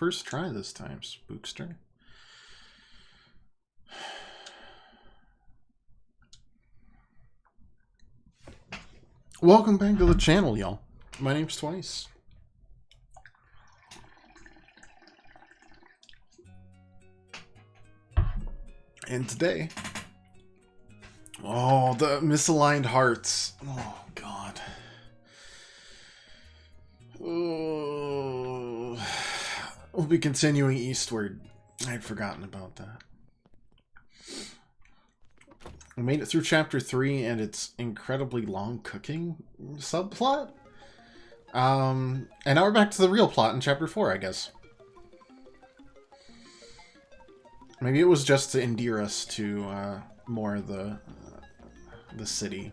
first try this time, Spookster. Welcome back to the channel, y'all. My name's Twice. And today... Oh, the misaligned hearts. Oh, God. Oh. We'll be continuing Eastward. I'd forgotten about that. We made it through chapter 3 and its incredibly long cooking subplot. And now we're back to the real plot in chapter 4, I guess. Maybe it was just to endear us to more of the city.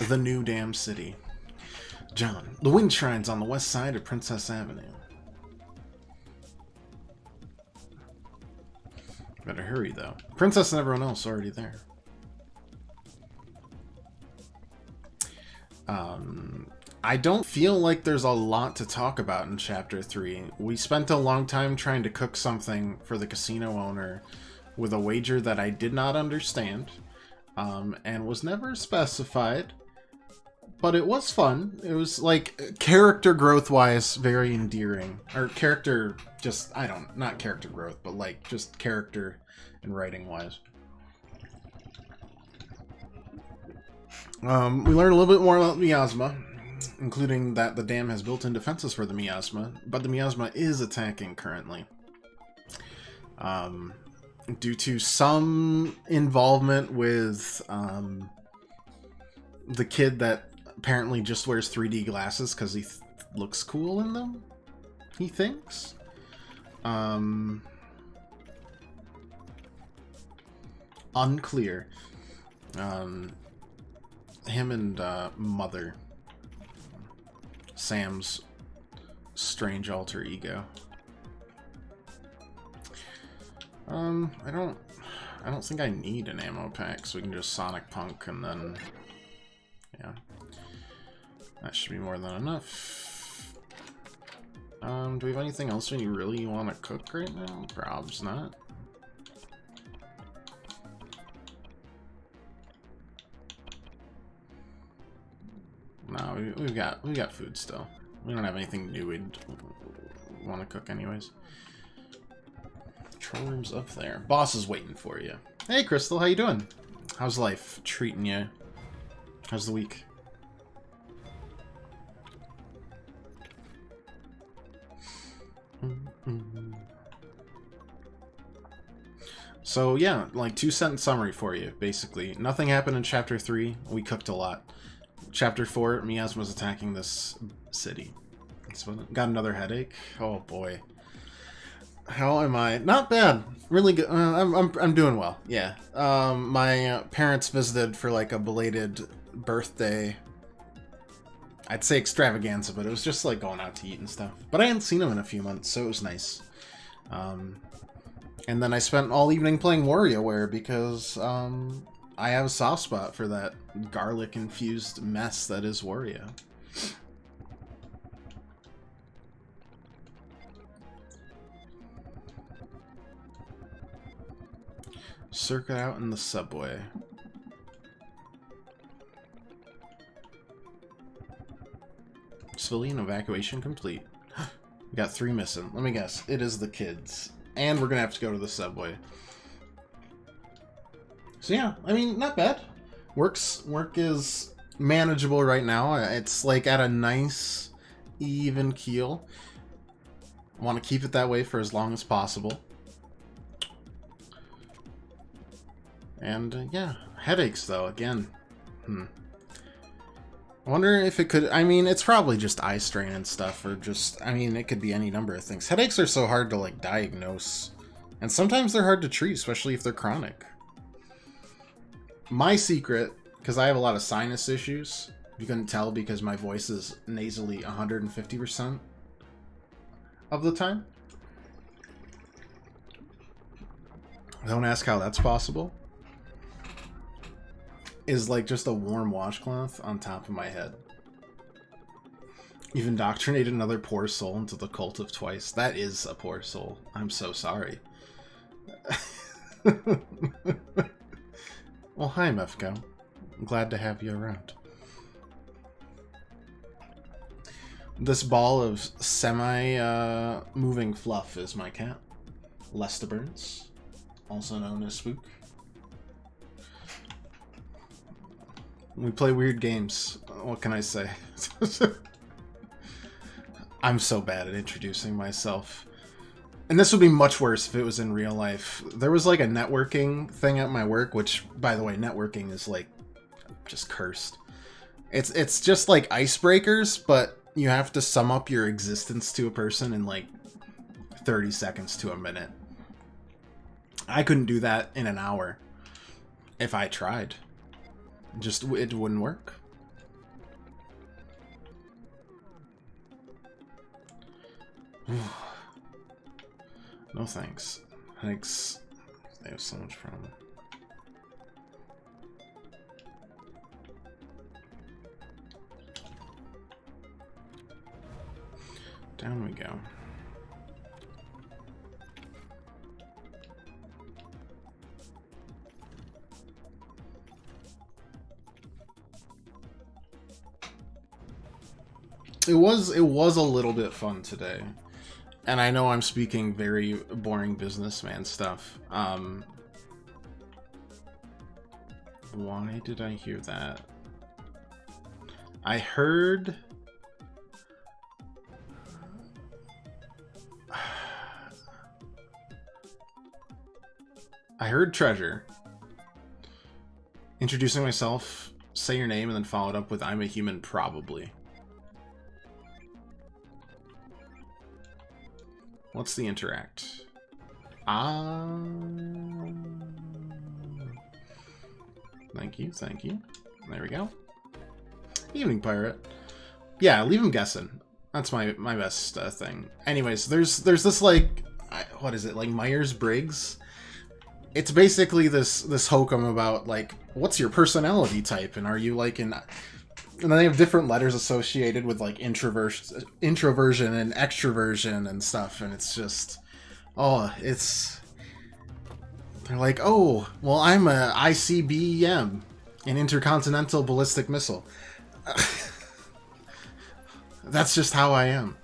The new damn city. John, the wind shrine's on the west side of Princess Avenue. Better hurry, though. Princess and everyone else are already there. I don't feel like there's a lot to talk about in Chapter 3. We spent a long time trying to cook something for the casino owner with a wager that I did not understand, and was never specified. But it was fun. It was, like, character growth-wise, very endearing. Or character, just, I don't, not character growth, but, like, just character and writing-wise. We learned a little bit more about miasma, including that the dam has built-in defenses for the miasma, but the miasma is attacking currently. Due to some involvement with, the kid that apparently just wears 3D glasses because he looks cool in them, he thinks. Unclear. Him and Mother, Sam's strange alter ego. I don't think I need an ammo pack, so we can just Sonic Punk and then, yeah. That should be more than enough. Do we have anything else we really want to cook right now? Probs not. No, we've got food still. We don't have anything new we'd want to cook anyways. Control room's up there. Boss is waiting for you. Hey Crystal, how you doing? How's life treating you? How's the week? So yeah, like 2-sentence summary for you, basically. Nothing happened in chapter 3. We cooked a lot. Chapter 4, miasma's attacking this city. So, got another headache. Oh boy. How am I? Not bad. Really good. I'm doing well. Yeah. My parents visited for like a belated birthday. I'd say extravaganza, but it was just like going out to eat and stuff. But I hadn't seen them in a few months, so it was nice. And then I spent all evening playing WarioWare because I have a soft spot for that garlic-infused mess that is Wario. Circuit out in the subway. Civilian evacuation complete. We got 3 missing. Let me guess. It is the kids. And we're gonna have to go to the subway. So yeah, I mean, not bad. Work is manageable right now. It's like at a nice, even keel. I want to keep it that way for as long as possible. And yeah, headaches though, again. I wonder if it could, I mean, it's probably just eye strain and stuff, or just, I mean, it could be any number of things. Headaches are so hard to like diagnose. And sometimes they're hard to treat, especially if they're chronic. My secret, because I have a lot of sinus issues, you couldn't tell because my voice is nasally 150% of the time. Don't ask how that's possible. Is like just a warm washcloth on top of my head. You've indoctrinated another poor soul into the cult of twice. That is a poor soul. I'm so sorry. Well, hi, Mefko. I'm glad to have you around. This ball of semi-moving fluff is my cat. Lesta Burns, also known as Spook. We play weird games. What can I say? I'm so bad at introducing myself. And this would be much worse if it was in real life. There was like a networking thing at my work, which, by the way, networking is like just cursed. It's just like icebreakers, but you have to sum up your existence to a person in like 30 seconds to a minute. I couldn't do that in an hour if I tried. Just, it wouldn't work. No thanks. Thanks. They have so much problem. Down we go. It was a little bit fun today. And I know I'm speaking very boring businessman stuff. Why did I hear that? I heard... I heard treasure. Introducing myself, say your name, and then followed up with I'm a human, probably. What's the interact? Thank you, thank you. There we go. Evening, pirate. Yeah, leave him guessing. That's my best thing. Anyways, there's this like, what is it, like Myers-Briggs? It's basically this hokum about like, what's your personality type, and are you like an... And then they have different letters associated with like introversion and extroversion and stuff, and it's just, oh, it's... They're like, oh, well, I'm a ICBM, an intercontinental ballistic missile. That's just how I am.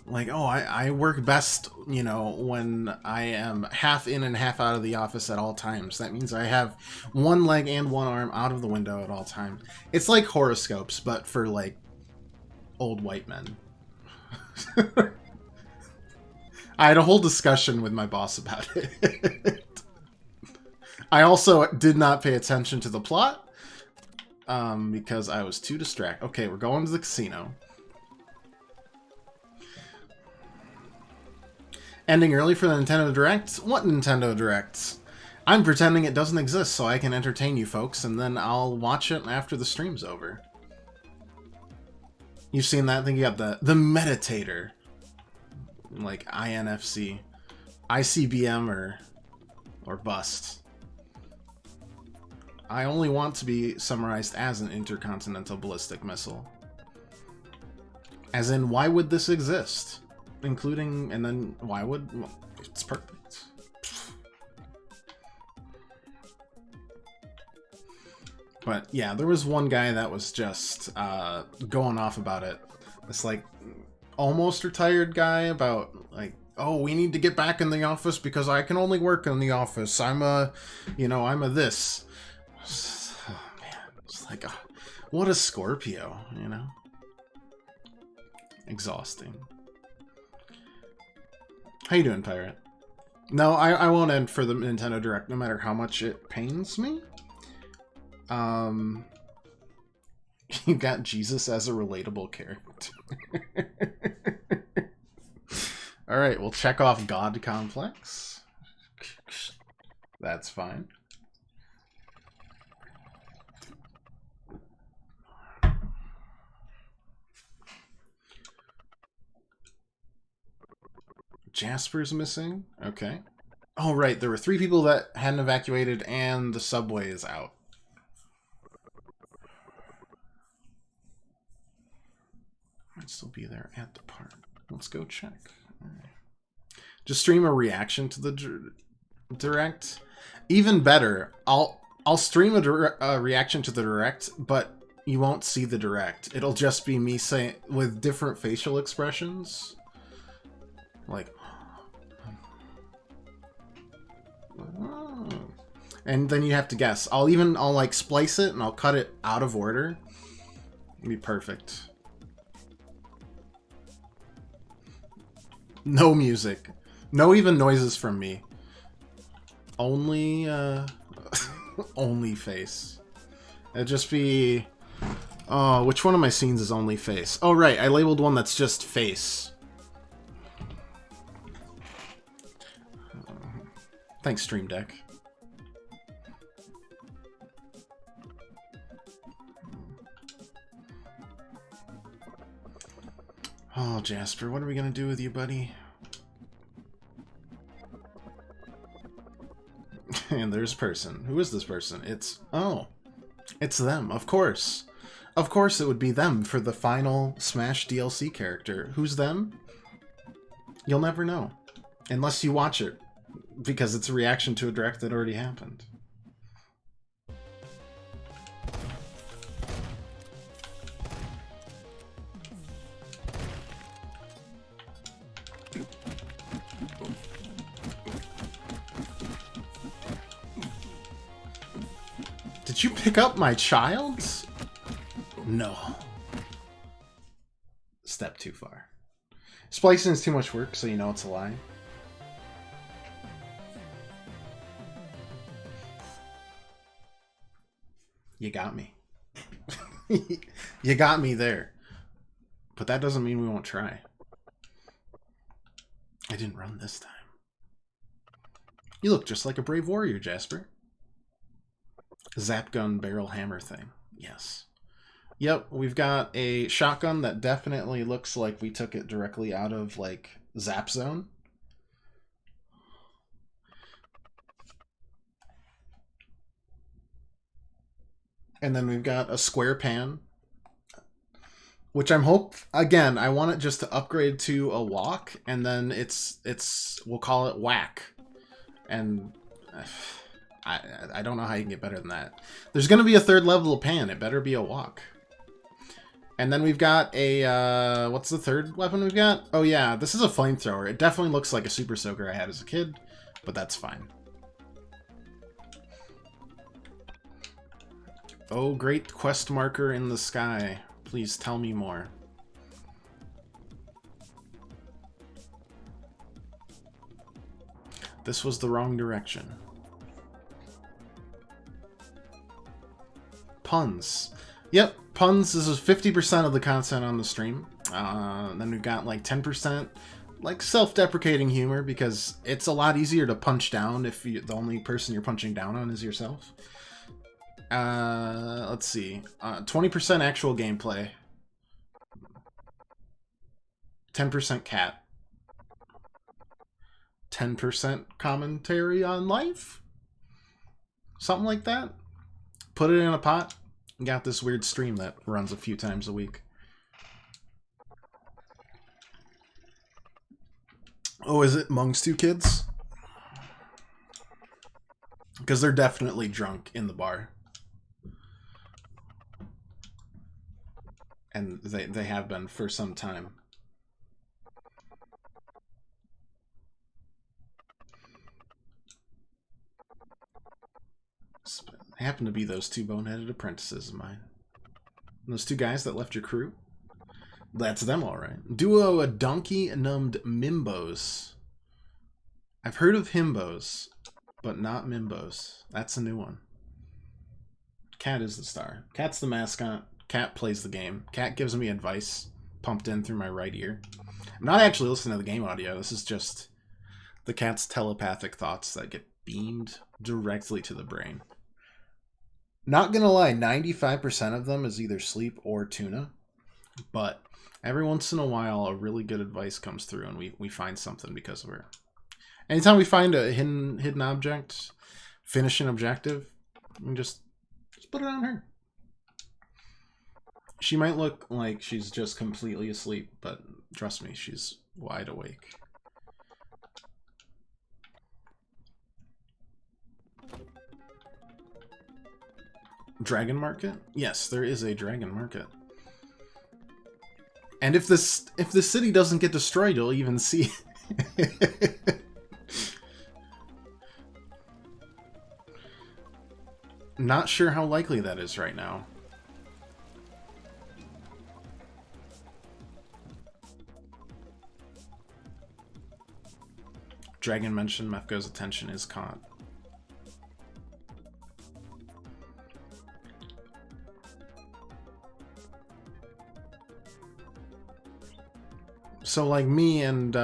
Like, oh, I work best, you know, when I am half in and half out of the office at all times. That means I have one leg and one arm out of the window at all times. It's like horoscopes, but for, like, old white men. I had a whole discussion with my boss about it. I also did not pay attention to the plot, because I was too distracted. Okay, we're going to the casino. Ending early for the Nintendo Direct? What Nintendo Direct? I'm pretending it doesn't exist so I can entertain you folks, and then I'll watch it after the stream's over. You've seen that? I think you got the Meditator. Like INFC. ICBM or bust. I only want to be summarized as an intercontinental ballistic missile. As in, why would this exist? Including, and then why would... Well, it's perfect. But yeah, there was one guy that was just going off about it. This like almost retired guy about like, oh, we need to get back in the office because I can only work in the office. I'm a, you know, I'm a this. Oh man, it's like, what a Scorpio, you know? Exhausting. How you doing, Pirate? No, I won't end for the Nintendo Direct, no matter how much it pains me. You got Jesus as a relatable character. Alright, we'll check off God Complex. That's fine. Jasper's missing? Okay. Oh, right. There were 3 people that hadn't evacuated, and the subway is out. be there at the park. Let's go check. Right. Just stream a reaction to the direct. Even better, I'll stream a reaction to the direct, but you won't see the direct. It'll just be me saying with different facial expressions, like, oh. And then you have to guess. I'll like splice it and I'll cut it out of order. It'll be perfect. No music. No even noises from me. Only, only face. It'd just be... Oh, which one of my scenes is only face? Oh, right. I labeled one that's just face. Thanks, Stream Deck. Oh, Jasper, what are we gonna do with you, buddy? And there's a person. Who is this person? It's... Oh. It's them, of course. Of course it would be them for the final Smash DLC character. Who's them? You'll never know. Unless you watch it. Because it's a reaction to a direct that already happened. Did you pick up my child? No. Step too far. Splicing is too much work, so you know it's a lie. You got me. You got me there. But that doesn't mean we won't try. I didn't run this time. You look just like a brave warrior, Jasper. Zap gun barrel hammer thing. Yes. Yep, we've got a shotgun that definitely looks like we took it directly out of, like, Zap Zone. And then we've got a square pan, which I'm again, I want it just to upgrade to a walk, and then we'll call it whack. And... I don't know how you can get better than that. There's going to be a third level of pan. It better be a walk. And then we've got a... what's the third weapon we've got? Oh, yeah. This is a flamethrower. It definitely looks like a Super Soaker I had as a kid, but that's fine. Oh, great quest marker in the sky. Please tell me more. This was the wrong direction. Puns. Yep, puns. This is 50% of the content on the stream. Then we've got like 10% like self-deprecating humor, because it's a lot easier to punch down if the only person you're punching down on is yourself. Let's see. 20% actual gameplay. 10% cat. 10% commentary on life? Something like that. Put it in a pot. Got this weird stream that runs a few times a week. Oh, is it Mung's two kids? Because they're definitely drunk in the bar. And they have been for some time. They happen to be those two boneheaded apprentices of mine. And those two guys that left your crew? That's them, all right. Duo a donkey-numbed Mimbos. I've heard of Himbos, but not Mimbos. That's a new one. Cat is the star. Cat's the mascot. Cat plays the game. Cat gives me advice pumped in through my right ear. I'm not actually listening to the game audio. This is just the cat's telepathic thoughts that get beamed directly to the brain. Not gonna lie, 95% of them is either sleep or tuna, but every once in a while a really good advice comes through and we find something because of her. Anytime we find a hidden object, finish an objective, we just put it on her. She might look like she's just completely asleep, but trust me, she's wide awake. Dragon market? Yes, there is a dragon market. And if the city doesn't get destroyed, you'll even see. Not sure how likely that is right now. Dragon mentioned Mefko's attention is caught. So like me and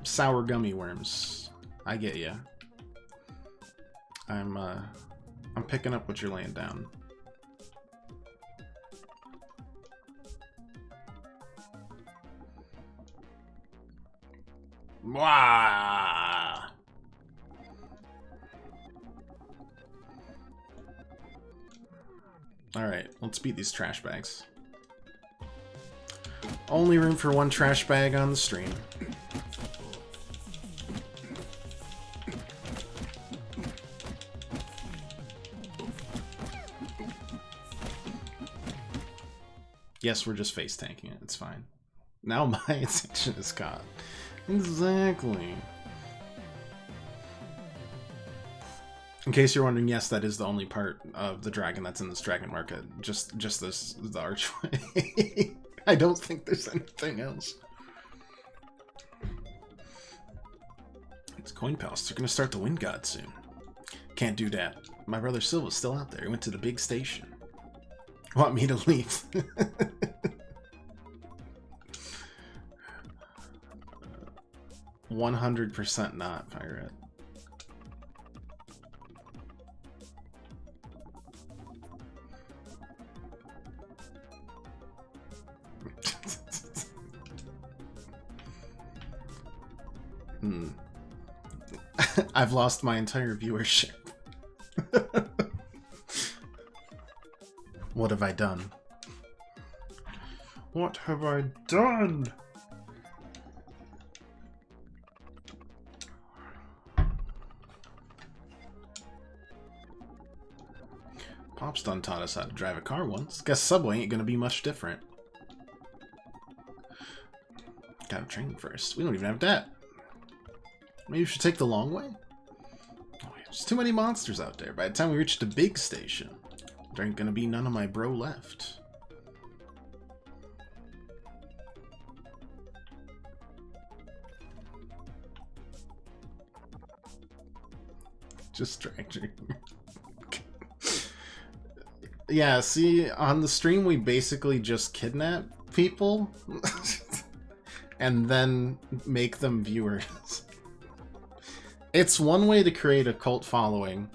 sour gummy worms, I get ya. I'm picking up what you're laying down. Wah! Alright, let's beat these trash bags. Only room for one trash bag on the stream. Yes, we're just face tanking it. It's fine. Now my attention is caught. Exactly. In case you're wondering, yes, that is the only part of the dragon that's in this dragon market. Just the archway. I don't think there's anything else. These coin palaces are gonna start the Wind God soon. Can't do that. My brother Silva's still out there. He went to the big station. Want me to leave? 100% not, Pirate. I've lost my entire viewership. What have I done? What have I done? Pop's done taught us how to drive a car once. Guess Subway ain't gonna be much different. Gotta train first. We don't even have that. Maybe we should take the long way? Oh, there's too many monsters out there. By the time we reach the big station, there ain't gonna be none of my bro left. Just distracting. Yeah, see, on the stream we basically just kidnap people and then make them viewers. It's one way to create a cult following.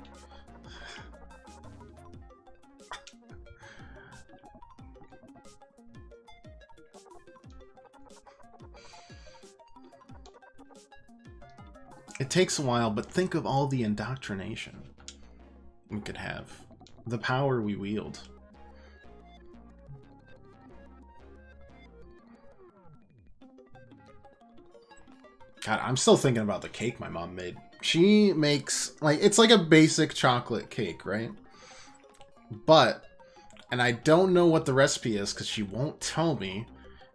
It takes a while, but think of all the indoctrination we could have. The power we wield. God, I'm still thinking about the cake my mom made. She makes, like, it's like a basic chocolate cake, right? But, and I don't know what the recipe is because she won't tell me.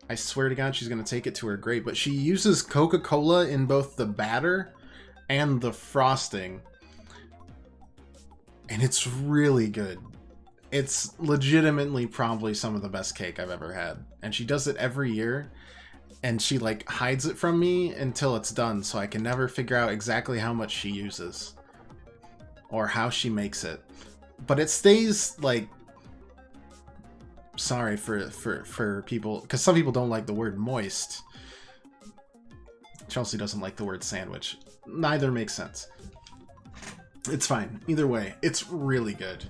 I swear to God she's going to take it to her grave. But she uses Coca-Cola in both the batter and the frosting. And it's really good. It's legitimately probably some of the best cake I've ever had. And she does it every year. And she, like, hides it from me until it's done. So I can never figure out exactly how much she uses. Or how she makes it. But it stays, like... Sorry for people... Because some people don't like the word moist. Chelsea doesn't like the word sandwich. Neither makes sense. It's fine. Either way, it's really good.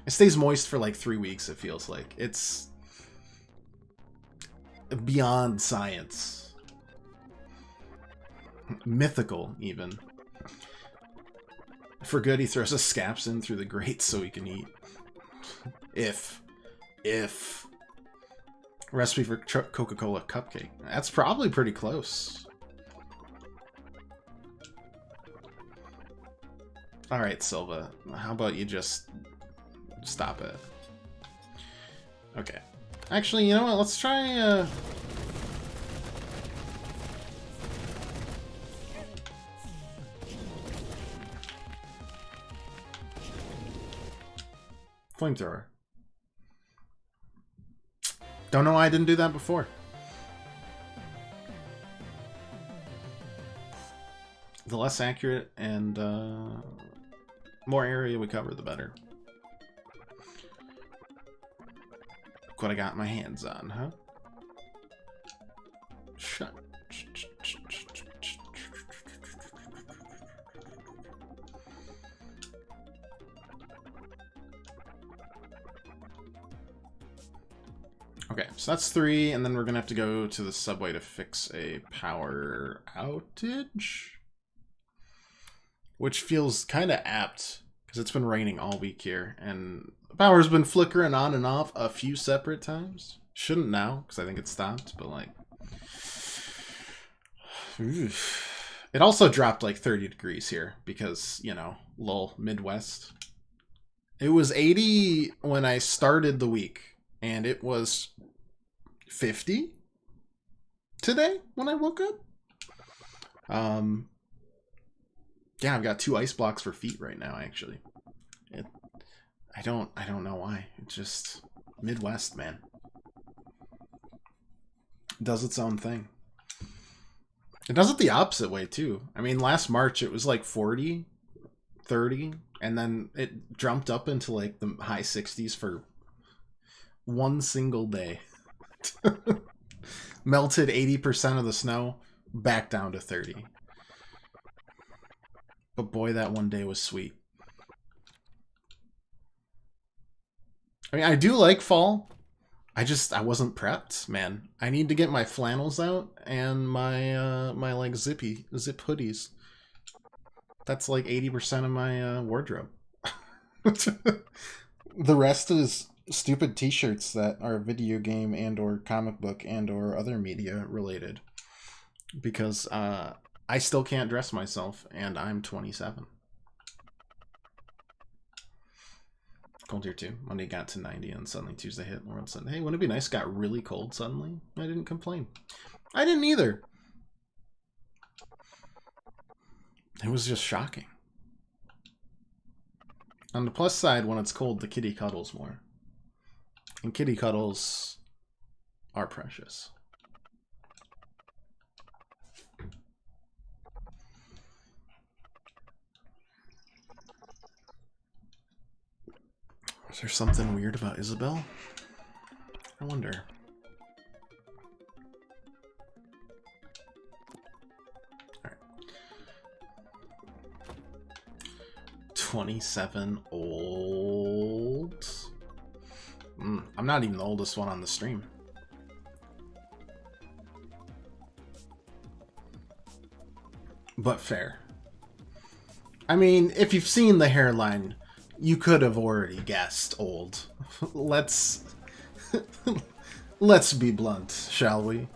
It stays moist for like 3 weeks, it feels like. It's beyond science. Mythical, even. For good, he throws a scaps in through the grate so he can eat. If. Recipe for Coca-Cola cupcake. That's probably pretty close. Alright, Silva. How about you just stop it? Okay. Actually, you know what? Let's try, Flamethrower. Don't know why I didn't do that before. The less accurate and more area we cover, the better. Look what I got my hands on, huh? Shut. Okay, so that's 3, and then we're gonna have to go to the subway to fix a power outage. Which feels kind of apt, because it's been raining all week here, and the power's been flickering on and off a few separate times. Shouldn't now, because I think it stopped, but like... It also dropped like 30 degrees here, because, you know, lol, Midwest. It was 80 when I started the week, and it was 50 today when I woke up. Yeah, I've got 2 ice blocks for feet right now, actually. I don't know why. It's just Midwest, man. It does its own thing. It does it the opposite way, too. I mean, last March it was like 40, 30, and then it jumped up into like the high 60s for one single day. Melted 80% of the snow, back down to 30. But boy, that one day was sweet. I mean, I do like fall. I wasn't prepped, man. I need to get my flannels out and my my like zip hoodies. That's like 80% of my wardrobe. The rest is stupid t-shirts that are video game and or comic book and or other media related. Because I still can't dress myself, and I'm 27. Cold here too. Monday got to 90, and suddenly Tuesday hit. World said, hey, wouldn't it be nice? Got really cold suddenly. I didn't complain. I didn't either. It was just shocking. On the plus side, when it's cold, the kitty cuddles more. And kitty cuddles are precious. Is there something weird about Isabel? I wonder. Alright. 27 old. I'm not even the oldest one on the stream. But fair. I mean, if you've seen the hairline, you could have already guessed old. Let's be blunt, shall we?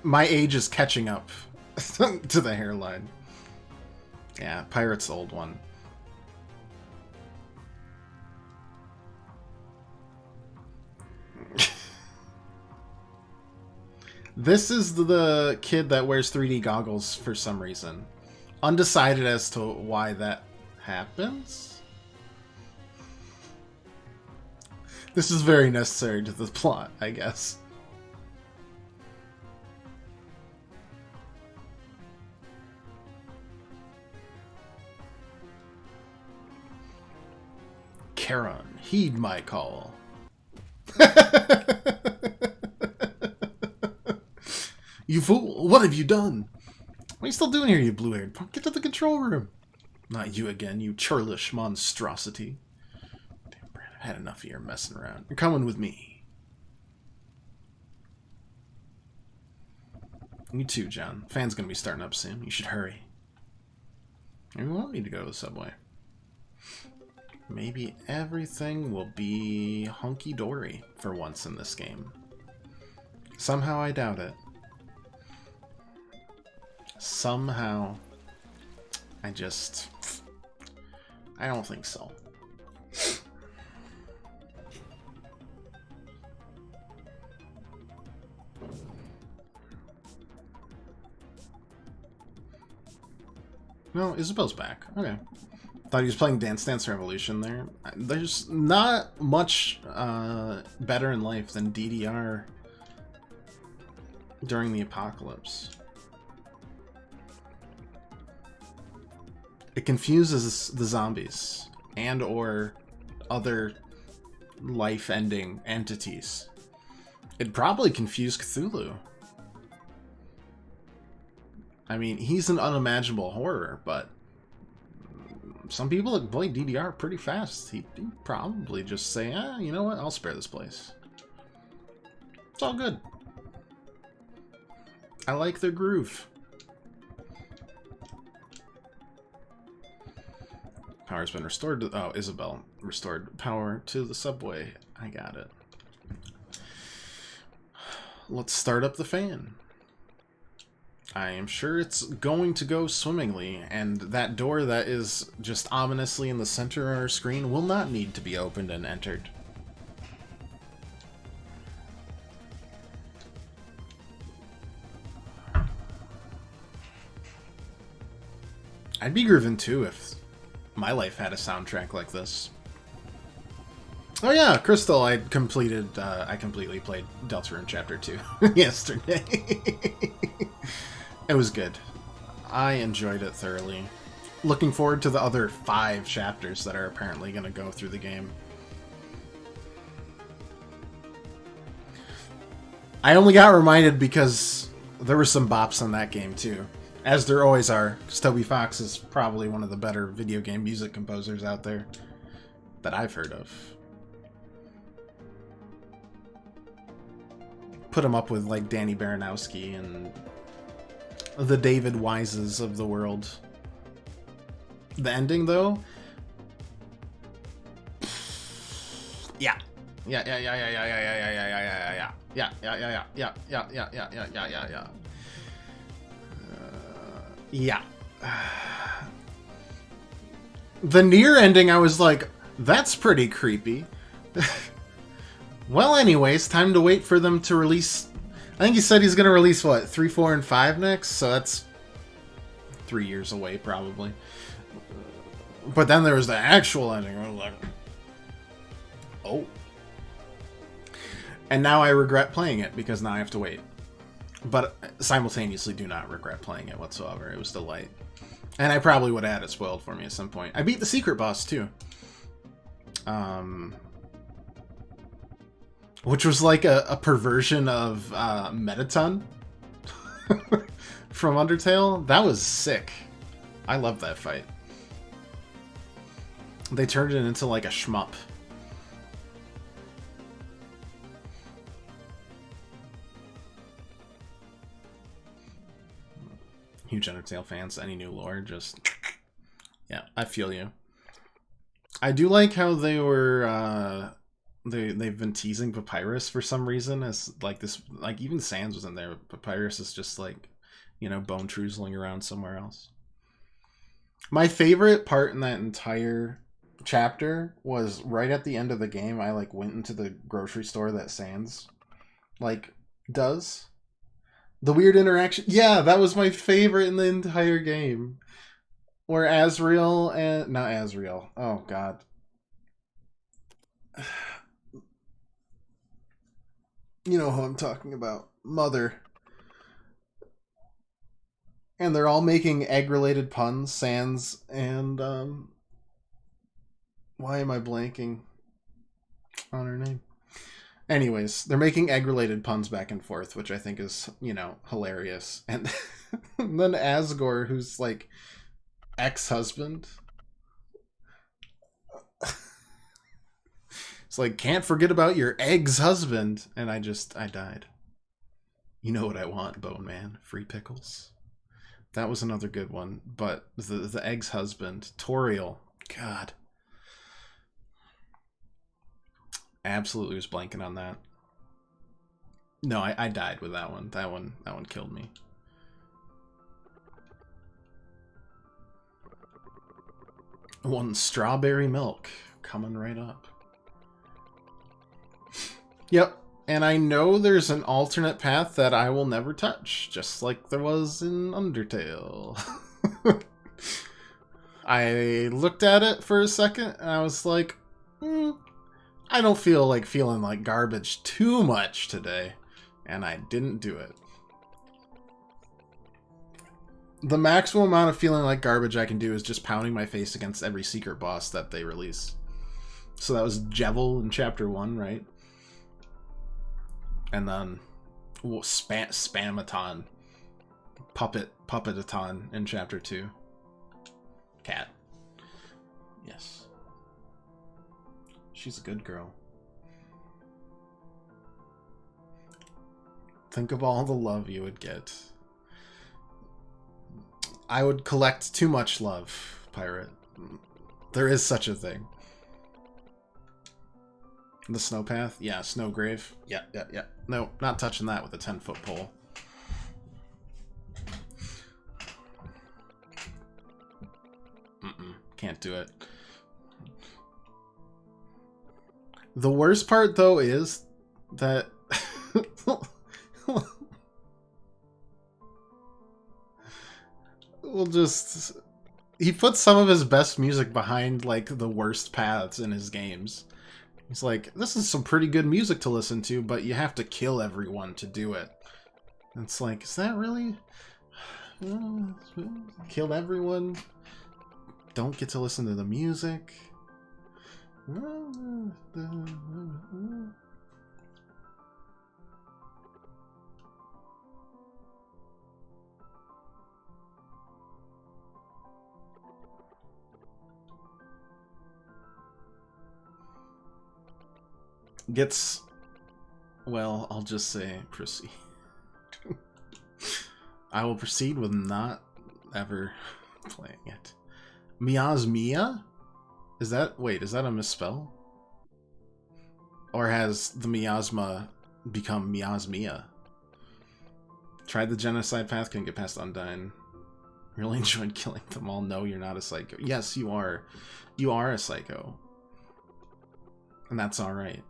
My age is catching up to the hairline. Yeah, Pirate's the old one. This is the kid that wears 3D goggles for some reason. Undecided as to why that happens. This is very necessary to the plot, I guess. Charon, heed my call. You fool! What have you done? What are you still doing here, you blue-haired punk? Get to the control room! Not you again, you churlish monstrosity. Damn, Brad, I've had enough of your messing around. You're coming with me. You too, John. Fan's gonna be starting up soon. You should hurry. Maybe we won't need to go to the subway. maybe everything will be hunky-dory for once in this game. Somehow I doubt it. Somehow I don't think so. No, Isabel's back. Okay. Thought he was playing Dance Dance Revolution there. There's not much better in life than DDR during the apocalypse. It confuses the zombies and or other life-ending entities. It'd probably confuse Cthulhu. I mean, he's an unimaginable horror, but some people that play DDR pretty fast, he'd probably just say, you know what, I'll spare this place. It's all good. I like their groove. Power's been restored to... Oh, Isabel restored power to the subway. I got it. Let's start up the fan. I am sure it's going to go swimmingly, and that door that is just ominously in the center of our screen will not need to be opened and entered. I'd be grooving too if my life had a soundtrack like this. Oh yeah, Crystal, I completely played Deltarune Chapter 2 yesterday. It was good. I enjoyed it thoroughly. Looking forward to the other 5 chapters that are apparently going to go through the game. I only got reminded because there were some bops on that game too. As there always are, because Toby Fox is probably one of the better video game music composers out there that I've heard of. Put him up with like Danny Baranowski and the David Wises of the world. The ending, though? Yeah. Yeah. The Nier ending, I was like, that's pretty creepy. Well, anyways, time to wait for them to release... I think he said he's going to release, what, 3, 4, and 5 next? So that's 3 years away, probably. But then there was the actual ending. I was like, oh. And now I regret playing it, because now I have to wait. But simultaneously do not regret playing it whatsoever. It was a delight. And I probably would have had it spoiled for me at some point. I beat the secret boss, too. Which was like a perversion of Metaton from Undertale. That was sick. I love that fight. They turned it into like a shmup. Huge Undertale fans. Any new lore, just... Yeah, I feel you. I do like how they were... They've been teasing Papyrus for some reason as like this, like even Sans was in there. Papyrus is just like, you know, bone troozling around somewhere else. My favorite part in that entire chapter was right at the end of the game. I like went into the grocery store that Sans like does. The weird interaction. Yeah, that was my favorite in the entire game. Where Asriel and not Asriel. Oh god. You know who I'm talking about. Mother. And they're all making egg-related puns, Sans, and, why am I blanking on her name? Anyways, they're making egg-related puns back and forth, which I think is, you know, hilarious. And then Asgore, who's, like, ex-husband... It's like, can't forget about your ex-husband. And I died. You know what I want, Bone Man. Free pickles. That was another good one. But the ex-husband, Toriel. God. Absolutely was blanking on that. No, I died with that one. That one killed me. One strawberry milk coming right up. Yep. And I know there's an alternate path that I will never touch, just like there was in Undertale. I looked at it for a second, and I was like, I don't feel like feeling like garbage too much today. And I didn't do it. The maximum amount of feeling like garbage I can do is just pounding my face against every secret boss that they release. So that was Jevil in Chapter 1, right? And then Spamaton. Puppetaton in Chapter 2. Cat. Yes. She's a good girl. Think of all the love you would get. I would collect too much love, Pirate. There is such a thing. The snow path? Yeah, snow grave. Yeah. No, not touching that with a 10-foot pole. Can't do it. The worst part, though, is that... we'll just... He puts some of his best music behind, like, the worst paths in his games. He's like, this is some pretty good music to listen to, but you have to kill everyone to do it. And it's like, is that really... Kill everyone? Don't get to listen to the music? Gets... Well, I'll just say proceed. I will proceed with not ever playing it. Miasmia? Is that... Wait, is that a misspell? Or has the miasma become miasmia? Tried the genocide path, couldn't get past Undyne. Really enjoyed killing them all. No, you're not a psycho. Yes, you are. You are a psycho. And that's alright.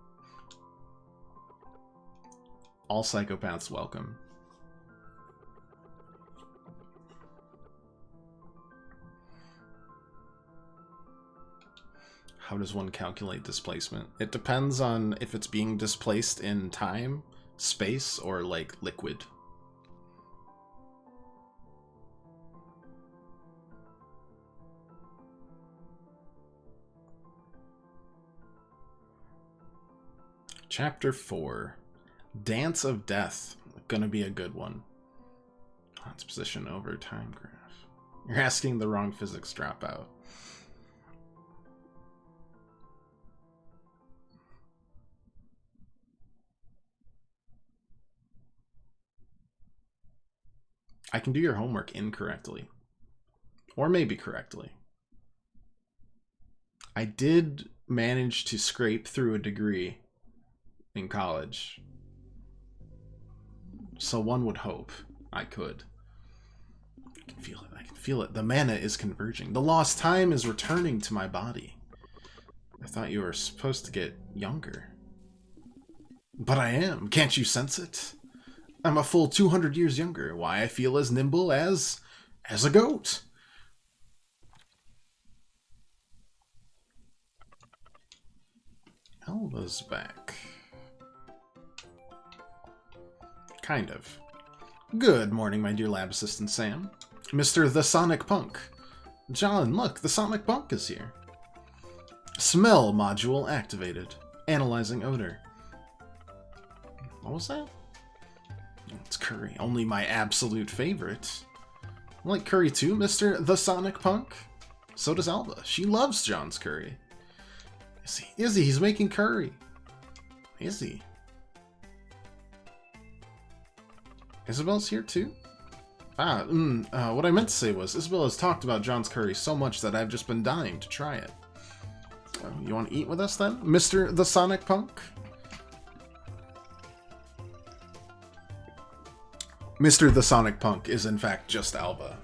All psychopaths welcome. How does one calculate displacement? It depends on if it's being displaced in time, space, or like liquid. Chapter 4. Dance of Death. Gonna be a good one. Let's position over time graph. You're asking the wrong physics dropout. I can do your homework incorrectly. Or maybe correctly. I did manage to scrape through a degree in college. So one would hope I could. I can feel it. I can feel it. The mana is converging. The lost time is returning to my body. I thought you were supposed to get younger. But I am. Can't you sense it? I'm a full 200 years younger. Why I feel as nimble as a goat. Elva's back. Kind of. Good morning, my dear lab assistant Sam. Mr. The Sonic Punk. John, look, the Sonic Punk is here. Smell module activated. Analyzing odor. What was that? It's curry. Only my absolute favorite. I like curry too, Mr. The Sonic Punk. So does Alba. She loves John's curry. Is he? He's making curry. Is he? Isabel's here too? What I meant to say was, Isabel has talked about John's curry so much that I've just been dying to try it. You want to eat with us then, Mr. the Sonic Punk? Mr. the Sonic Punk is in fact just Alva.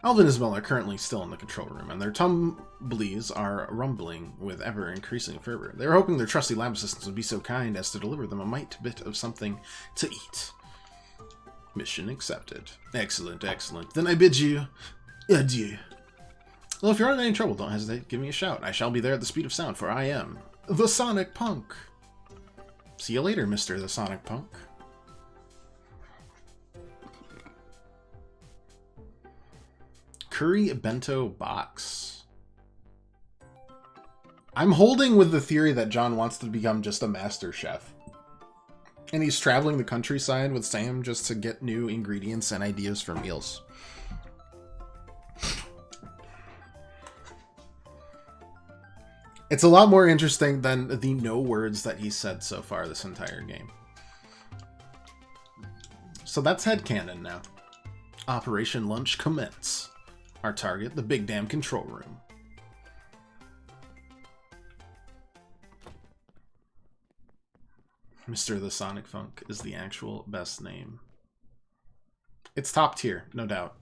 Alva and Isabel are currently still in the control room, and their tumblies are rumbling with ever-increasing fervor. They were hoping their trusty lab assistants would be so kind as to deliver them a mite bit of something to eat. Mission accepted. Excellent, excellent. Then I bid you adieu. Well, if you're in any trouble, don't hesitate. Give me a shout. I shall be there at the speed of sound, for I am the Sonic Punk. See you later, Mr. the Sonic Punk. Curry bento box. I'm holding with the theory that John wants to become just a master chef. And he's traveling the countryside with Sam just to get new ingredients and ideas for meals. It's a lot more interesting than the no words that he said so far this entire game. So that's headcanon now. Operation Lunch commence. Our target, the big damn control room. Mr. the Sonic Funk is the actual best name. It's top tier, no doubt.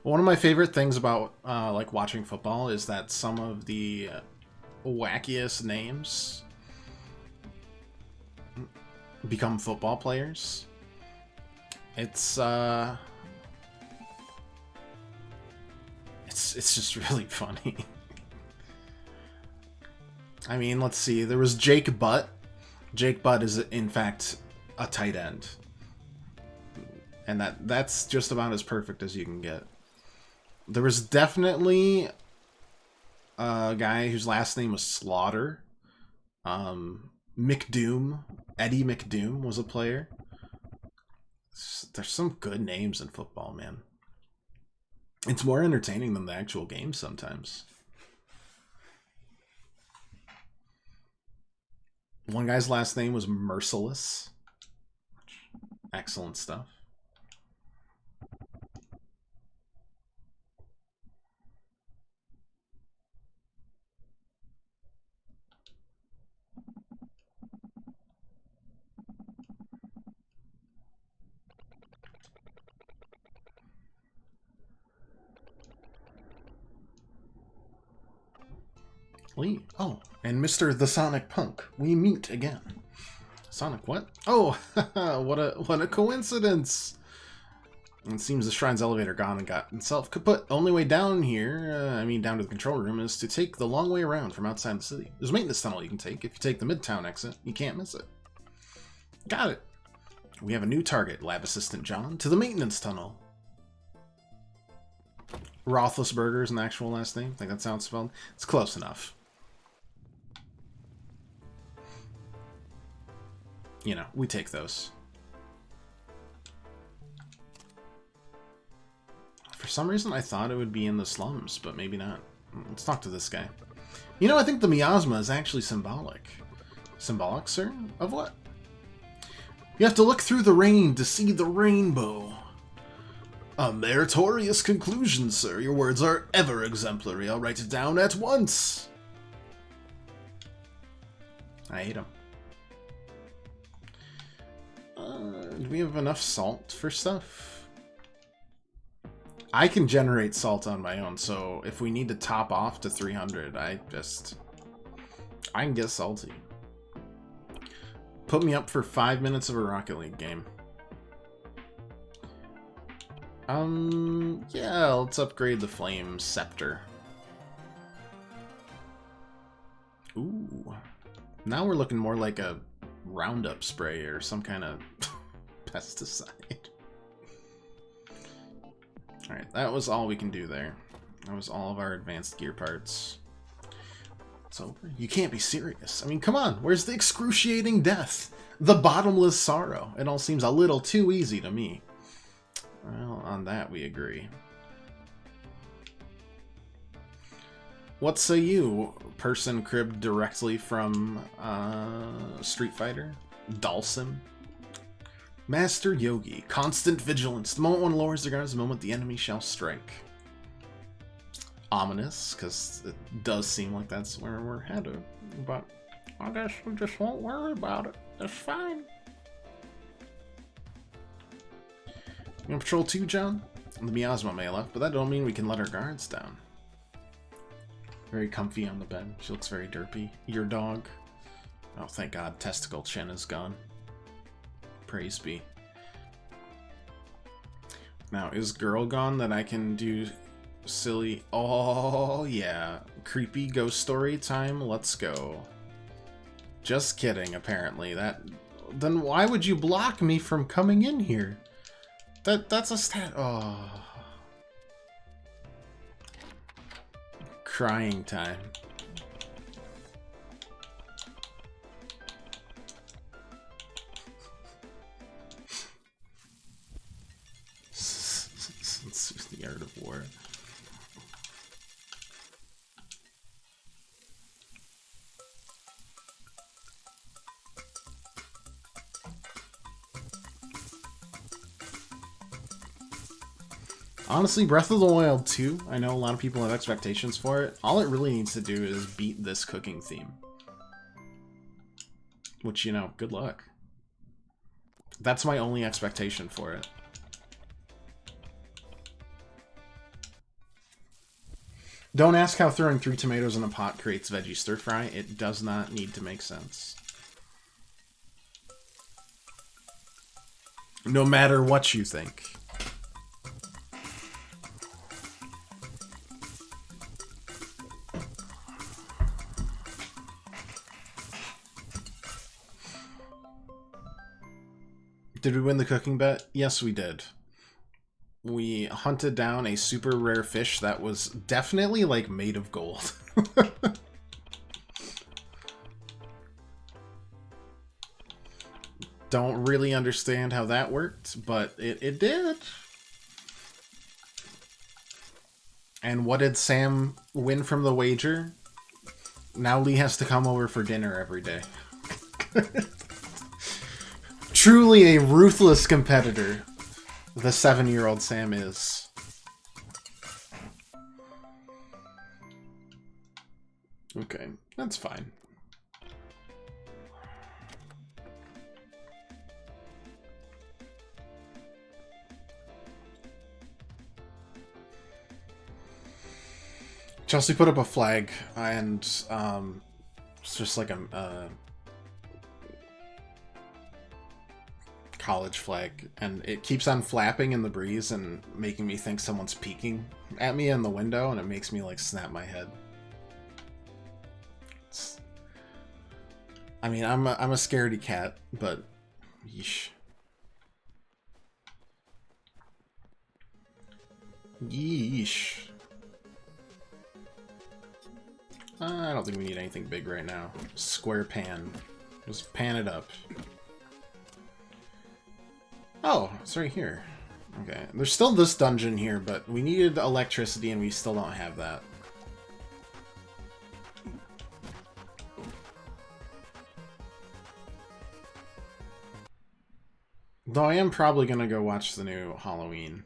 One of my favorite things about like watching football is that some of the wackiest names become football players. It's just really funny. I mean, let's see. There was Jake Butt. Jake Butt is in fact a tight end, and that's just about as perfect as you can get. There was definitely a guy whose last name was Slaughter. McDoom, Eddie McDoom was a player. There's some good names in football, man. It's more entertaining than the actual game sometimes. One guy's last name was Merciless. Excellent stuff. Oh, and Mr. the Sonic Punk, we meet again. Sonic what? Oh, what a coincidence! It seems the shrine's elevator gone and got itself kaput. Only way down here, down to the control room, is to take the long way around from outside the city. There's a maintenance tunnel you can take. If you take the Midtown exit, you can't miss it. Got it. We have a new target, Lab Assistant John, to the maintenance tunnel. Roethlisberger is an actual last name. I think that's how it's spelled. It's close enough. You know, we take those. For some reason, I thought it would be in the slums, but maybe not. Let's talk to this guy. You know, I think the miasma is actually symbolic. Symbolic, sir? Of what? You have to look through the rain to see the rainbow. A meritorious conclusion, sir. Your words are ever exemplary. I'll write it down at once. I hate him. Do we have enough salt for stuff? I can generate salt on my own, so if we need to top off to 300, I can get salty. Put me up for 5 minutes of a Rocket League game. Yeah, let's upgrade the Flame Scepter. Ooh. Now we're looking more like a Roundup spray or some kind of pesticide. Alright, that was all we can do there. That was all of our advanced gear parts. It's over. You can't be serious. I mean, come on. Where's the excruciating death? The bottomless sorrow. It all seems a little too easy to me. Well, on that we agree. What say you, person cribbed directly from Street Fighter? Dalsim? Master Yogi. Constant vigilance. The moment one lowers their guards, the moment the enemy shall strike. Ominous, because it does seem like that's where we're headed. But I guess we just won't worry about it. That's fine. You gonna patrol too, John? The miasma may have left, but that don't mean we can let our guards down. Very comfy on the bed. She looks very derpy. Your dog. Oh, thank God. Testicle Chin is gone. Praise be. Now, is girl gone that I can do silly... Oh, yeah. Creepy ghost story time? Let's go. Just kidding, apparently. Then why would you block me from coming in here? That's a stat... Oh... Crying time. The art of war. Honestly, Breath of the Wild 2, I know a lot of people have expectations for it. All it really needs to do is beat this cooking theme. Which, you know, good luck. That's my only expectation for it. Don't ask how throwing 3 tomatoes in a pot creates veggie stir fry. It does not need to make sense. No matter what you think. Did we win the cooking bet? Yes, we did. We hunted down a super rare fish that was definitely, like, made of gold. Don't really understand how that worked, but it did. And what did Sam win from the wager? Now Lee has to come over for dinner every day. Truly a ruthless competitor, the 7-year-old Sam is. Okay, that's fine. Chelsea put up a flag, and it's just like a college flag, and it keeps on flapping in the breeze and making me think someone's peeking at me in the window, and it makes me like snap my head. I mean, I'm a scaredy cat, but yeesh. Yeesh. I don't think we need anything big right now. Square pan. Just pan it up. Oh, it's right here. Okay. There's still this dungeon here, but we needed electricity and we still don't have that. Though I am probably gonna go watch the new Halloween,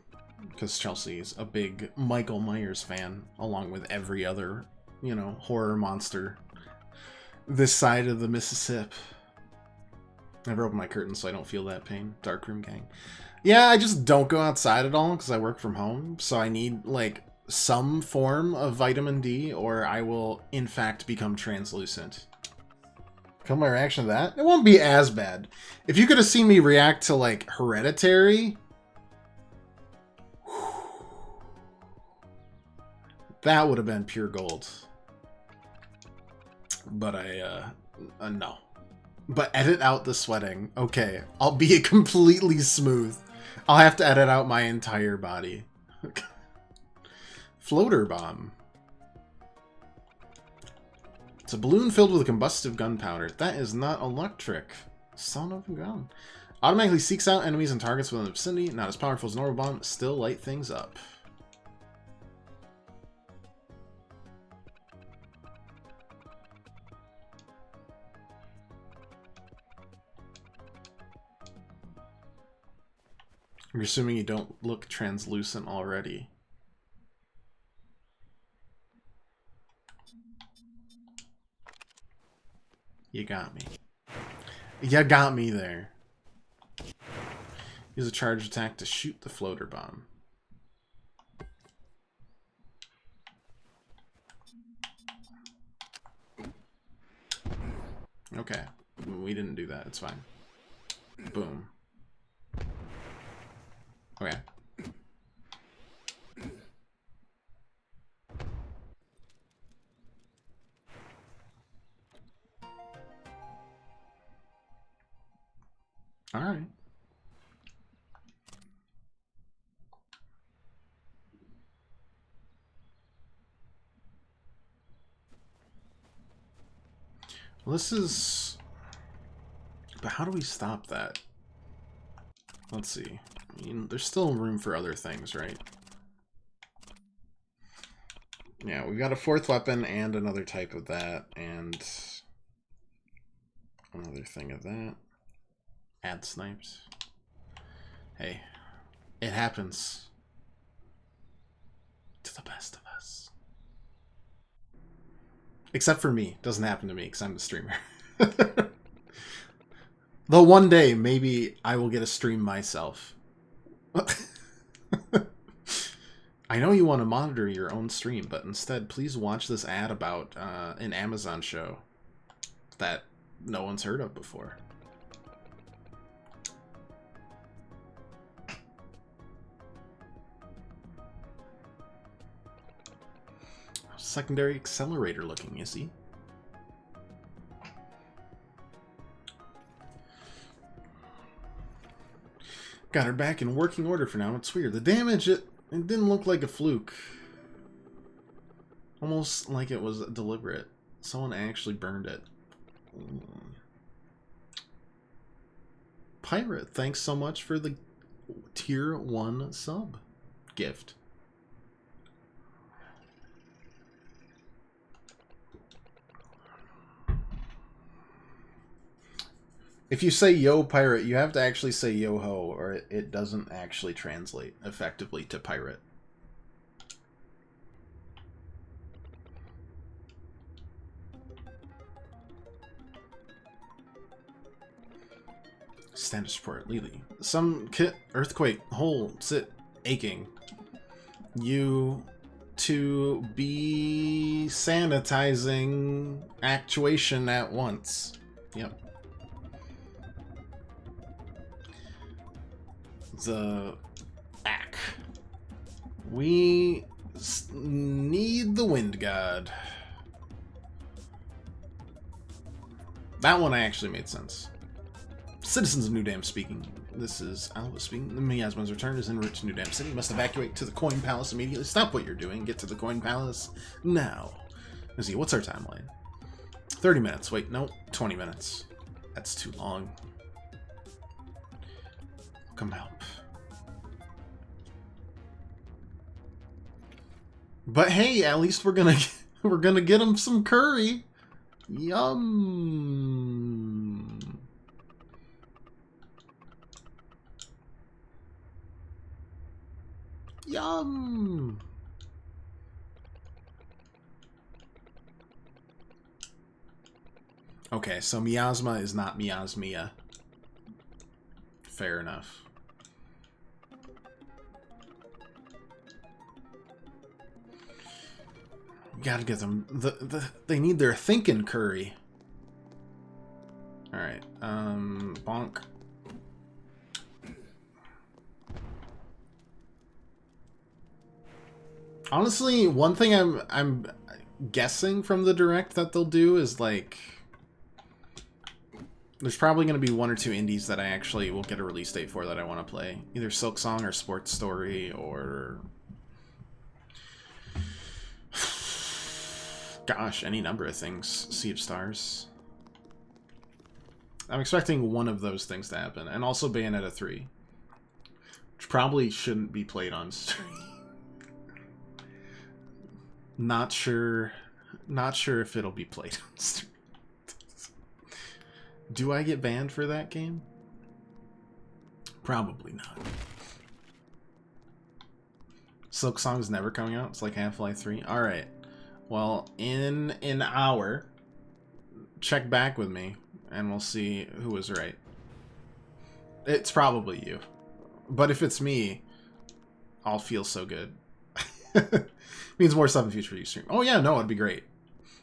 because Chelsea's a big Michael Myers fan, along with every other, you know, horror monster this side of the Mississippi. Never open my curtains so I don't feel that pain. Darkroom gang. Yeah, I just don't go outside at all because I work from home, so I need, like, some form of vitamin D or I will, in fact, become translucent. Come my reaction to that? It won't be as bad. If you could have seen me react to, like, Hereditary... that would have been pure gold. But no. But edit out the sweating. Okay, I'll be completely smooth. I'll have to edit out my entire body. Floater bomb. It's a balloon filled with combustive gunpowder. That is not electric. Son of a gun. Automatically seeks out enemies and targets within the vicinity. Not as powerful as a normal bomb. Still light things up. I'm assuming you don't look translucent already. You got me. You got me there. Use a charge attack to shoot the floater bomb. Okay. We didn't do that. It's fine. Boom. Okay. All right. Well, this is... But how do we stop that? Let's see. I mean, there's still room for other things, right? Yeah, we've got a fourth weapon and another type of that, and another thing of that. Add snipes. Hey, it happens to the best of us. Except for me. It doesn't happen to me because I'm the streamer. Though one day, maybe I will get a stream myself. I know you want to monitor your own stream, but instead, please watch this ad about an Amazon show that no one's heard of before. Secondary accelerator looking, you see? Got her back in working order for now. It's weird. The damage, it didn't look like a fluke. Almost like it was deliberate. Someone actually burned it. Pirate, thanks so much for the tier 1 sub gift. If you say yo pirate, you have to actually say yo ho, or it doesn't actually translate effectively to pirate. Status support, Lily. Some kit, earthquake, hole, sit, aching. You to be sanitizing actuation at once. Yep. The back. We need the wind god. That one actually made sense. Citizens of New Dam speaking. This is Alva speaking. The Miasma's return is en route to New Dam City. Must evacuate to the Coin Palace immediately. Stop what you're doing. Get to the Coin Palace now. Let's see, what's our timeline? 30 minutes. Wait, no, 20 minutes. That's too long. Come help. But hey, at least we're gonna get him some curry. Yum. Yum. Okay, so miasma is not miasmia. Fair enough. Gotta get them. They need their thinking curry. All right. Bonk. Honestly, one thing I'm guessing from the direct that they'll do is like, there's probably going to be one or two indies that I actually will get a release date for that I want to play. Either Silk Song or Sports Story or... Gosh, any number of things. Sea of Stars. I'm expecting one of those things to happen. And also Bayonetta 3. Which probably shouldn't be played on stream. Not sure if it'll be played on stream. Do I get banned for that game? Probably not. Silk Song's never coming out. It's like Half-Life 3. Alright. Well, in an hour, check back with me, and we'll see who was right. It's probably you. But if it's me, I'll feel so good. Means more stuff in future for you stream. Oh yeah, no, it'd be great.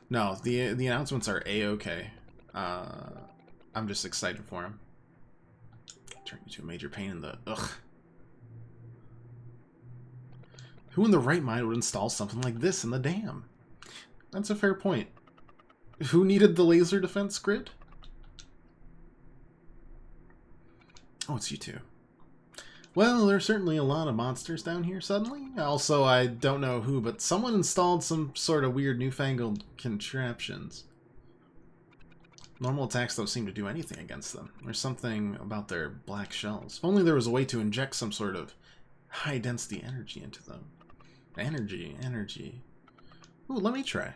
No, the announcements are A-okay. I'm just excited for them. Turn you to a major pain in the... Ugh. Who in the right mind would install something like this in the dam? That's a fair point. Who needed the laser defense grid? Oh, it's you two. Well, there's certainly a lot of monsters down here suddenly. Also, I don't know who, but someone installed some sort of weird newfangled contraptions. Normal attacks don't seem to do anything against them. There's something about their black shells. If only there was a way to inject some sort of high-density energy into them. Energy. Ooh, let me try.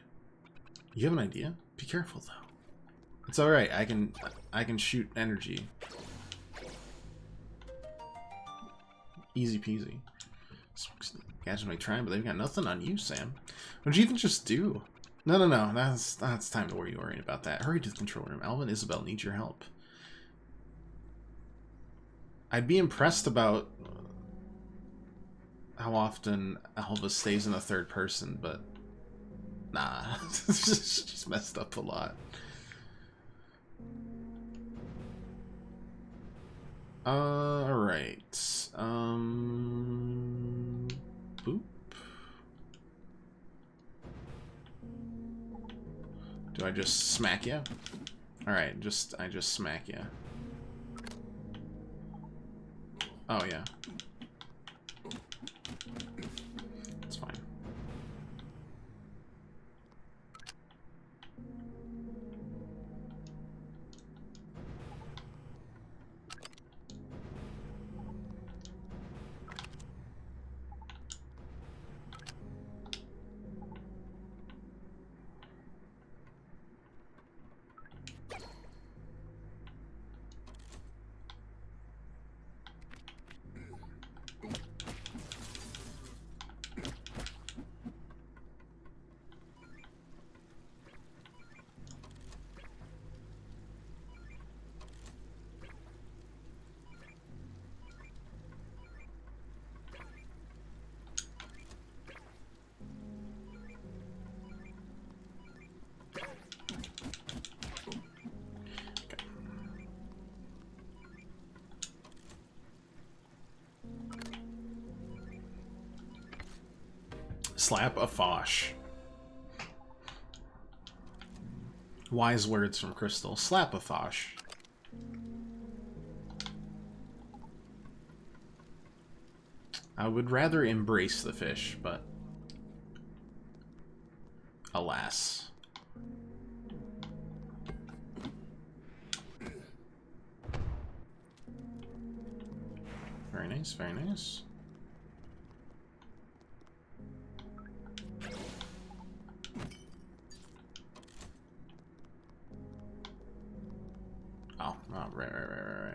You have an idea? Be careful, though. It's alright, I can shoot energy. Easy peasy. Gadget may try, but they've got nothing on you, Sam. What'd you even just do? No. That's time to worry about that. Hurry to the control room. Alva and Isabel need your help. I'd be impressed about how often Alva stays in the third person, but nah. She's messed up a lot. Alright. Boop. Do I just smack you? Alright, I just smack you. Oh, yeah. It's fine. Slap a Fosh. Wise words from Crystal. Slap a Fosh. I would rather embrace the fish, but alas. Very nice, very nice. Oh, right.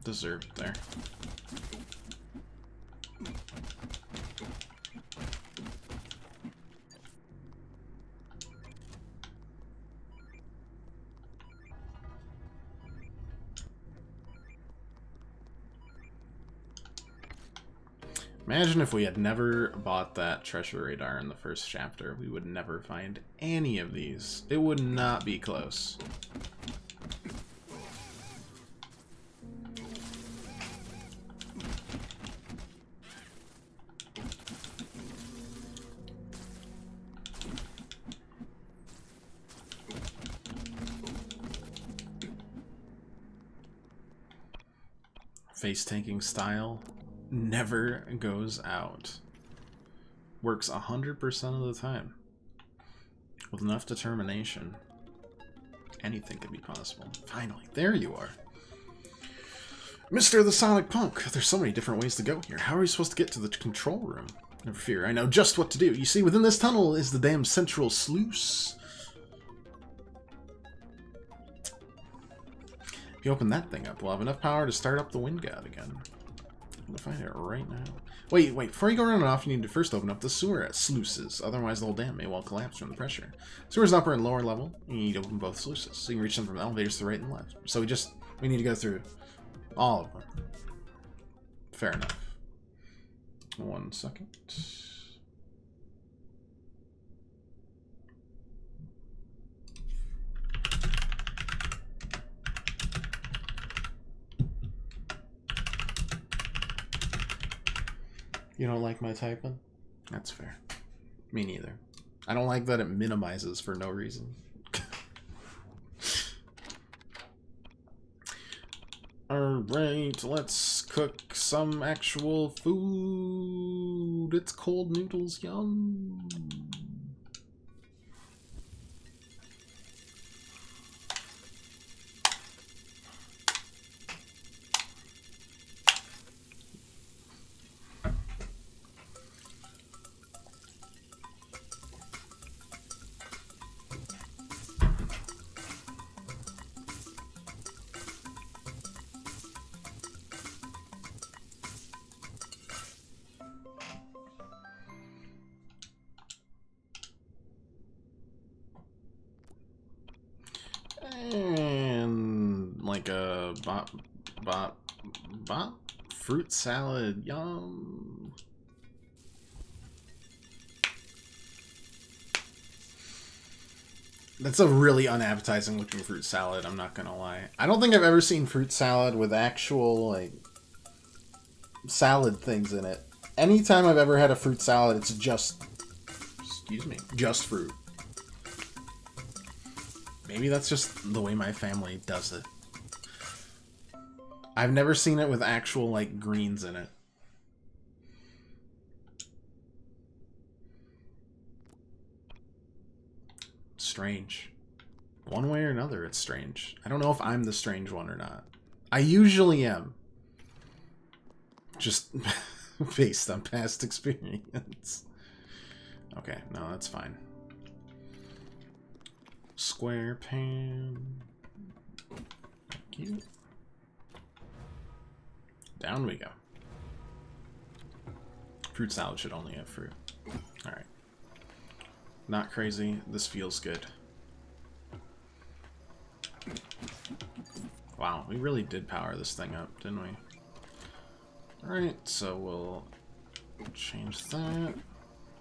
Deserved there. Imagine if we had never bought that treasure radar in the first chapter. We would never find any of these. It would not be close. Face-tanking style never goes out. Works 100% of the time. With enough determination, anything could be possible. Finally, there you are. Mr. the Sonic Punk, there's so many different ways to go here. How are we supposed to get to the control room? Never fear, I know just what to do. You see, within this tunnel is the damn central sluice. If you open that thing up, we'll have enough power to start up the wind god again. I'm gonna find it right now. Wait, before you go running off, you need to first open up the sewer sluices. Otherwise, the whole dam may well collapse from the pressure. Sewer's upper and lower level. You need to open both sluices, so you can reach them from the elevators to the right and left. So we need to go through all of them. Fair enough. 1 second. You don't like my typing? That's fair. Me neither. I don't like that it minimizes for no reason. Alright, let's cook some actual food. It's cold noodles, yum. And like a bop fruit salad, yum. That's a really unappetizing looking fruit salad, I'm not gonna lie. I don't think I've ever seen fruit salad with actual like salad things in it. Anytime I've ever had a fruit salad, it's just, excuse me, just fruit. Maybe that's just the way my family does it. I've never seen it with actual, like, greens in it. Strange. One way or another, it's strange. I don't know if I'm the strange one or not. I usually am. Just based on past experience. Okay, no, that's fine. Square pan. Thank you. Down we go. Fruit salad should only have fruit. Alright. Not crazy. This feels good. Wow, we really did power this thing up, didn't we? Alright, so we'll change that.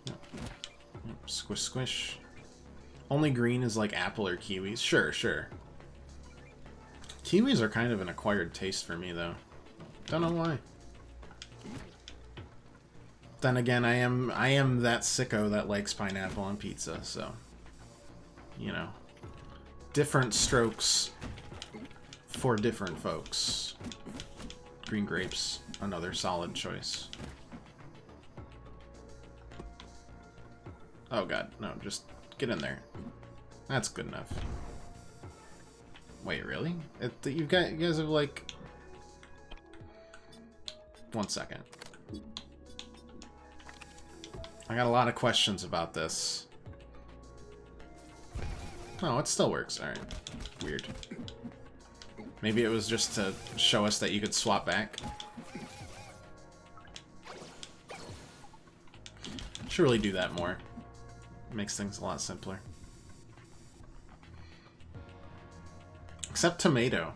Yep. Yep. Squish, squish. Only green is like apple or kiwis. Sure, sure. Kiwis are kind of an acquired taste for me, though. Don't know why. Then again, I am that sicko that likes pineapple on pizza, so you know. Different strokes for different folks. Green grapes, another solid choice. Oh god, no, just get in there. That's good enough. Wait, really? You guys have like... 1 second. I got a lot of questions about this. Oh, it still works. Alright. Weird. Maybe it was just to show us that you could swap back. Should really do that more. Makes things a lot simpler. Except tomato.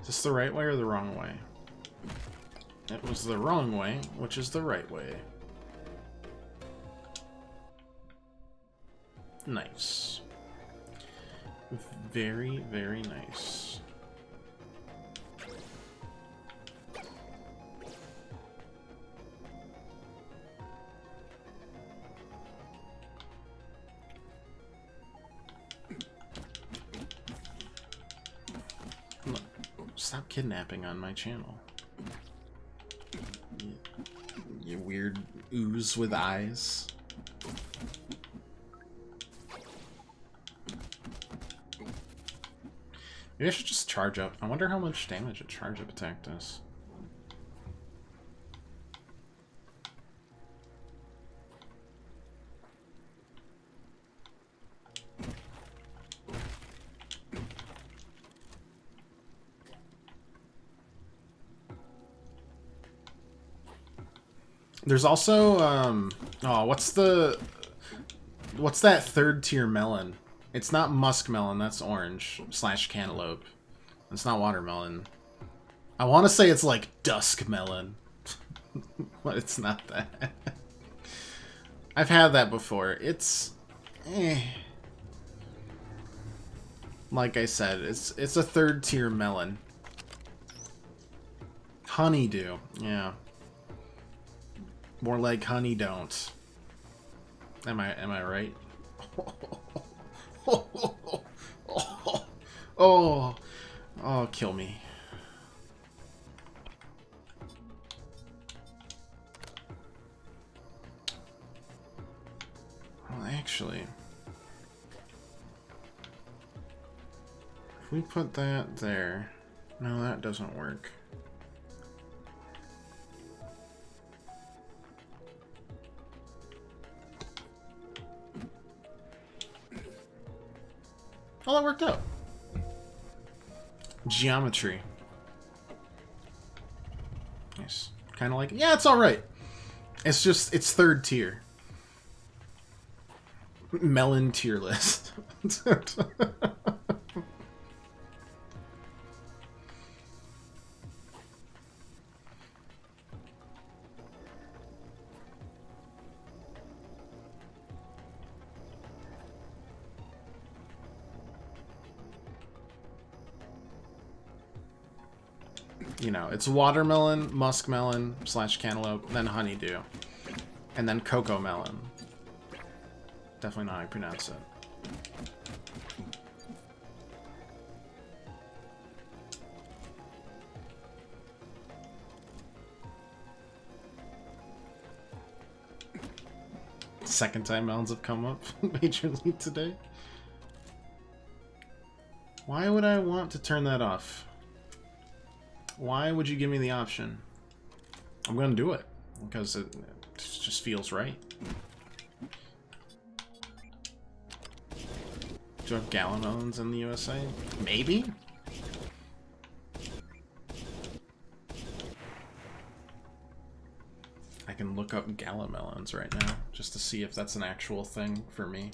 Is this the right way or the wrong way? It was the wrong way, which is the right way. Nice. Very, very nice. Look, stop kidnapping on my channel. You weird ooze with eyes. Maybe I should just charge up. I wonder how much damage a charge up attack does. There's also, oh, what's that third tier melon? It's not muskmelon, that's orange, / cantaloupe. It's not watermelon. I want to say it's like dusk melon, but it's not that. I've had that before. It's, like I said, it's a third tier melon. Honeydew, yeah. More like honey don't. Am I right? Oh, kill me. Well, actually, if we put that there, no, that doesn't work. Oh, that worked out. Geometry. Nice. Kind of like, yeah, it's alright. It's just, it's third tier. Melon tier list. You know, it's watermelon, muskmelon / cantaloupe, then honeydew, and then cocoa melon. Definitely not how I pronounce it. Second time melons have come up majorly today. Why would I want to turn that off? Why would you give me the option? I'm gonna do it because it just feels right. Do you have gala melons in the USA? Maybe? I can look up gala melons right now just to see if that's an actual thing for me.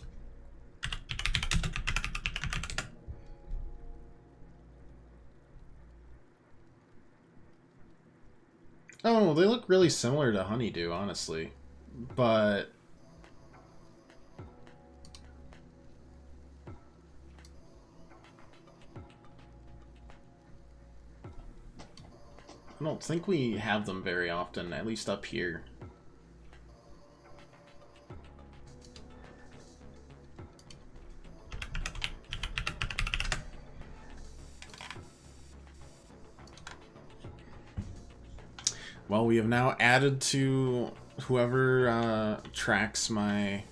Oh, they look really similar to honeydew, honestly. But I don't think we have them very often, at least up here. Well, we have now added to whoever tracks my...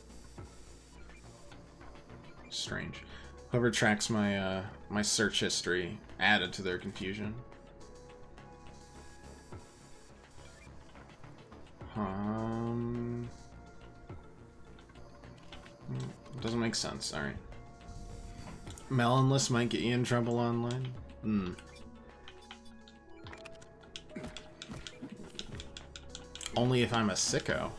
Strange. Whoever tracks my my search history added to their confusion. Doesn't make sense. Alright. Melonless might get you in trouble online. Only if I'm a sicko.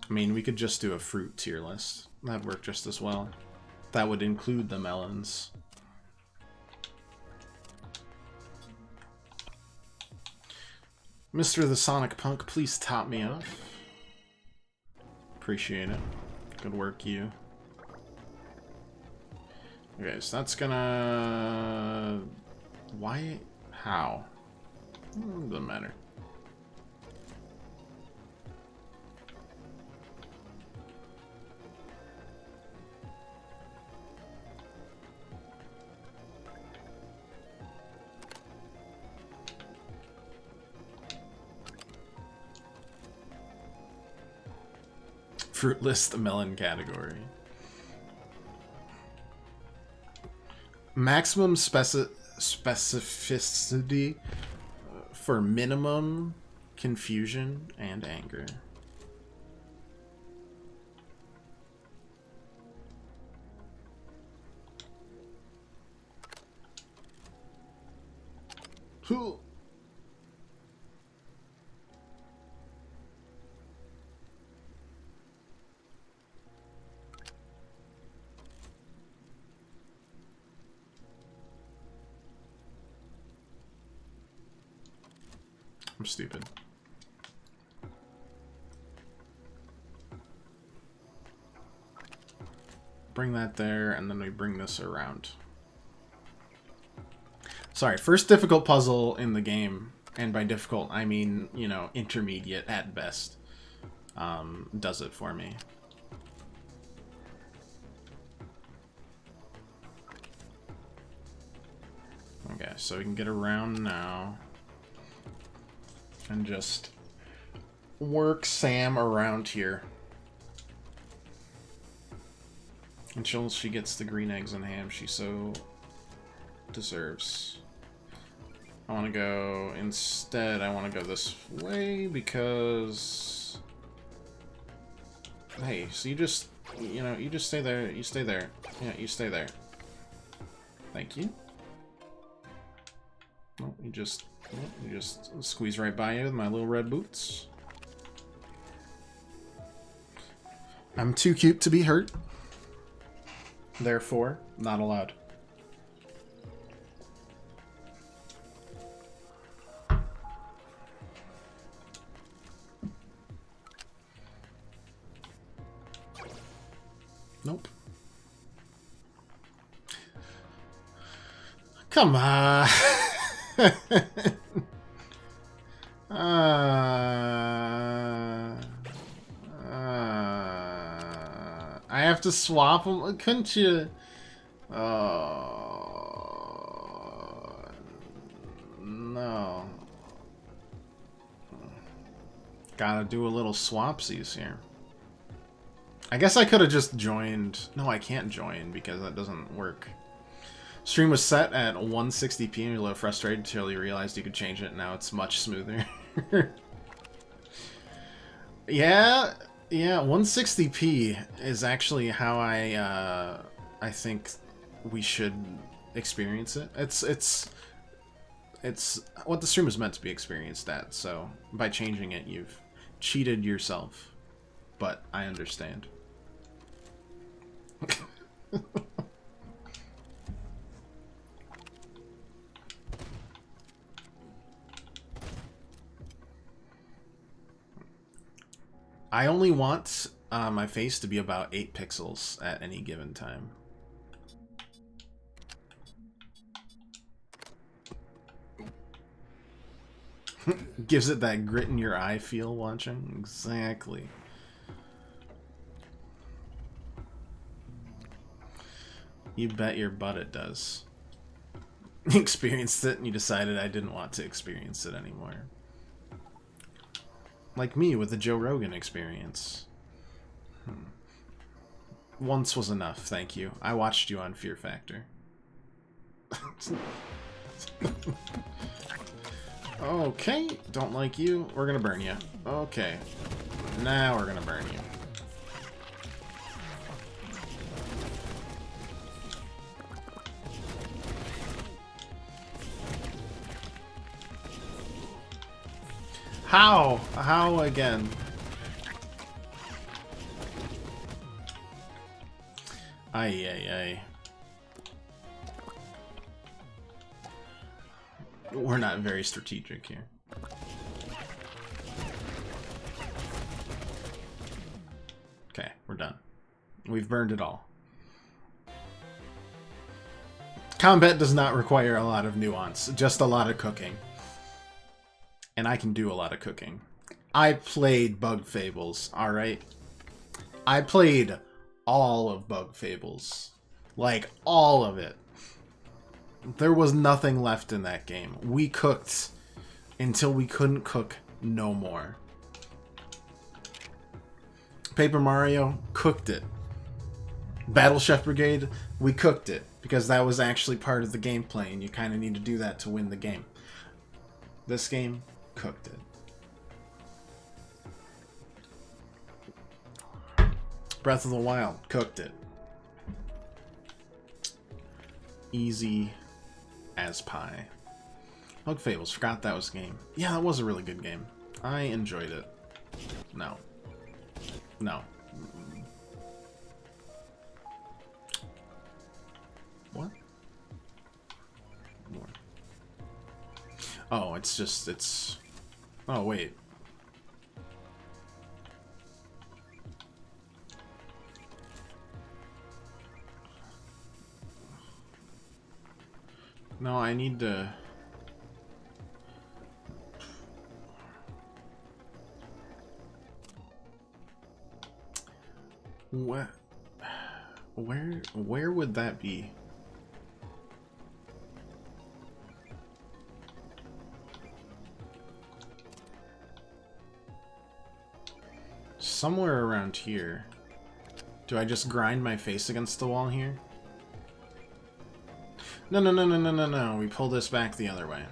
I mean, we could just do a fruit tier list. That'd work just as well. That would include the melons. Mr. the Sonic Punk, please top me off. Appreciate it. Good work, you. Okay, so that's gonna... Why? How? Doesn't matter. Fruitless melon category. Maximum specificity for minimum confusion and anger. I'm stupid. Bring that there, and then we bring this around. Sorry, first difficult puzzle in the game, and by difficult, I mean, you know, intermediate at best, does it for me. Okay, so we can get around now. And just work Sam around here. Until she gets the green eggs and ham she so deserves. I want to go, instead, I want to go this way because... Hey, so you just, you know, you just stay there, you stay there. Yeah, you stay there. Thank you. Oh, you just squeeze right by you with my little red boots. I'm too cute to be hurt. Therefore, not allowed. Nope. Come on. I have to swap them? Couldn't you? Oh, no. Gotta do a little swapsies here. I guess I could have just joined. No, I can't join because that doesn't work. Stream was set at 160p and you're a little frustrated until you realized you could change it, and now it's much smoother. Yeah, 160p is actually how I think we should experience it. It's what the stream is meant to be experienced at, so by changing it, you've cheated yourself. But I understand. I only want my face to be about 8 pixels at any given time. Gives it that grit in your eye feel watching. Exactly. You bet your butt it does. You experienced it and you decided I didn't want to experience it anymore. Like me with the Joe Rogan experience. Once was enough, thank you. I watched you on Fear Factor. Okay, don't like you. We're gonna burn you. Okay. Now we're gonna burn you. How? How again? Ay, ay, ay. We're not very strategic here. Okay, we're done. We've burned it all. Combat does not require a lot of nuance, just a lot of cooking. And I can do a lot of cooking. I played Bug Fables, alright? I played all of Bug Fables. Like, all of it. There was nothing left in that game. We cooked until we couldn't cook no more. Paper Mario, cooked it. Battle Chef Brigade, we cooked it. Because that was actually part of the gameplay, and you kind of need to do that to win the game. This game, cooked it. Breath of the Wild, cooked it. Easy as pie. Hug Fables, forgot that was a game. Yeah, that was a really good game. I enjoyed it. No. No. What? More. Oh, it's just, it's... Oh, wait. No, I need to... What? Where would that be? Somewhere around here. Do I just grind my face against the wall here? No, no, no, no, no, no, no. We pull this back the other way.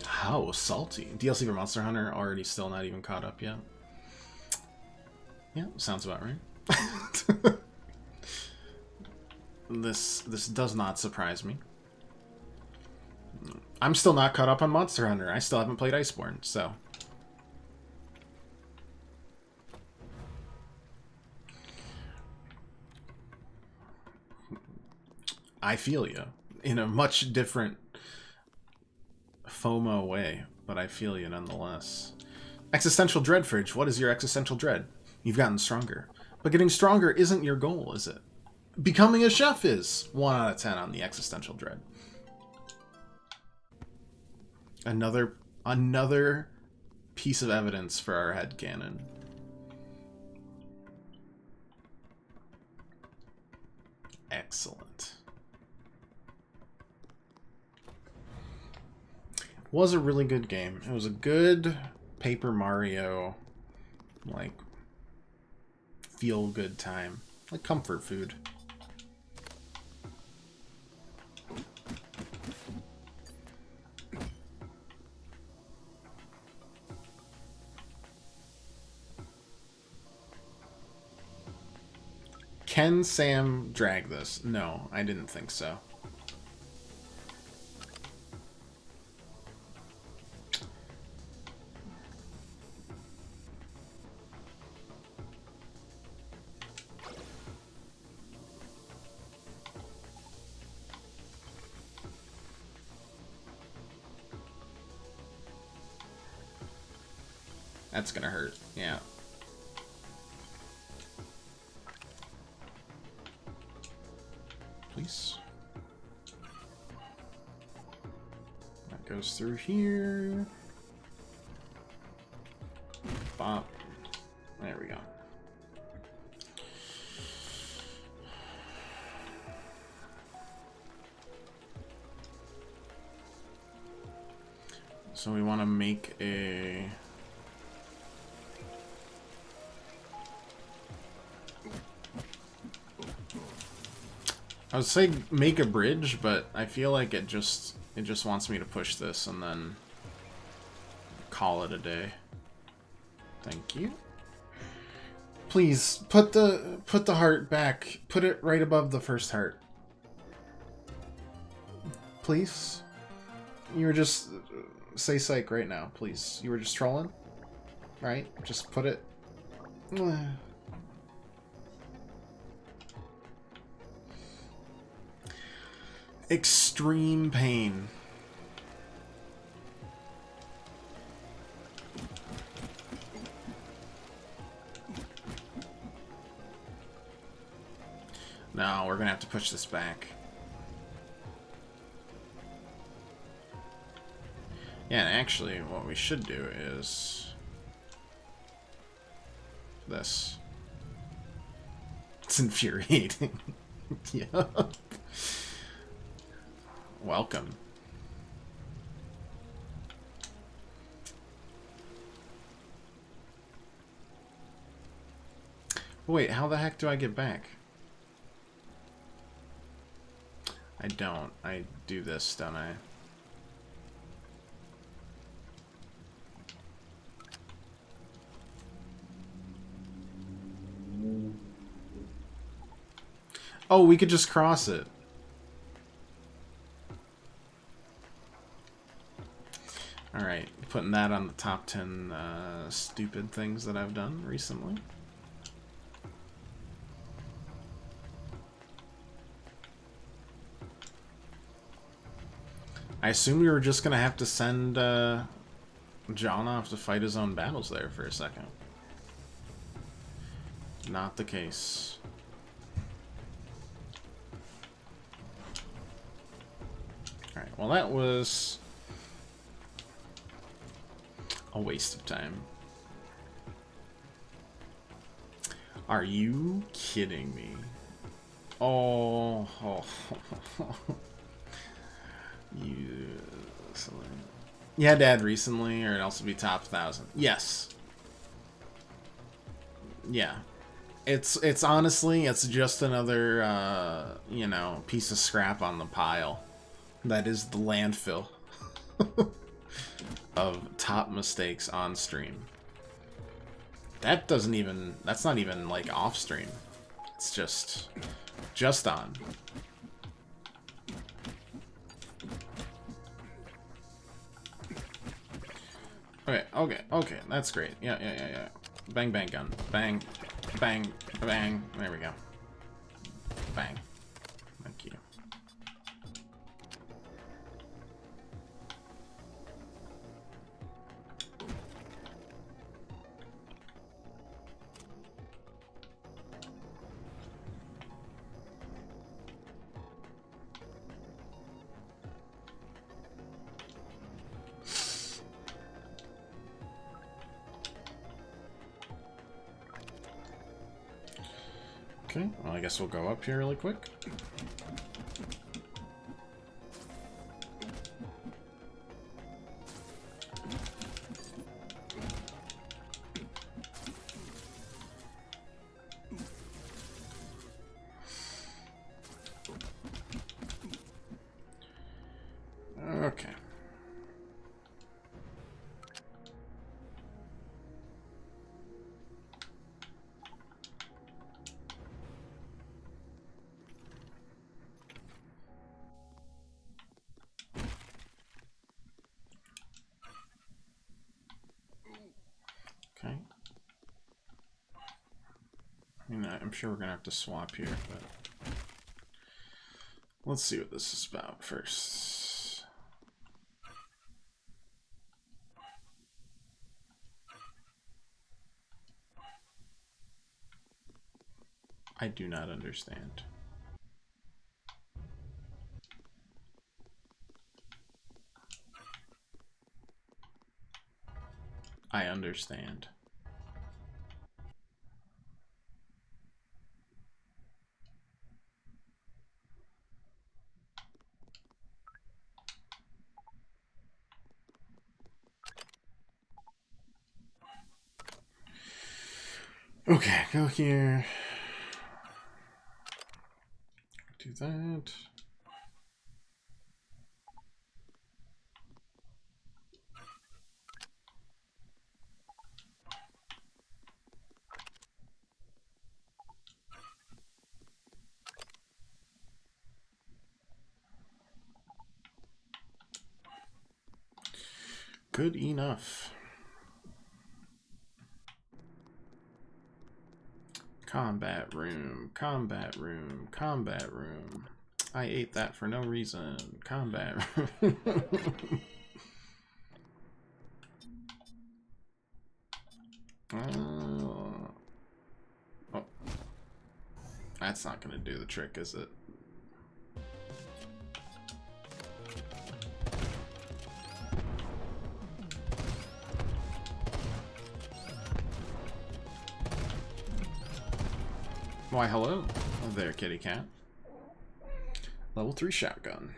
How salty. DLC for Monster Hunter already still not even caught up yet. Yeah, sounds about right. This does not surprise me. I'm still not caught up on Monster Hunter. I still haven't played Iceborne, so... I feel you. In a much different FOMO way, but I feel you nonetheless. Existential Dread Fridge. What is your existential dread? You've gotten stronger. But getting stronger isn't your goal, is it? Becoming a chef is. 1 out of 10 on the existential dread. Another piece of evidence for our headcanon. Excellent. Was a really good game. It was a good Paper Mario, like, feel-good time. Like comfort food. Can Sam drag this? No, I didn't think so. That's gonna hurt, yeah. Please. That goes through here. Bop. There we go. So we want to make a... I would say make a bridge, but I feel like it just wants me to push this and then call it a day. Thank you. Please put the heart back. Put it right above the first heart. Please. You were just say psych right now, please. You were just trolling, right? Just put it. Extreme pain. No, we're gonna have to push this back. Yeah, and actually, what we should do is this. It's infuriating. Yeah. Welcome. Wait, how the heck do I get back? I don't. I do this, don't I? Oh, we could just cross it. Alright, putting that on the top 10 stupid things that I've done recently. I assume we were just gonna have to send John off to fight his own battles there for a second. Not the case. Alright, well that was a waste of time. Are you kidding me? Oh, you had recently, or it'd also be top 1,000. Yes. Yeah. It's honestly, it's just another, you know, piece of scrap on the pile. That is the landfill of top mistakes on stream. That doesn't even, that's not even like off stream. It's just on. Okay, that's great. Yeah. Bang, bang, gun. Bang, bang, bang. There we go. Bang. Thank you. Okay, well, I guess we'll go up here really quick. Okay. Okay. I mean, I'm sure we're gonna have to swap here, but let's see what this is about first. I do not understand. I understand. Okay, go here. Do that. Good enough. Combat room, combat room, combat room. I ate that for no reason. Combat room. Oh. That's not gonna do the trick, is it? Why, hello. Oh, there, kitty cat. Level 3 shotgun.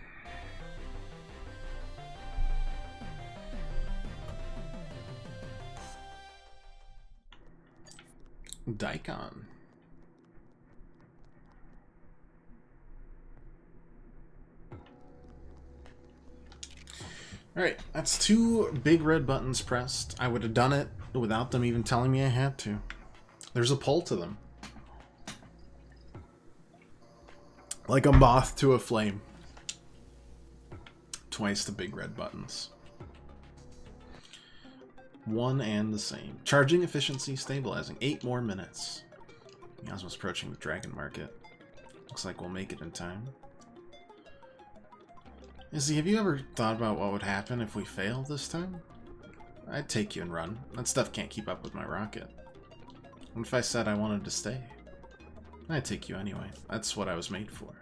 Daikon. Alright, that's 2 big red buttons pressed. I would have done it without them even telling me I had to. There's a pull to them. Like a moth to a flame. Twice the big red buttons. One and the same. Charging efficiency, stabilizing. 8 more minutes. Yasma's approaching the dragon market. Looks like we'll make it in time. Izzy, have you ever thought about what would happen if we fail this time? I'd take you and run. That stuff can't keep up with my rocket. What if I said I wanted to stay? I'd take you anyway. That's what I was made for.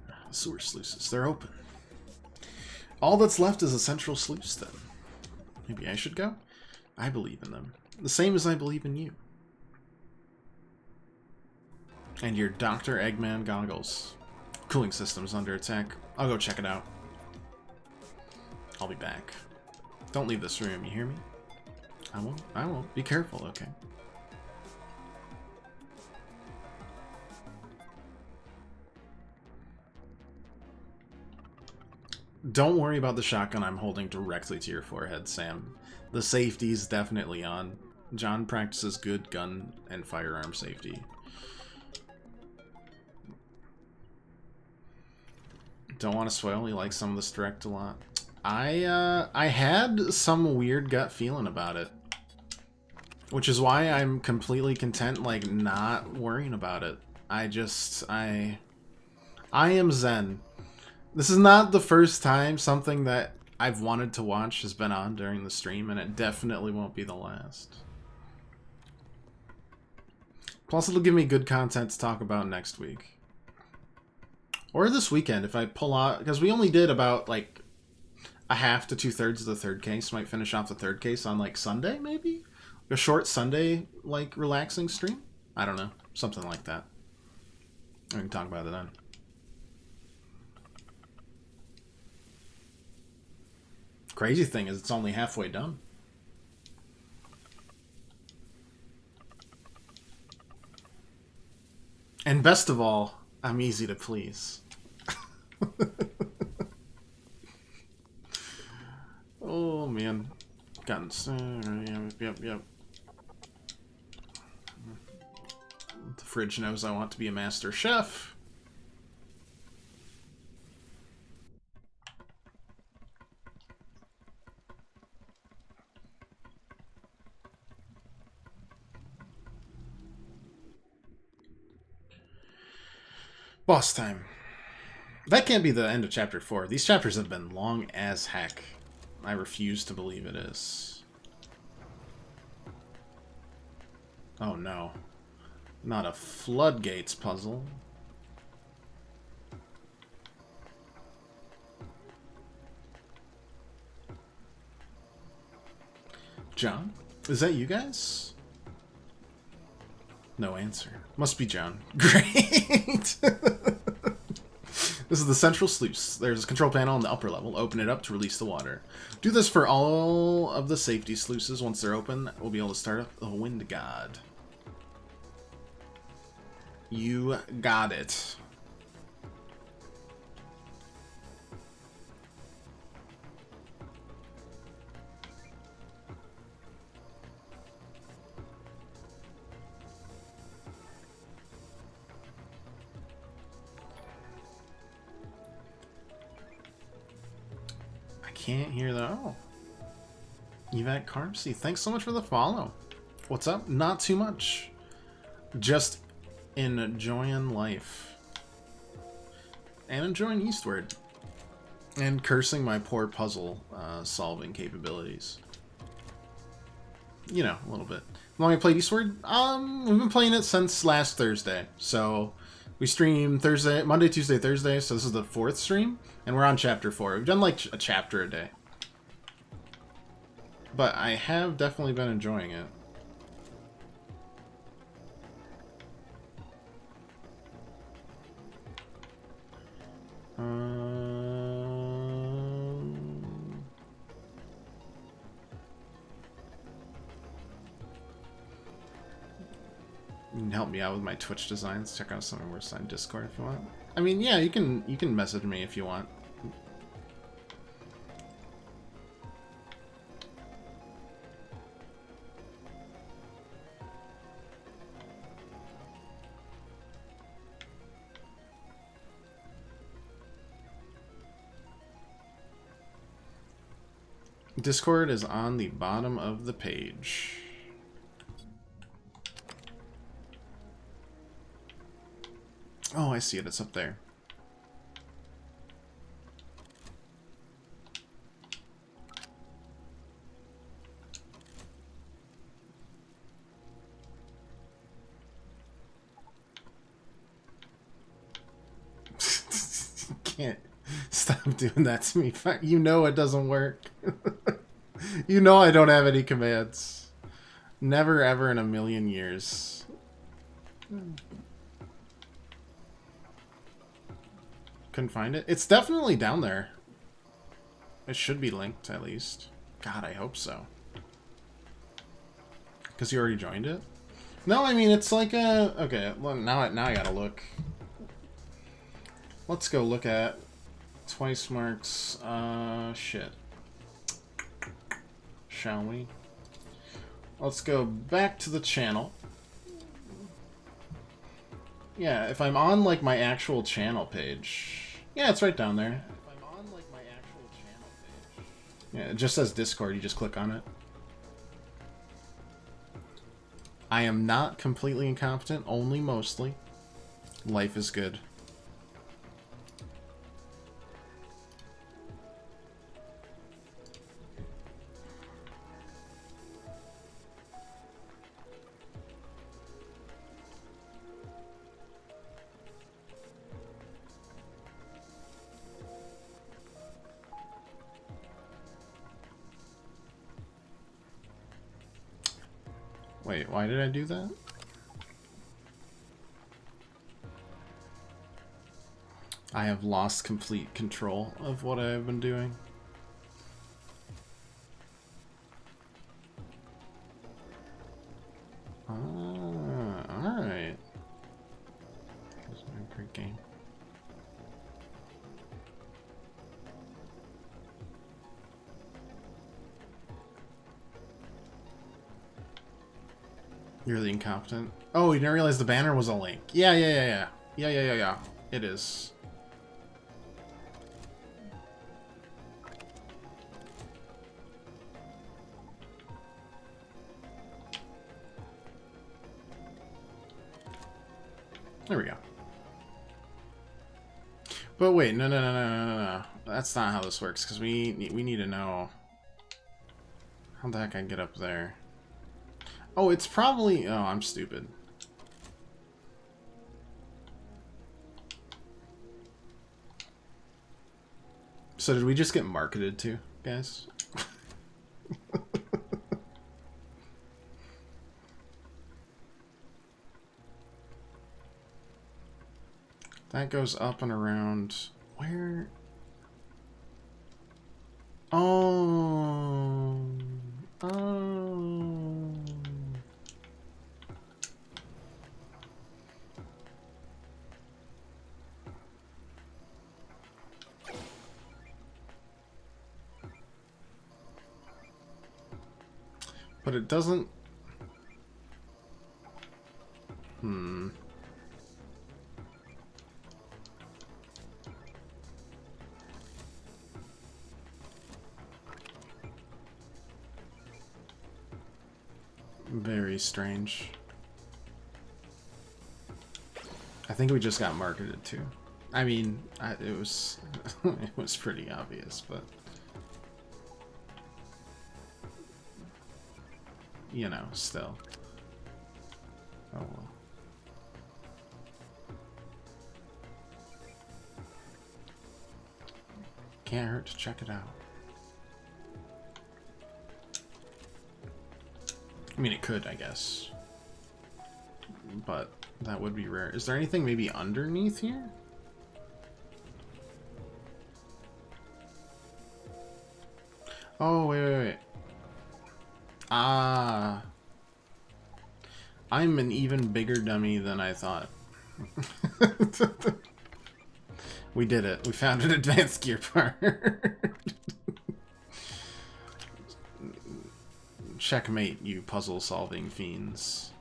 The sewer sluices, they're open. All that's left is a central sluice then. Maybe I should go? I believe in them. The same as I believe in you. And your Dr. Eggman goggles. Cooling system's under attack. I'll go check it out. I'll be back. Don't leave this room, you hear me? I won't. I won't. Be careful, okay? Don't worry about the shotgun I'm holding directly to your forehead, Sam. The safety's definitely on. John practices good gun and firearm safety. Don't want to spoil, you like some of this direct a lot. I had some weird gut feeling about it. Which is why I'm completely content, like, not worrying about it. I am zen. This is not the first time something that I've wanted to watch has been on during the stream, and it definitely won't be the last. Plus, it'll give me good content to talk about next week. Or this weekend, if I pull out... Because we only did about, like, a half to 2/3 of the third case. Might finish off the third case on, like, Sunday, maybe? A short Sunday, like, relaxing stream? I don't know. Something like that. We can talk about it then. Crazy thing is it's only halfway done. And best of all, I'm easy to please. Oh man. Yep. The fridge knows I want to be a master chef. Boss time. That can't be the end of chapter 4. These chapters have been long as heck. I refuse to believe it is. Oh no. Not a floodgates puzzle. John? Is that you guys? No answer. Must be John. Great! This is the central sluice. There's a control panel on the upper level. Open it up to release the water. Do this for all of the safety sluices. Once they're open, we'll be able to start up the Wind God. You got it. Can't hear that. Oh. Yvette Carpsey, thanks so much for the follow. What's up? Not too much. Just enjoying life. And enjoying Eastward. And cursing my poor puzzle solving capabilities. You know, a little bit. How long I played Eastward? We've been playing it since last Thursday. So we stream Monday, Tuesday, Thursday. So this is the 4th stream. And we're on chapter 4. We've done like a chapter a day. But I have definitely been enjoying it. You can help me out with my Twitch designs. Check out some of our side Discord if you want. I mean, yeah, you can message me if you want. Discord is on the bottom of the page. Oh, I see it. It's up there. Can't stop doing that to me. You know it doesn't work. You know I don't have any commands. Never ever in a million years. Couldn't find it. It's definitely down there. It should be linked at least. God, I hope so. Because you already joined it? No, I mean it's like a... Okay, well, now I gotta look. Let's go look at Twice Mark's shit. Shall we? Let's go back to the channel. Yeah, if I'm on like my actual channel page. Yeah, it's right down there. If I'm on like my actual channel page. Yeah, it just says Discord, you just click on it. I am not completely incompetent, only mostly. Life is good. Wait, why did I do that? I have lost complete control of what I have been doing. Alright. This is a great game. You're really incompetent. Oh, you didn't realize the banner was a link. Yeah. It is. There we go. But wait, no. That's not how this works, because we need to know how the heck I get up there. Oh, it's probably... Oh, I'm stupid. So did we just get marketed to, guys? That goes up and around... Where? Oh... But it doesn't... Very strange. I think we just got marketed to. I mean, it was it was pretty obvious, but you know, still. Oh well. Can't hurt to check it out. I mean, it could, I guess. But that would be rare. Is there anything maybe underneath here? Oh, wait. Ah. I'm an even bigger dummy than I thought. We did it. We found an advanced gear part. Checkmate, you puzzle-solving fiends.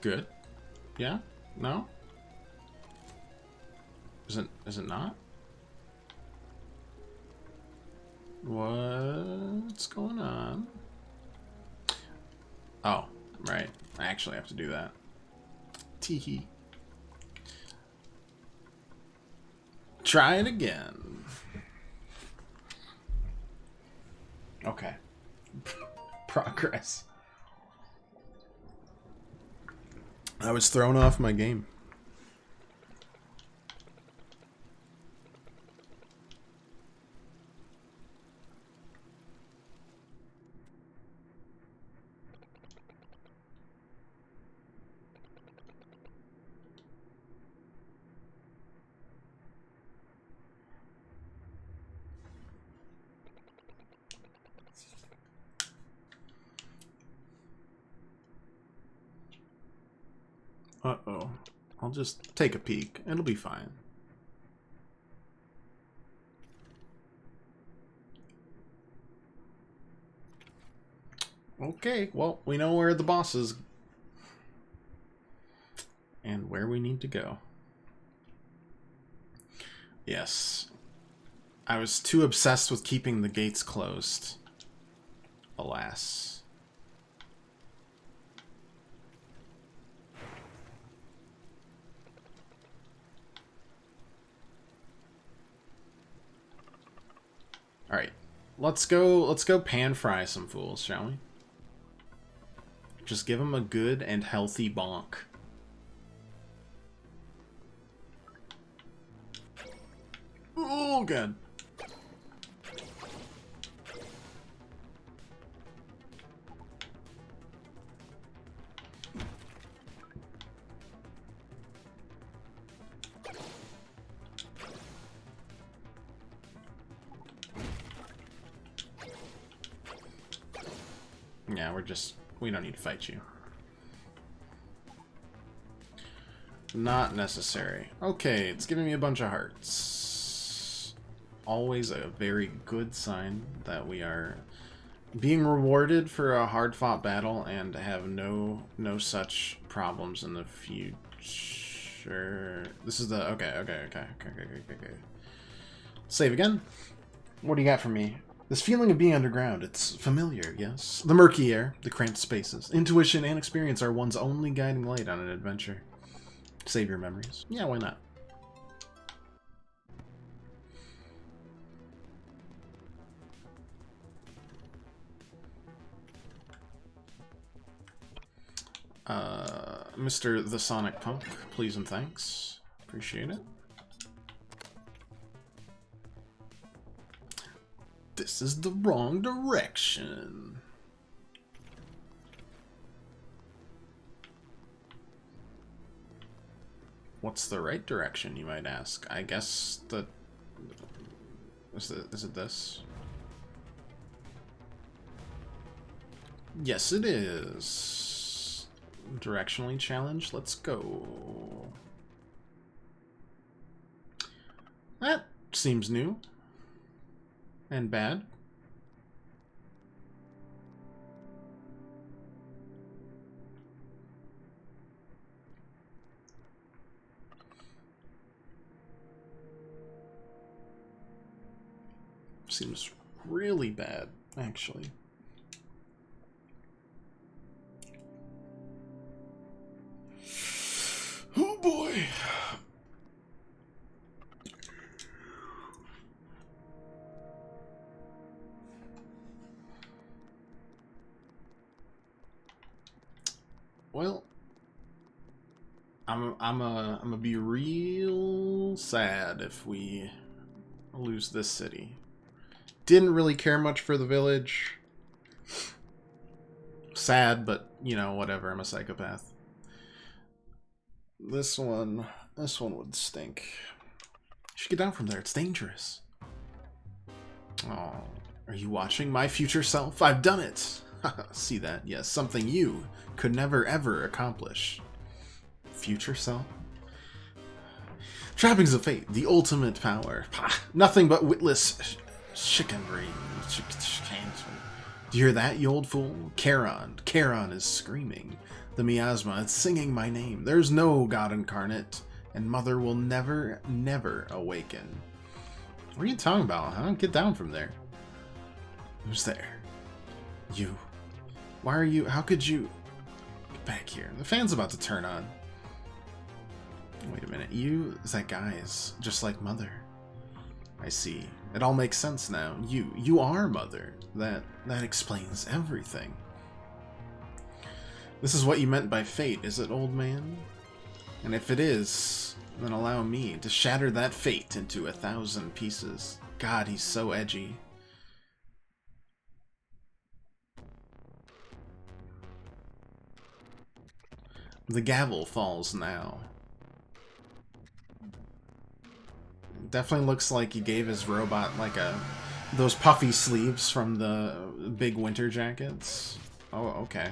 Good. Yeah? No? Is it not? What's going on? Oh, right. I actually have to do that. Teehee. Try it again. Okay. Progress. I was thrown off my game. Uh-oh. I'll just take a peek. It'll be fine. Okay, well, we know where the boss is. And where we need to go. Yes. I was too obsessed with keeping the gates closed. Alas. Alright. Let's go pan fry some fools, shall we? Just give them a good and healthy bonk. Oh, good. Yeah, we don't need to fight you. Not necessary. Okay, it's giving me a bunch of hearts. Always a very good sign that we are being rewarded for a hard-fought battle and have no such problems in the future. This is the... Okay. Save again. What do you got for me? This feeling of being underground, it's familiar, yes? The murky air, the cramped spaces. Intuition and experience are one's only guiding light on an adventure. Save your memories. Yeah, why not? Mr. The Sonic Punk, please and thanks. Appreciate it. This is the wrong direction. What's the right direction, you might ask? I guess the... Is it this? Yes, it is. Directionally challenged. Let's go. That seems new. And bad. Seems really bad, actually. Oh boy. Well, I'm gonna be real sad if we lose this city. Didn't really care much for the village. Sad, but you know, whatever. I'm a psychopath. This one would stink. You should get down from there. It's dangerous. Oh, are you watching my future self? I've done it. See that? Yes, something you could never ever accomplish. Future self? Trappings of fate, the ultimate power. Nothing but witless chicanery. Do you hear that, you old fool? Charon. Charon is screaming. The miasma is singing my name. There's no God incarnate, and Mother will never, never awaken. What are you talking about, huh? Get down from there. Who's there? You. Why are you... How could you... Get back here. The fan's about to turn on. Wait a minute. You... That guy is just like Mother. I see. It all makes sense now. You are Mother. That explains everything. This is what you meant by fate, is it, old man? And if it is, then allow me to shatter that fate into 1,000 pieces. God, he's so edgy. The gavel falls now. Definitely looks like he gave his robot like those puffy sleeves from the big winter jackets. Oh, okay.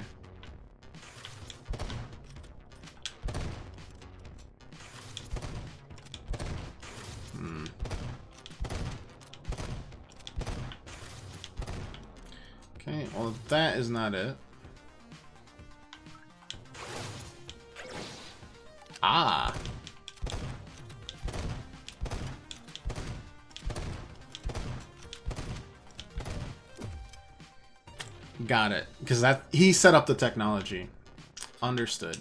Okay, well that is not it. Ah! Got it. Because he set up the technology. Understood.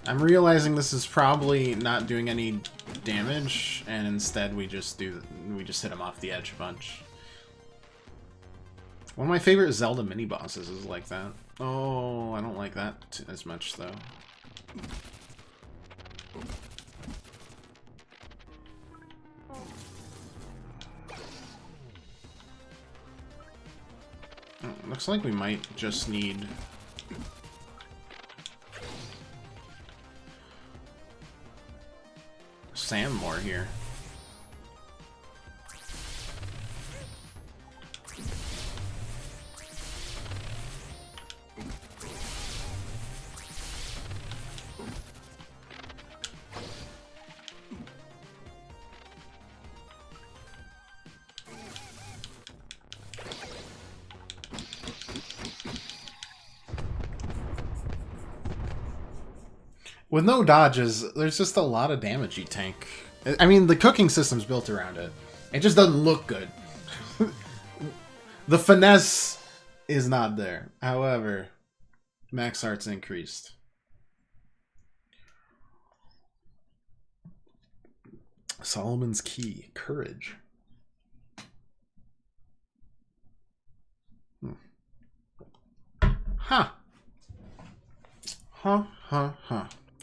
I'm realizing this is probably not doing any damage, and instead we just hit him off the edge a bunch. One of my favorite Zelda mini-bosses is like that. Oh, I don't like that as much, though. Oh, looks like we might just need... Sam more here. With no dodges, there's just a lot of damage you tank. I mean, the cooking system's built around it. It just doesn't look good. The finesse is not there. However, max art's increased. Solomon's Key. Courage. Huh. Huh.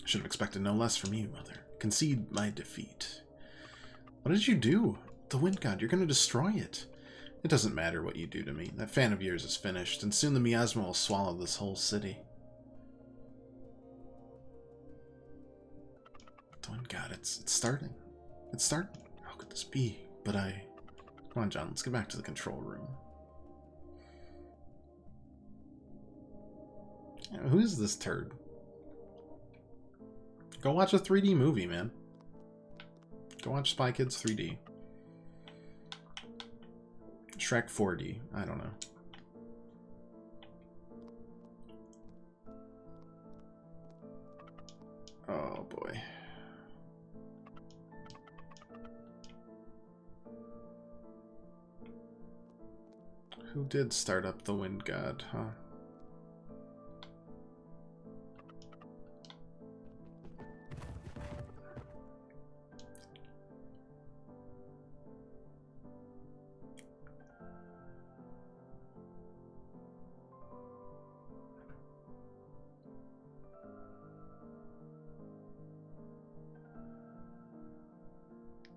Should have expected no less from you, Mother. Concede my defeat. What did you do? The Wind God, you're going to destroy it. It doesn't matter what you do to me. That fan of yours is finished, and soon the miasma will swallow this whole city. The Wind God, it's starting. It's starting. How could this be? But Come on, John, let's get back to the control room. Who is this turd? Go watch a 3D movie, man. Go watch Spy Kids 3D. Shrek 4D. I don't know. Oh, boy. Who did start up the Wind God, huh?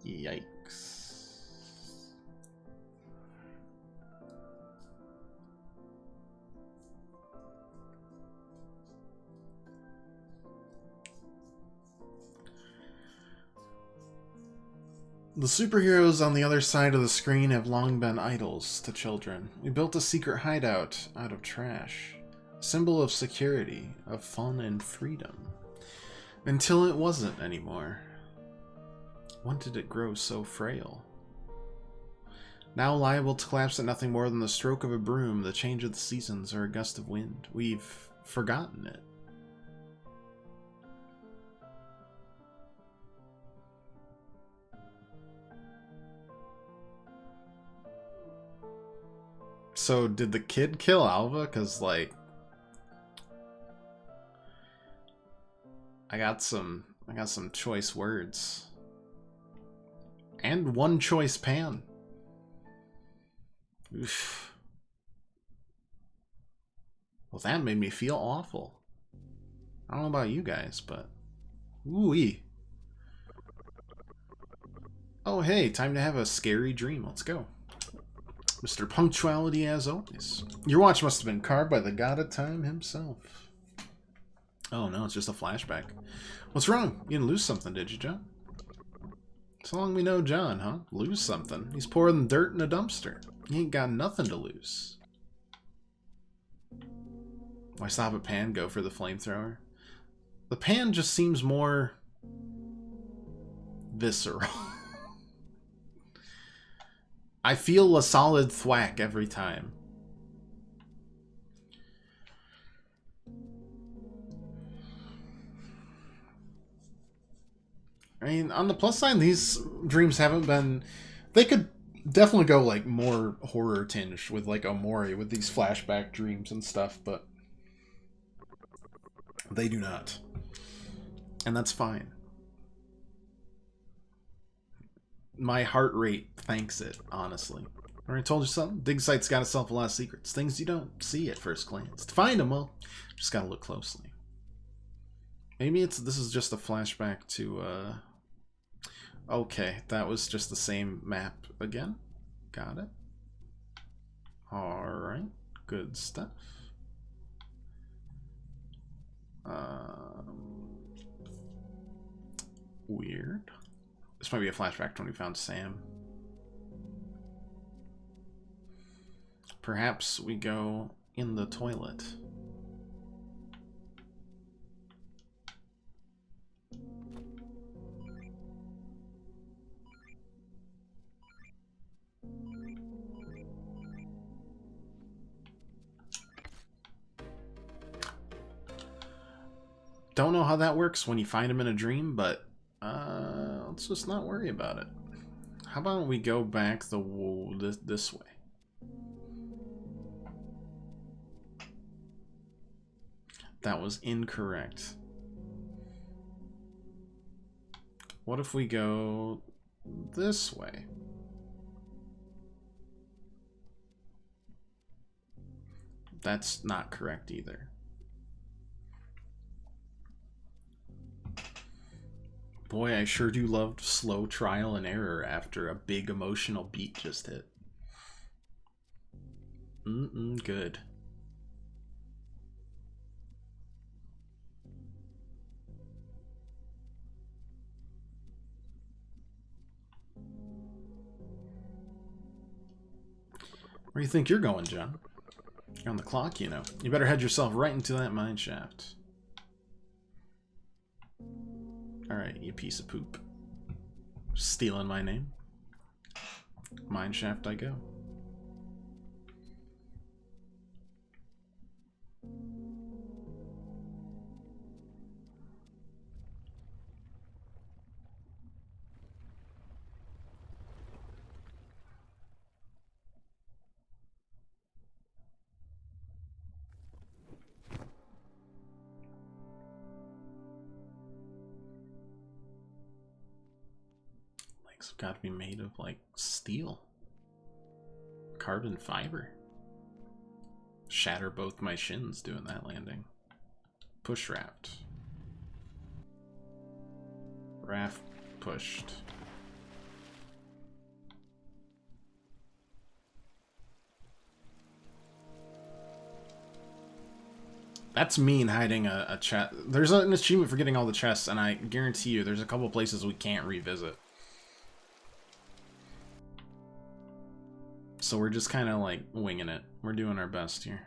Yikes. The superheroes on the other side of the screen have long been idols to children. We built a secret hideout out of trash. A symbol of security, of fun and freedom. Until it wasn't anymore. When did it grow so frail? Now liable to collapse at nothing more than the stroke of a broom, the change of the seasons, or a gust of wind. We've forgotten it. So, did the kid kill Alva? Because, like, I got some choice words. And one choice pan. Oof. Well, that made me feel awful. I don't know about you guys, but... Ooh-wee. Oh, hey, time to have a scary dream. Let's go. Mr. Punctuality as always. Your watch must have been carved by the god of time himself. Oh no, it's just a flashback. What's wrong? You didn't lose something, did you, John? So long we know John, huh? Lose something. He's pouring dirt in a dumpster. He ain't got nothing to lose. Why stop at pan, go for the flamethrower? The pan just seems more... visceral. I feel a solid thwack every time. I mean, on the plus side, these dreams haven't been... They could definitely go, like, more horror tinged with, like, Omori, with these flashback dreams and stuff, but... they do not. And that's fine. My heart rate thanks it, honestly. Already told you something? Dig site's got itself a lot of secrets. Things you don't see at first glance. To find them, well, just gotta look closely. Maybe this is just a flashback to, okay, that was just the same map again. Got it. Alright, good stuff. Weird. This might be a flashback to when we found Sam. Perhaps we go in the toilet. Don't know how that works when you find him in a dream, but let's just not worry about it. How about we go back this way? That was incorrect. What if we go this way? That's not correct either. Boy, I sure do love slow trial and error after a big emotional beat just hit. Good. Where do you think you're going, John? You're on the clock, you know. You better head yourself right into that mine shaft. Alright, you piece of poop. Stealing my name. Mine shaft I go. Legs have got to be made of, like, steel. Carbon fiber. Shatter both my shins doing that landing. Push raft. Raft pushed. That's mean, hiding a chest. There's an achievement for getting all the chests, and I guarantee you there's a couple places we can't revisit. so we're just kind of like winging it. We're doing our best here.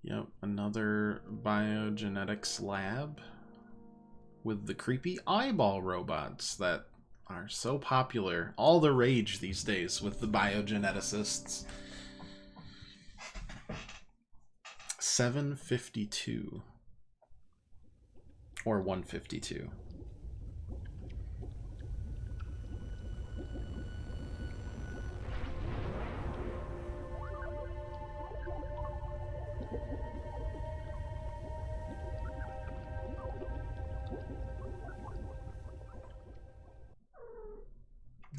Yep, another biogenetics lab with the creepy eyeball robots that are so popular. All the rage these days with the biogeneticists. 752 or 152.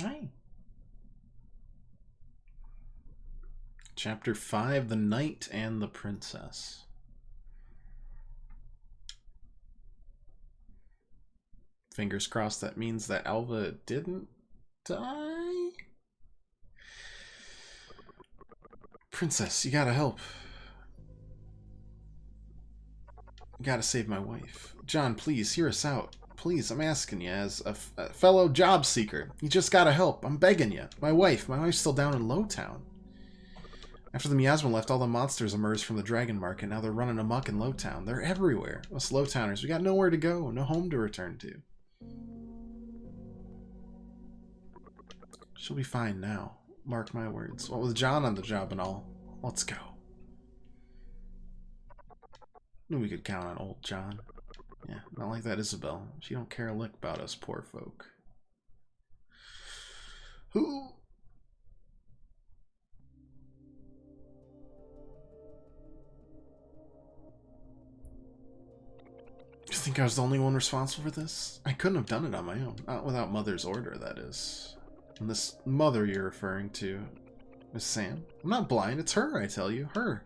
Hi. Chapter 5, The Knight and the Princess. Fingers crossed that means that Alva didn't die? Princess, you gotta help. You gotta save my wife. John, please, hear us out. Please, I'm asking you as a fellow job seeker. You just gotta help. I'm begging you. My wife's still down in Lowtown. After the miasma left, all the monsters emerged from the Dragon Market. Now they're running amok in Lowtown. They're everywhere. Us Lowtowners, we got nowhere to go, no home to return to. She'll be fine now. Mark my words. What with John on the job and all. Let's go. Knew we could count on old John. Yeah, not like that Isabel. She don't care a lick about us poor folk. Who? You think I was the only one responsible for this? I couldn't have done it on my own. Not without Mother's order, that is. And this mother you're referring to, Miss Sam? I'm not blind, it's her, I tell you. Her.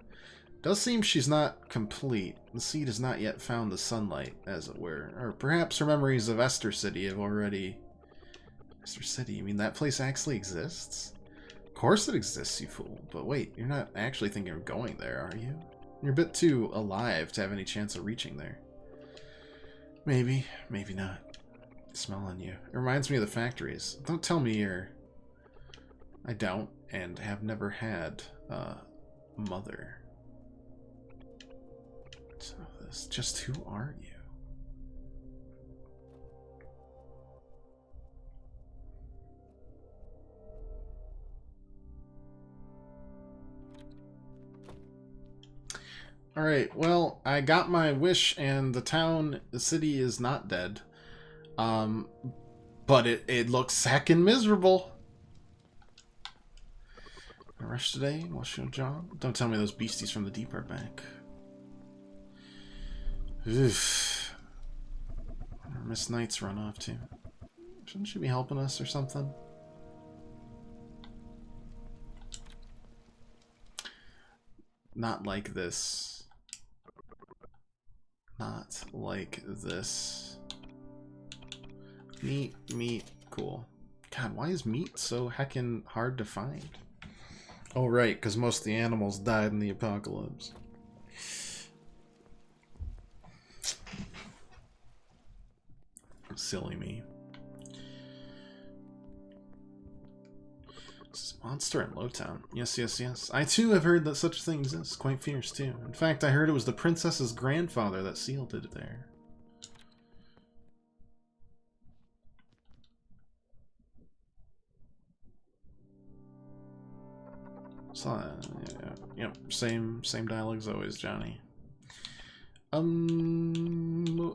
Does seem she's not complete. The seed has not yet found the sunlight, as it were. Or perhaps her memories of Esther City have already... Esther City? You mean that place actually exists? Of course it exists, you fool. But wait, you're not actually thinking of going there, are you? You're a bit too alive to have any chance of reaching there. Maybe, maybe not. Smell on you. It reminds me of the factories. Don't tell me you're... I don't, and have never had a mother. So this, just who are you? Alright, well, I got my wish and the city is not dead. But it looks heckin' miserable. I rush today? What's your job? Don't tell me those beasties from the deep are back. Oof. Miss Knight's run off too. Shouldn't she be helping us or something? Not like this. Not like this. Meat, cool. God, why is meat so heckin' hard to find? Oh, right, because most of the animals died in the apocalypse. Silly me. This is a monster in Lowtown. Yes, yes, yes. I too have heard that such a thing exists. Quite fierce too. In fact, I heard it was the princess's grandfather that sealed it there. So, yeah, same dialogue as always, Johnny. Ammo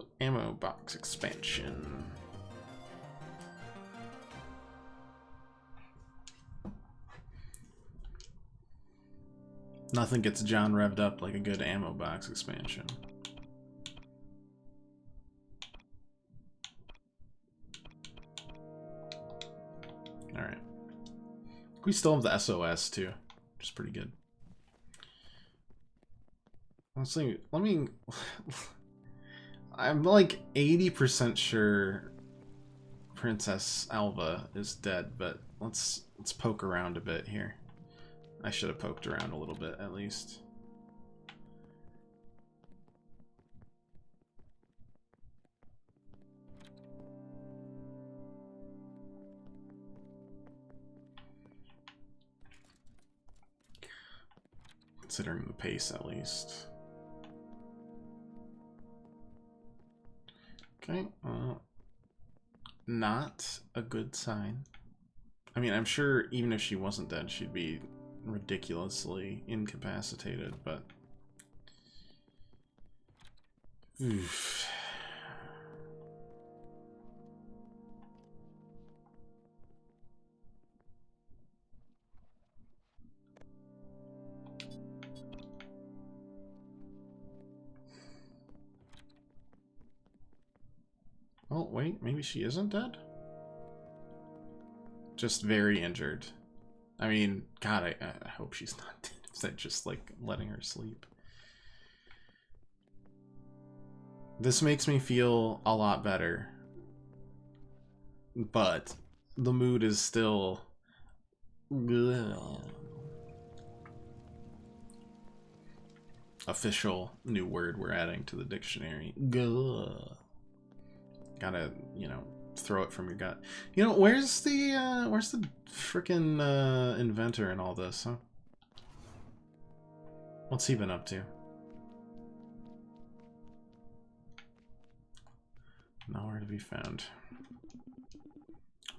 box expansion. Nothing gets John revved up like a good ammo box expansion. Alright. We still have the SOS too, which is pretty good. Honestly, let me... I'm like 80% sure Princess Alva is dead, but let's poke around a bit here. I should have poked around a little bit, at least. considering the pace at least. Okay, not a good sign. I mean, I'm sure even if she wasn't dead, she'd be ridiculously incapacitated, but... Oof. Oh, wait, maybe she isn't dead? Just very injured. I mean, God, I hope she's not dead. Is that just, like, letting her sleep? This makes me feel a lot better. But the mood is still... Official new word we're adding to the dictionary. Gotta, you know, throw it from your gut. You know, where's the frickin' inventor in all this, huh? What's he been up to? Nowhere to be found.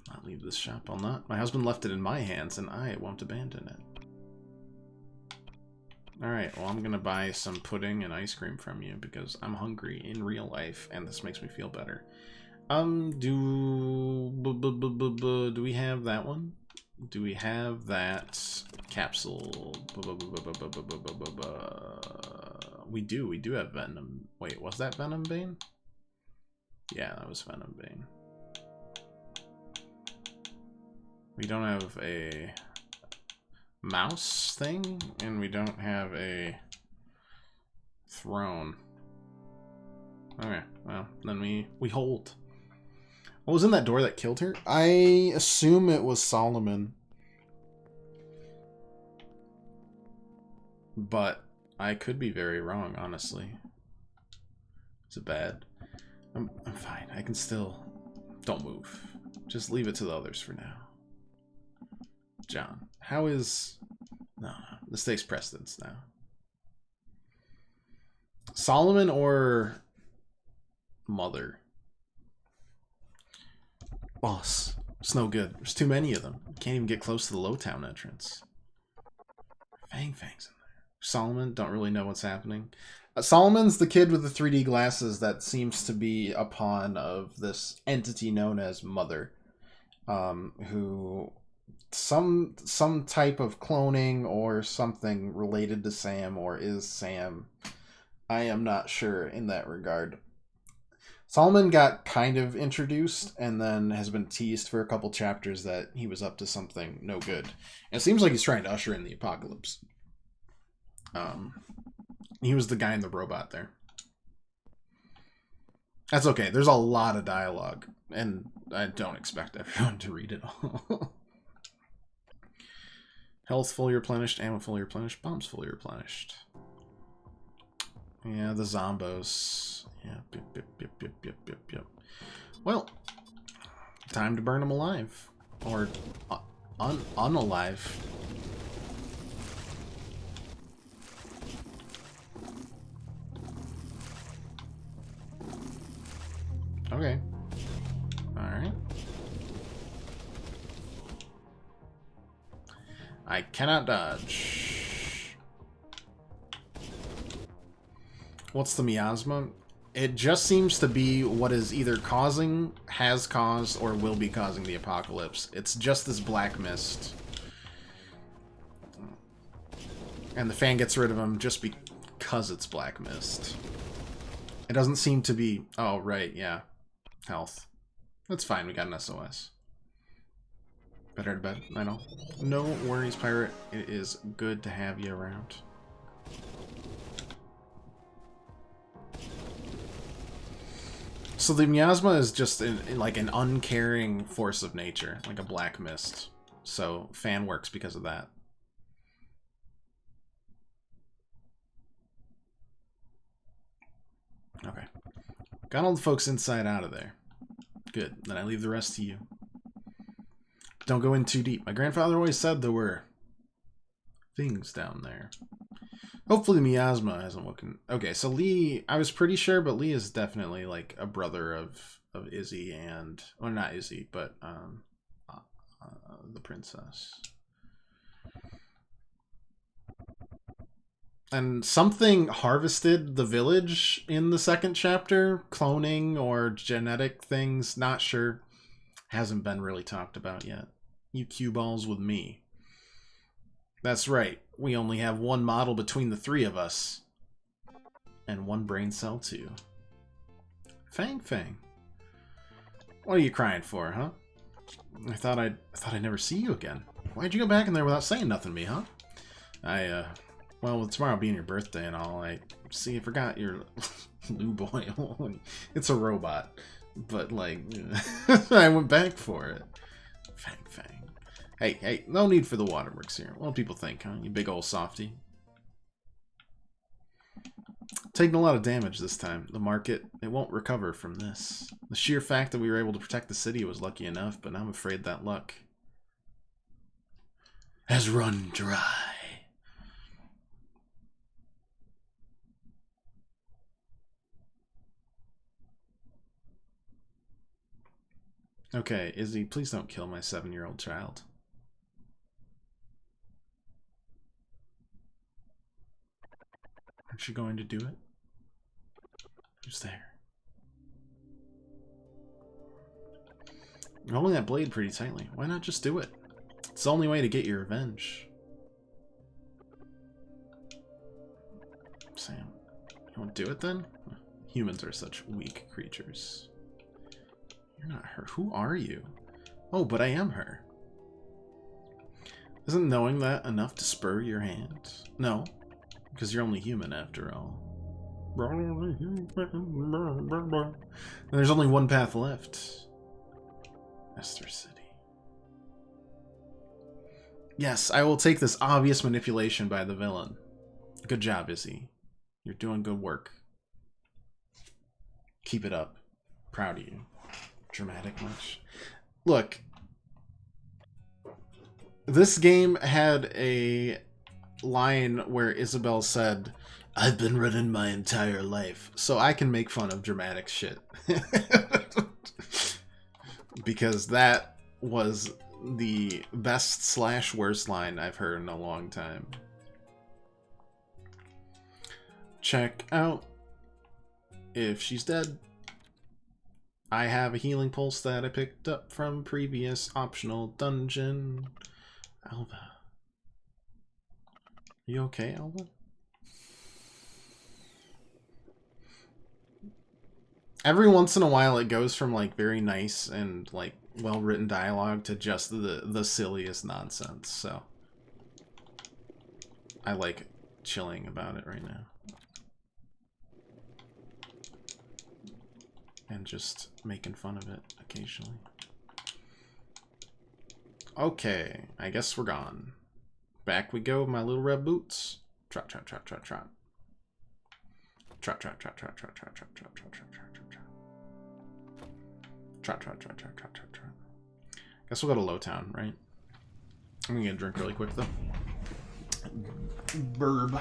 I'll not leave this shop, I'll not. My husband left it in my hands, and I won't abandon it. Alright, well, I'm gonna buy some pudding and ice cream from you, because I'm hungry in real life, and this makes me feel better. Do we have that one? Do we have that capsule? We do have Venom. Wait, was that Venom Bane? Yeah, that was Venom Bane. We don't have a mouse thing, and we don't have a throne. Okay, well, then we hold. What was in that door that killed her? I assume it was Solomon. But I could be very wrong, honestly. Is it bad? I'm fine. I can still... Don't move. Just leave it to the others for now. John, how is... No, this takes precedence now. Solomon or... Mother? Boss. It's no good. There's too many of them. Can't even get close to the Lowtown entrance. Fang's in there. Solomon, don't really know what's happening. Solomon's the kid with the 3D glasses that seems to be a pawn of this entity known as Mother. Who... Some type of cloning or something related to Sam or is Sam. I am not sure in that regard. Solomon got kind of introduced and then has been teased for a couple chapters that he was up to something no good. And it seems like he's trying to usher in the apocalypse. He was the guy in the robot there. That's okay. There's a lot of dialogue, and I don't expect everyone to read it all. Health fully replenished, ammo fully replenished, bombs fully replenished. Yeah, the zombos. Yeah, yep. Well, time to burn them alive. Or unalive. Okay. Alright. I cannot dodge. What's the miasma? It just seems to be what is either causing, has caused, or will be causing the apocalypse. It's just this black mist. And the fan gets rid of him just because it's black mist. It doesn't seem to be... Oh, right, yeah. Health. That's fine, we got an SOS. Better to bed, I know. No worries, Pirate. It is good to have you around. So the miasma is just like an uncaring force of nature, like a black mist. So fan works because of that. Okay. Got all the folks inside out of there. Good. Then I leave the rest to you. But don't go in too deep. My grandfather always said there were things down there. Hopefully Miasma hasn't woken. Okay, so Lee, I was pretty sure, but Lee is definitely like a brother of Izzy and, well, not Izzy, but the princess. And something harvested the village in the second chapter, cloning or genetic things, not sure. Hasn't been really talked about yet. You cue balls with me. That's right. We only have one model between the three of us. And one brain cell too. Fang Fang. What are you crying for, huh? I thought I'd never see you again. Why'd you go back in there without saying nothing to me, huh? Well, with tomorrow being your birthday and all, I forgot your Lou boy. It's a robot. But, like, I went back for it. Fang Fang. Hey, no need for the waterworks here. What do people think, huh? You big old softy. Taking a lot of damage this time. The market, it won't recover from this. The sheer fact that we were able to protect the city was lucky enough, but I'm afraid that luck has run dry. Okay, Izzy, please don't kill my 7-year-old child. Aren't you going to do it? Who's there? You're holding that blade pretty tightly. Why not just do it? It's the only way to get your revenge. Sam, you won't do it then? Humans are such weak creatures. You're not her. Who are you? Oh, but I am her. Isn't knowing that enough to spur your hand? No, because you're only human after all. And there's only one path left. Esther City. Yes, I will take this obvious manipulation by the villain. Good job, Izzy. You're doing good work. Keep it up. Proud of you. Dramatic much? Look, this game had a line where Isabel said, I've been running my entire life, so I can make fun of dramatic shit. Because that was the best / worst line I've heard in a long time. Check out if she's dead. I have a healing pulse that I picked up from previous optional dungeon. Alba. You okay, Alba? Every once in a while it goes from like very nice and like well-written dialogue to just the silliest nonsense, so I like chilling about it right now. And just making fun of it occasionally. Okay, I guess we're gone. Back we go with my little red boots. Trot, trot, trot, trot, trot. Trot, trot, trot, trot, trot, trot, trot, trot, trot, trot, trot, trot. Trot, trot, trot, trot, trot, trot, trot. Guess we'll go to Lowtown, right? I'm gonna get a drink really quick, though. Burb.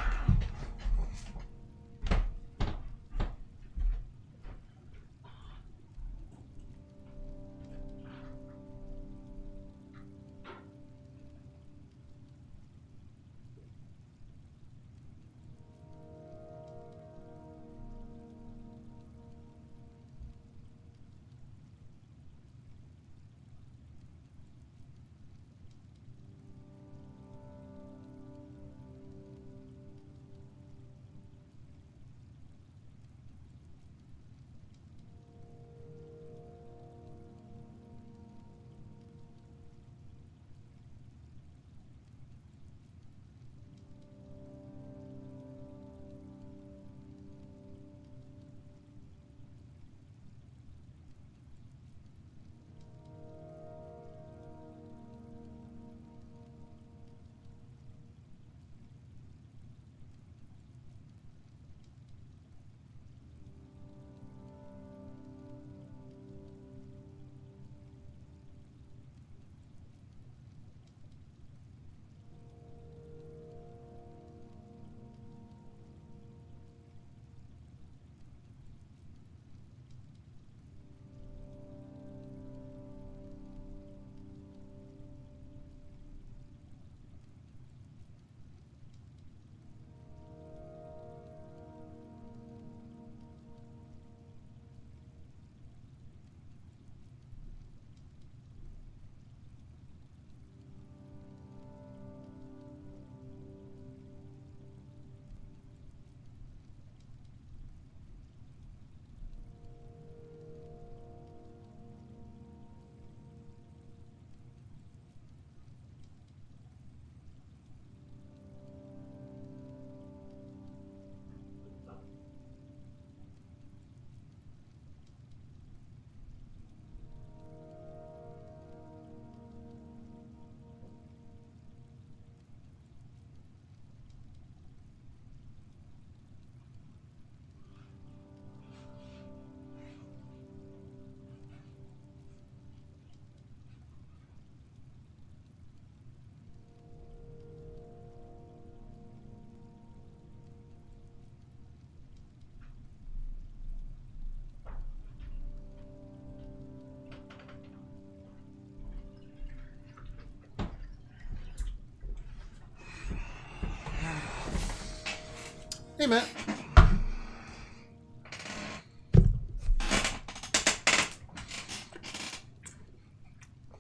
Hey, Matt.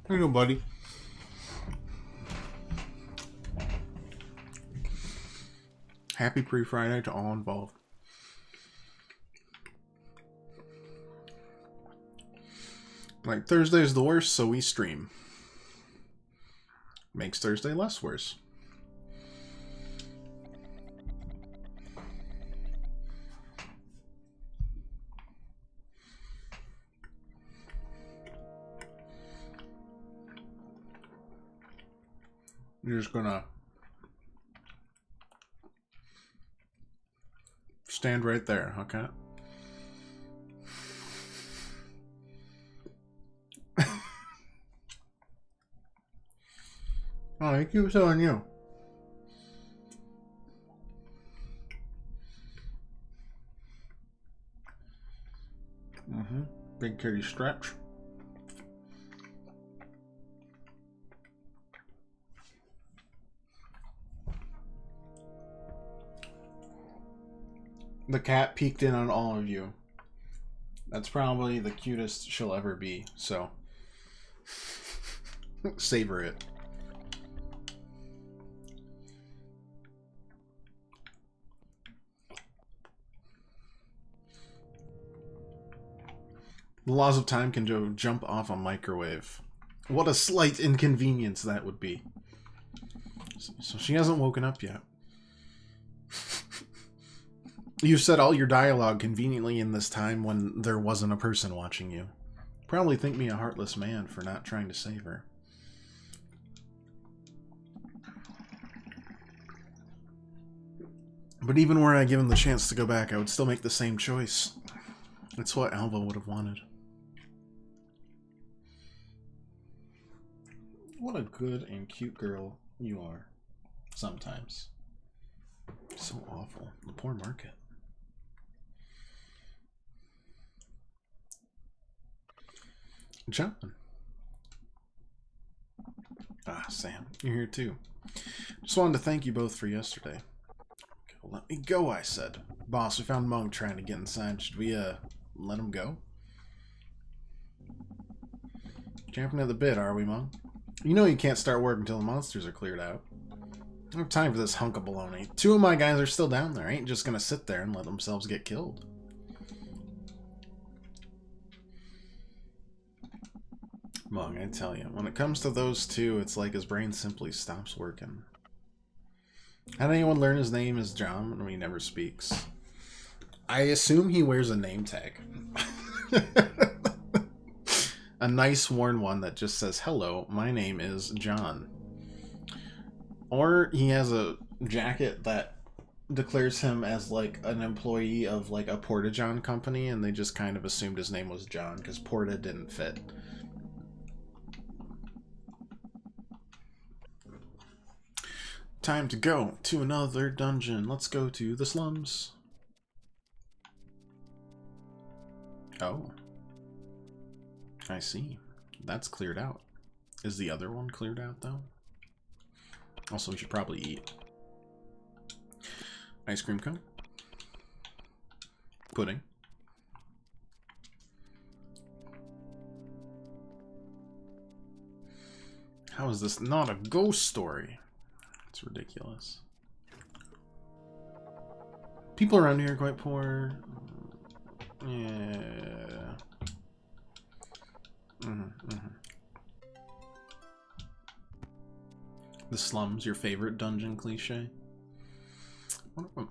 Here you go, buddy. Happy pre-Friday to all involved. Like, Thursday's the worst, so we stream. Makes Thursday less worse. You're just gonna stand right there, okay? Oh, he keeps on you. Big kitty stretch. The cat peeked in on all of you. That's probably the cutest she'll ever be, so savor it. The laws of time can jump off a microwave. What a slight inconvenience that would be. So she hasn't woken up yet. You said all your dialogue conveniently in this time when there wasn't a person watching you. Probably think me a heartless man for not trying to save her. But even were I given the chance to go back, I would still make the same choice. It's what Alva would have wanted. What a good and cute girl you are. Sometimes. So awful. The poor market. John. Ah, Sam. You're here too. Just wanted to thank you both for yesterday. Okay, well, let me go, I said. Boss, we found Mung trying to get inside. Should we, let him go? Champing at the bit, are we, Mung? You know you can't start work until the monsters are cleared out. I don't have time for this hunk of baloney. 2 of my guys are still down there. I ain't just gonna sit there and let themselves get killed. Mung, I tell you, when it comes to those 2, it's like his brain simply stops working. How did anyone learn his name is John when he never speaks? I assume he wears a name tag. A nice worn one that just says, "Hello, my name is John." Or he has a jacket that declares him as like an employee of like a Porta-John company, and they just kind of assumed his name was John because Porta didn't fit. Time to go to another dungeon. Let's go to the slums. Oh. I see. That's cleared out. Is the other one cleared out, though? Also, we should probably eat. Ice cream cone. Pudding. How is this not a ghost story? It's ridiculous. People around here are quite poor. Yeah. The slums, your favorite dungeon cliche? I'm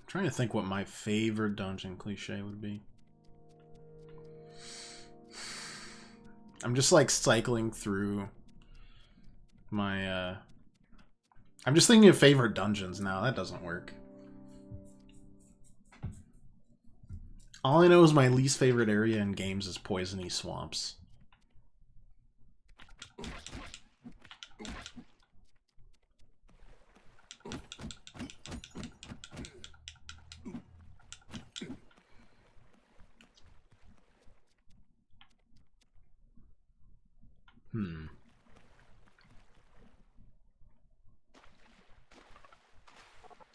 trying to think what my favorite dungeon cliche would be. I'm just like cycling through my I'm just thinking of favorite dungeons now. That doesn't work. All I know is my least favorite area in games is poisony swamps.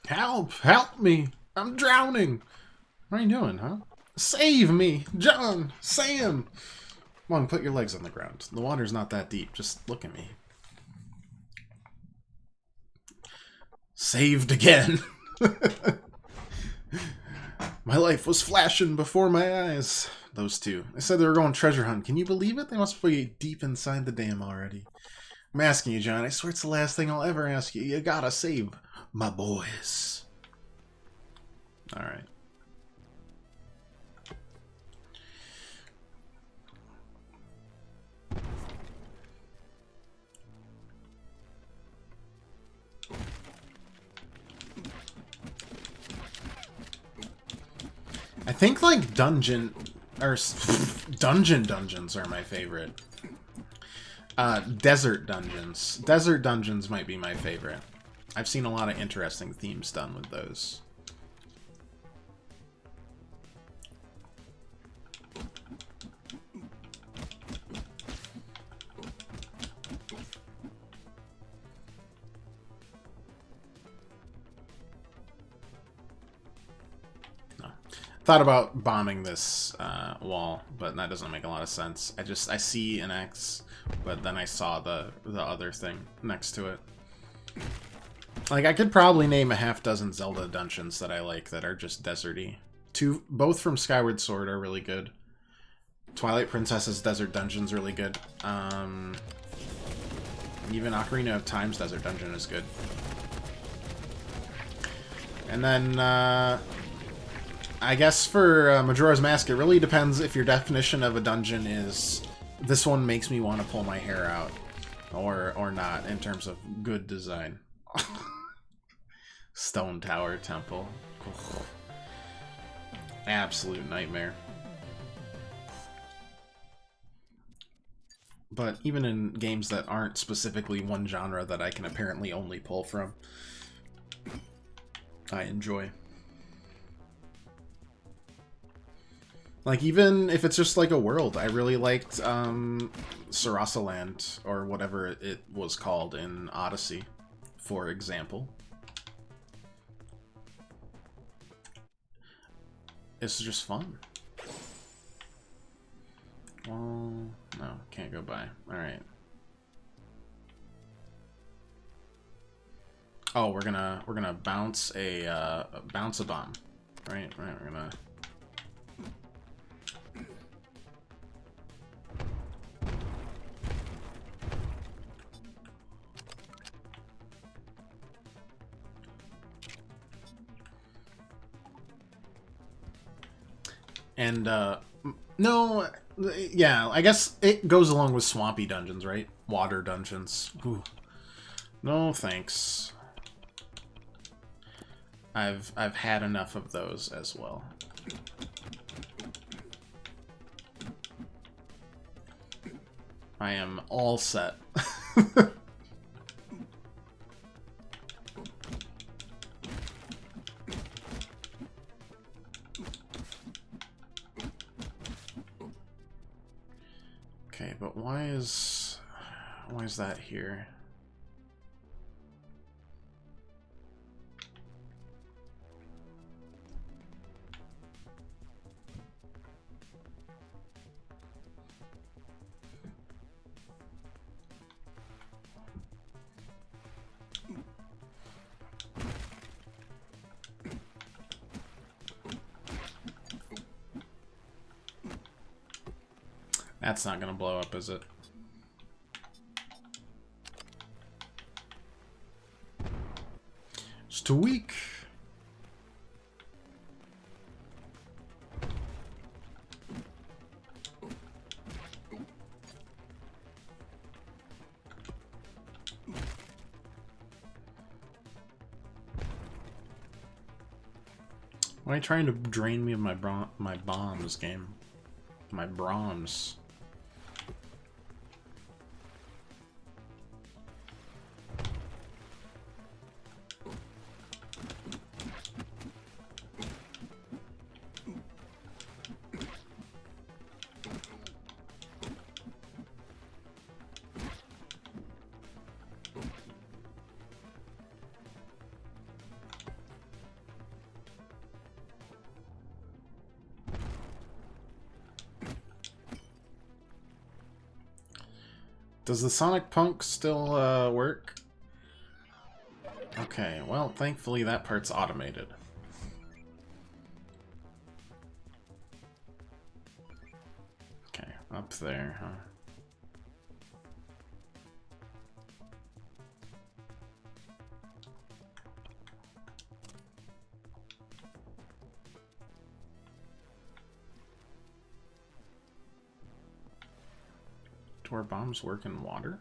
Help! Help me! I'm drowning! What are you doing, huh? Save me! John! Sam! Come on, put your legs on the ground. The water's not that deep. Just look at me. Saved again! My life was flashing before my eyes. Those two. They said they were going treasure hunt. Can you believe it? They must be deep inside the dam already. I'm asking you, John. I swear it's the last thing I'll ever ask you. You gotta save my boys. Alright. I think, like, dungeons are my favorite. Desert dungeons. Desert dungeons might be my favorite. I've seen a lot of interesting themes done with those. Thought about bombing this wall, but that doesn't make a lot of sense. I see an X, but then I saw the other thing next to it. Like, I could probably name a half-dozen Zelda dungeons that I like that are just deserty. Both from Skyward Sword are really good. Twilight Princess's desert dungeon's really good. Even Ocarina of Time's desert dungeon is good. And then, I guess for Majora's Mask, it really depends if your definition of a dungeon is this one makes me want to pull my hair out, or not, in terms of good design. Stone Tower Temple. Ugh. Absolute nightmare. But even in games that aren't specifically one genre that I can apparently only pull from, I enjoy. Like, even if it's just like a world, I really liked Sarasaland, or whatever it was called in Odyssey, for example. It's just fun. Well, no, can't go by. Alright. Oh, we're gonna bounce a bomb. Right, we're gonna... And, no, yeah, I guess it goes along with swampy dungeons, right? Water dungeons. Ooh. No, thanks. I've had enough of those as well. I am all set. Okay, but why is that here? That's not gonna blow up, is it? It's too weak. Why are you trying to drain me of my bombs, game? My Brahms. Does the Sonic Punk still work? Okay, well, thankfully that part's automated. Okay, up there, huh? Do our bombs work in water?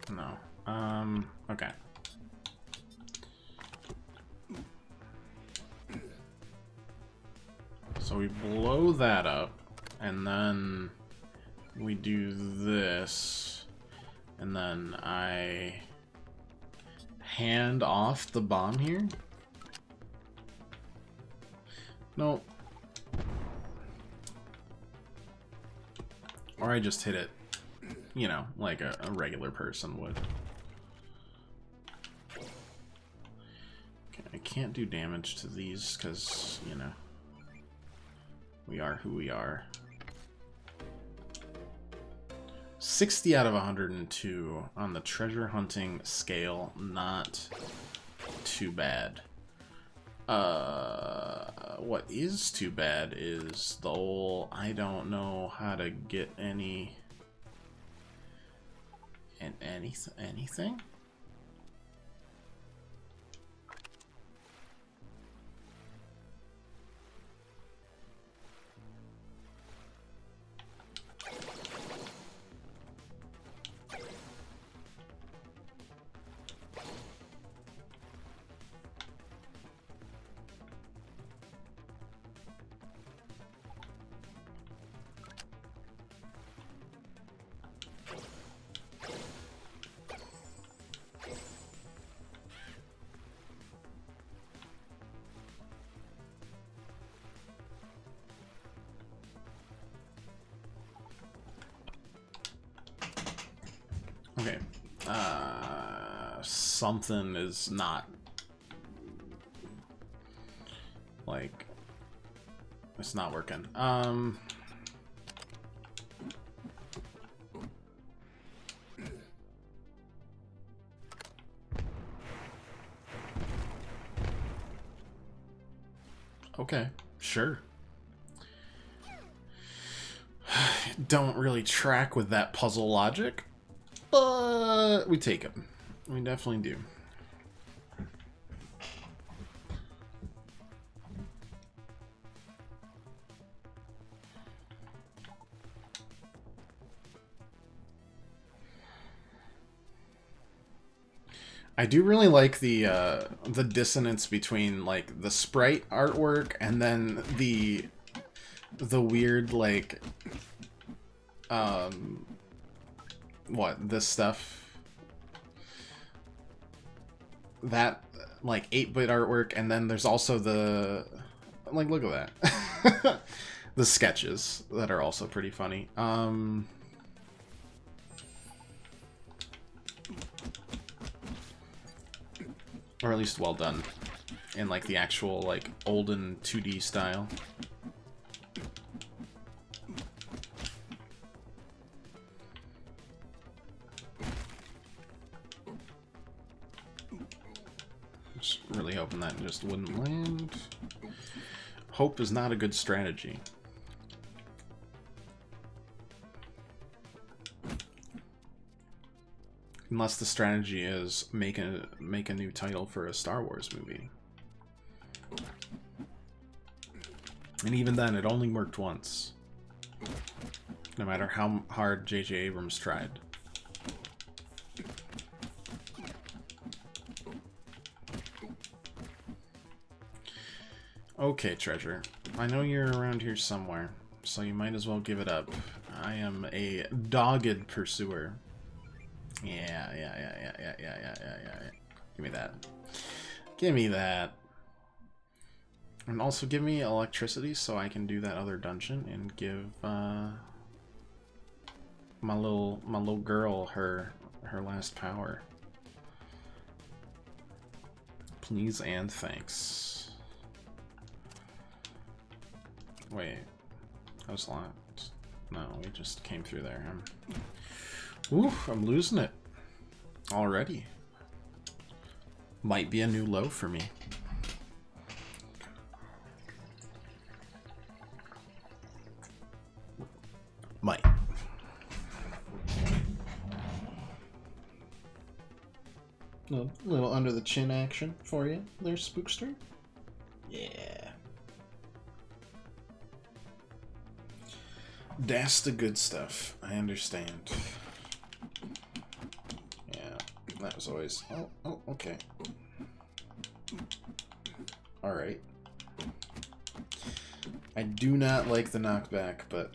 No. Okay. So we blow that up, and then we do this, and then I hand off the bomb here? No. Or I just hit it, you know, like a regular person would. Okay, I can't do damage to these because, you know, we are who we are. 60 out of 102 on the treasure hunting scale. Not too bad. What is too bad is the whole I don't know how to get anything? Okay. Something is not... like... it's not working. Okay, sure. Don't really track with that puzzle logic, but we take it. We definitely do. I do really like the dissonance between like the sprite artwork and then the weird like what this stuff that like 8-bit artwork, and then there's also the like look at that the sketches that are also pretty funny. Or at least well done in like the actual like olden 2D style. Just really hoping that just wouldn't land. Hope is not a good strategy. Unless the strategy is make a new title for a Star Wars movie. And even then, it only worked once. No matter how hard J.J. Abrams tried. Okay, treasure. I know you're around here somewhere, so you might as well give it up. I am a dogged pursuer. Yeah. Give me that. Give me that. And also give me electricity so I can do that other dungeon and give my little girl her last power. Please and thanks. Wait, that was locked. No, we just came through there. I'm losing it already. Might be a new low for me. Might. A little under the chin action for you there, Spookster. Yeah. That's the good stuff. I understand. Yeah, that was always... Oh, okay. Alright. I do not like the knockback, but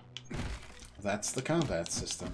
that's the combat system.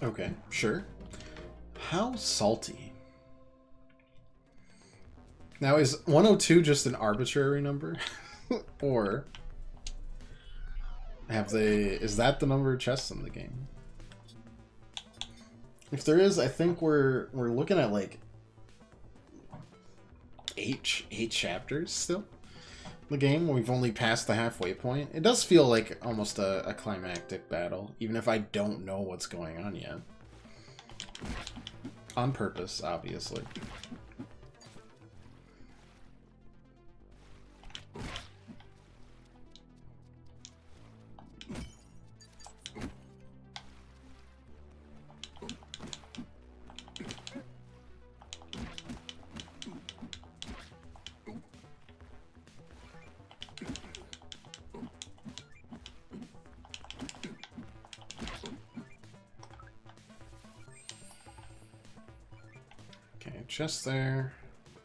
Okay, sure. How salty? Now, is 102 just an arbitrary number? Or have they... is that the number of chests in the game? If there is, I think we're looking at like eight chapters still. The game, we've only passed the halfway point. It does feel like almost a climactic battle, even if I don't know what's going on yet. On purpose, obviously. Just there.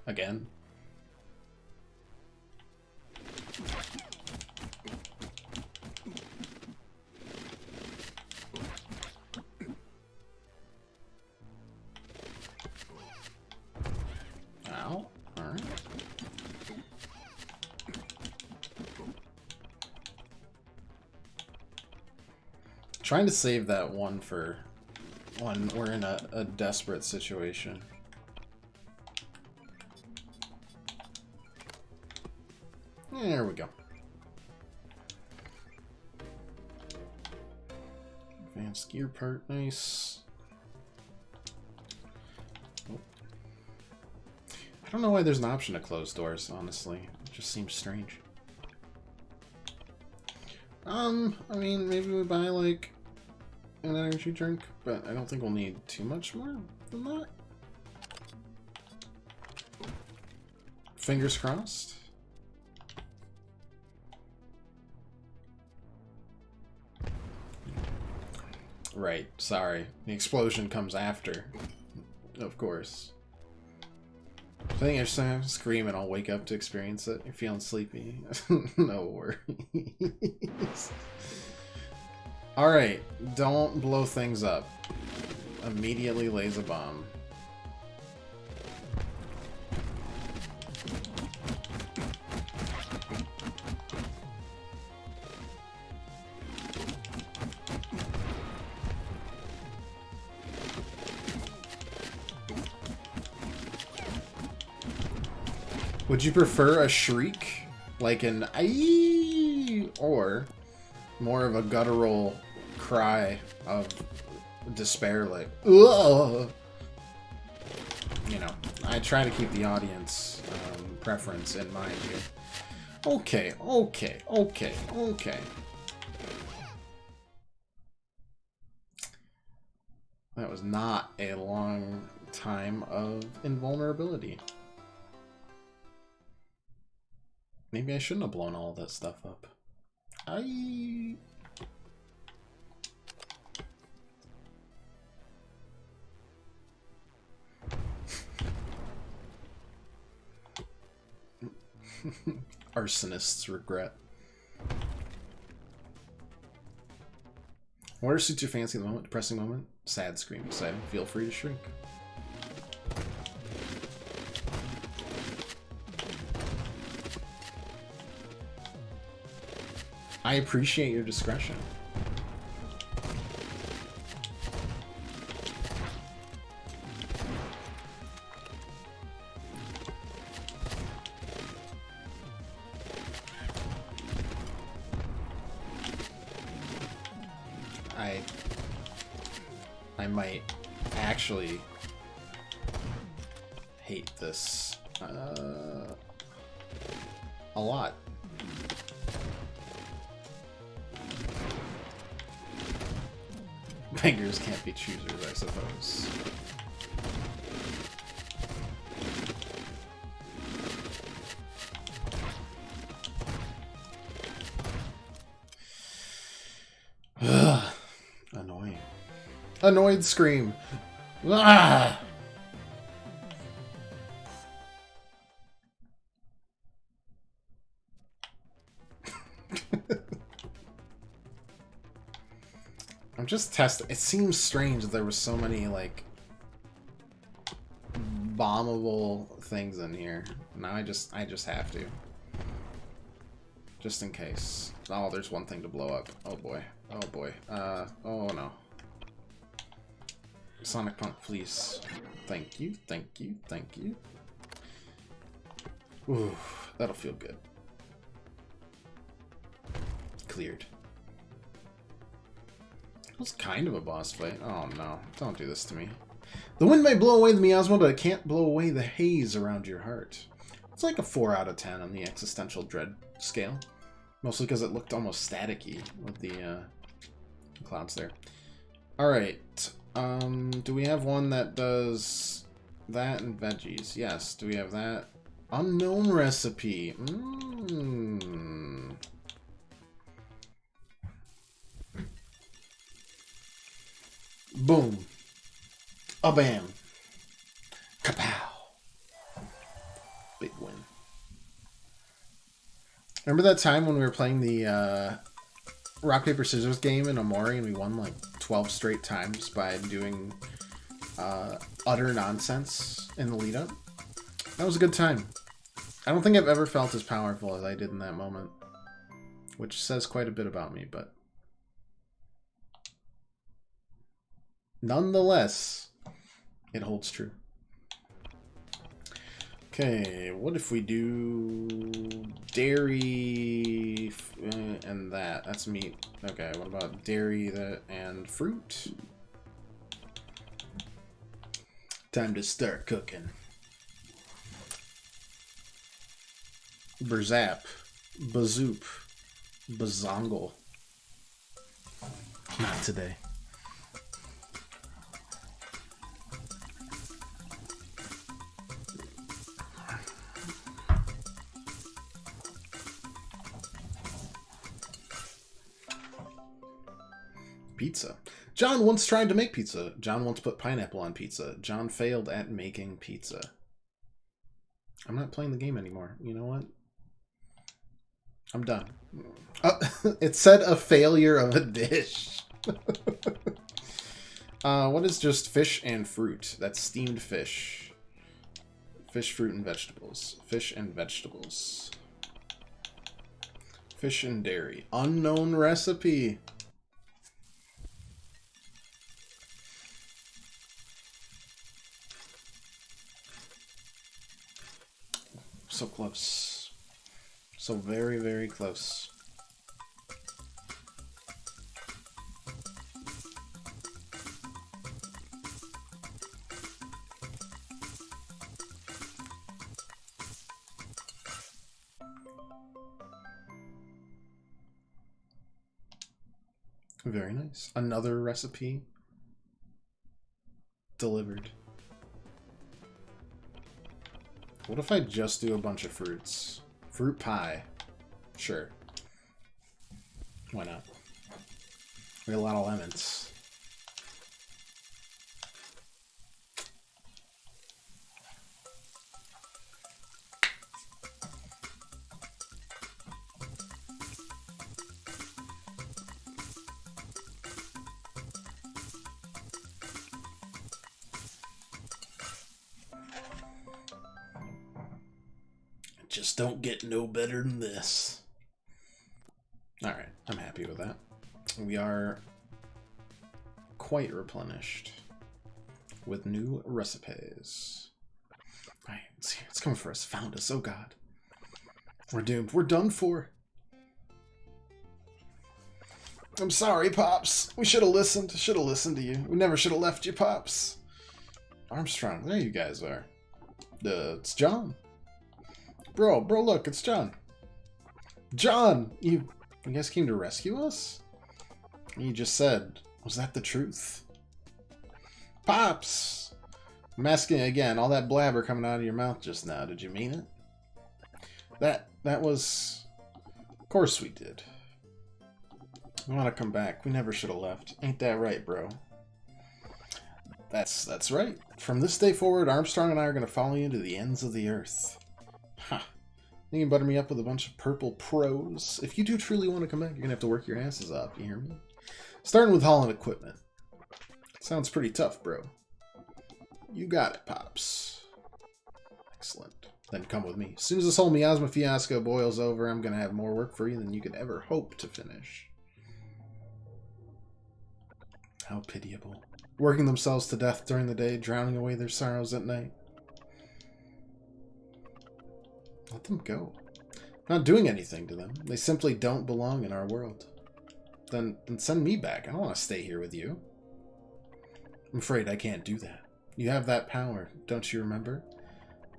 Again. Ow. Alright. Trying to save that one for when we're in a desperate situation. There we go. Advanced gear part, nice. Oh. I don't know why there's an option to close doors, honestly. It just seems strange. I mean, maybe we buy, like, an energy drink, but I don't think we'll need too much more than that. Fingers crossed. Right, sorry. The explosion comes after. Of course. I think if I scream and I'll wake up to experience it. You're feeling sleepy. No worries. Alright, don't blow things up. Immediately lays a bomb. Would you prefer a shriek, like an aye, or more of a guttural cry of despair, like ugh? You know, I try to keep the audience preference in mind here. Okay. That was not a long time of invulnerability. Maybe I shouldn't have blown all that stuff up. Arsonists regret. Whatever suits your fancy at the moment. Depressing moment. Sad scream. Exciting. Feel free to shrink. I appreciate your discretion. I might actually hate this a lot. Beggars can't be choosers, I suppose. Ugh. Annoying. Annoyed scream. Ah! I'm just testing. It seems strange that there was so many, like, bombable things in here. Now I just have to. Just in case. Oh, there's one thing to blow up. Oh boy. Oh boy. Oh no. Sonic Punk, please. Thank you, thank you, thank you. Ooh, that'll feel good. Cleared. It was kind of a boss fight. Oh no, don't do this to me. The wind may blow away the miasma, but it can't blow away the haze around your heart. It's like a 4 out of 10 on the existential dread scale. Mostly because it looked almost staticky with the clouds there. Alright. Do we have one that does that and veggies? Yes. Do we have that? Unknown recipe. Boom. A bam. Kapow. Big win. Remember that time when we were playing the rock, paper, scissors game in Omori and we won like 12 straight times by doing utter nonsense in the lead up? That was a good time. I don't think I've ever felt as powerful as I did in that moment. Which says quite a bit about me, but nonetheless, it holds true. Okay, what if we do dairy and that? That's meat. Okay, what about dairy and fruit? Time to start cooking. Berzap. Bazoop. Bazongle. Not today. Pizza. John once tried to make pizza. John once put pineapple on pizza. John failed at making pizza. I'm not playing the game anymore. You know what? I'm done. It said a failure of a dish. What is just fish and fruit? That's steamed fish. Fish, fruit, and vegetables. Fish and vegetables. Fish and dairy. Unknown recipe. So close. So very, very close. Very nice. Another recipe. delivered. What if I just do a bunch of fruits? Fruit pie. Sure. Why not? We got a lot of lemons. Just don't get no better than this. Alright, I'm happy with that. We are quite replenished with new recipes. Alright, it's coming for us. Found us. Oh god. We're doomed. We're done for. I'm sorry, Pops. We should have listened. Should have listened to you. We never should have left you, Pops. Armstrong, there you guys are. It's John. Bro, look, it's John. John, you guys came to rescue us? You just said, was that the truth? Pops! I'm asking again, all that blabber coming out of your mouth just now, did you mean it? That was... Of course we did. We want to come back. We never should have left. Ain't that right, bro? That's right. From this day forward, Armstrong and I are going to follow you to the ends of the earth. Ha! You can butter me up with a bunch of purple pros. If you do truly want to come back, you're going to have to work your asses off, you hear me? Starting with hauling equipment. Sounds pretty tough, bro. You got it, Pops. Excellent. Then come with me. As soon as this whole miasma fiasco boils over, I'm going to have more work for you than you could ever hope to finish. How pitiable. Working themselves to death during the day, drowning away their sorrows at night. Let them go. I'm not doing anything to them. They simply don't belong in our world. Then send me back. I don't want to stay here with you. I'm afraid I can't do that. You have that power, don't you remember?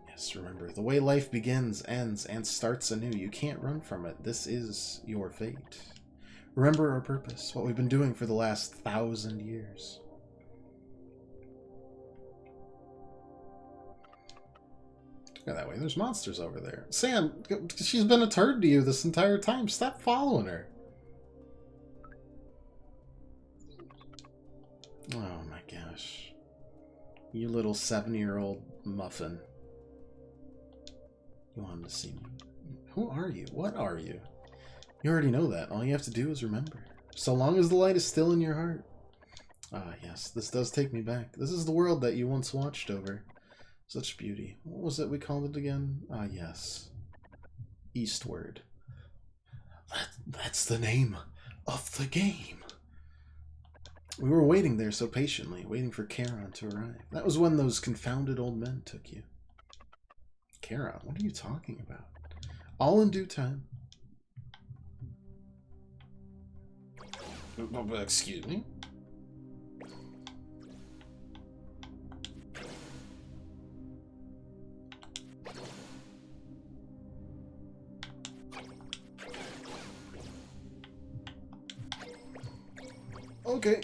Yes, remember. The way life begins, ends, and starts anew. You can't run from it. This is your fate. Remember our purpose, what we've been doing for the last 1,000 years. Go that way. There's monsters over there. Sam, she's been a turd to you this entire time. Stop following her. Oh my gosh. You little 7-year-old muffin. You wanted to see me. Who are you? What are you? You already know that. All you have to do is remember. So long as the light is still in your heart. Ah, yes. This does take me back. This is the world that you once watched over. Such beauty. What was it we called it again? Ah, yes. Eastward. That's the name of the game. We were waiting there so patiently, waiting for Charon to arrive. That was when those confounded old men took you. Charon? What are you talking about? All in due time. Excuse me? Okay.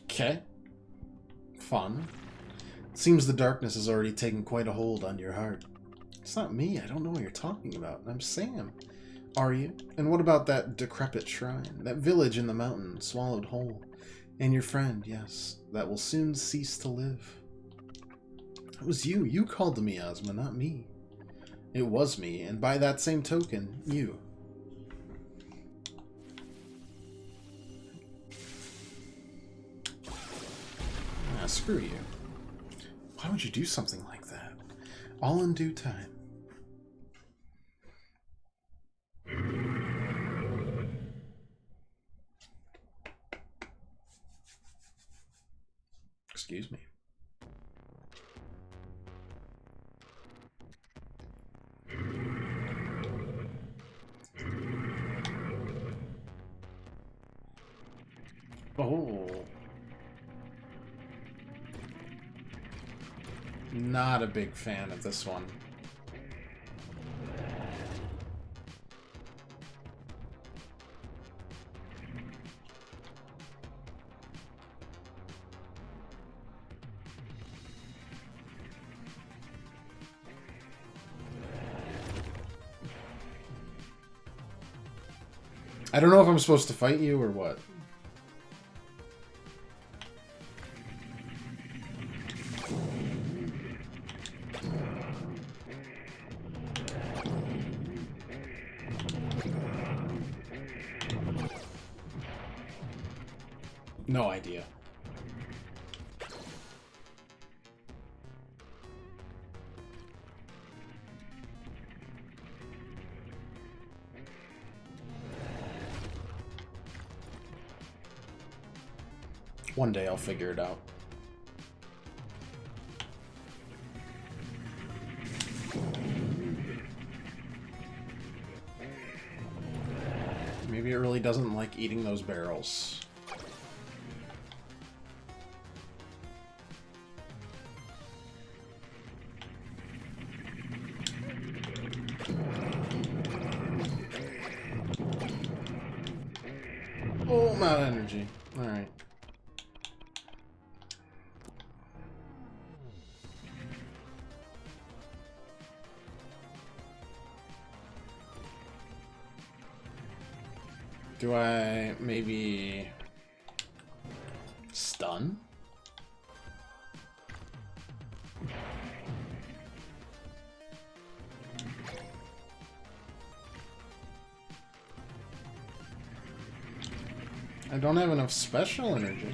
Okay. Fun. Seems the darkness has already taken quite a hold on your heart. It's not me. I don't know what you're talking about. I'm Sam. Are you? And what about that decrepit shrine? That village in the mountain, swallowed whole? And your friend, yes, that will soon cease to live. It was you. You called the miasma, not me. It was me, and by that same token, you. Ah, screw you. Why would you do something like that? All in due time. Excuse me. Oh. Not a big fan of this one. I don't know if I'm supposed to fight you or what. No idea. One day I'll figure it out. Maybe it really doesn't like eating those barrels. Oh, amount of energy. Alright. Do I maybe stun? I don't have enough special energy.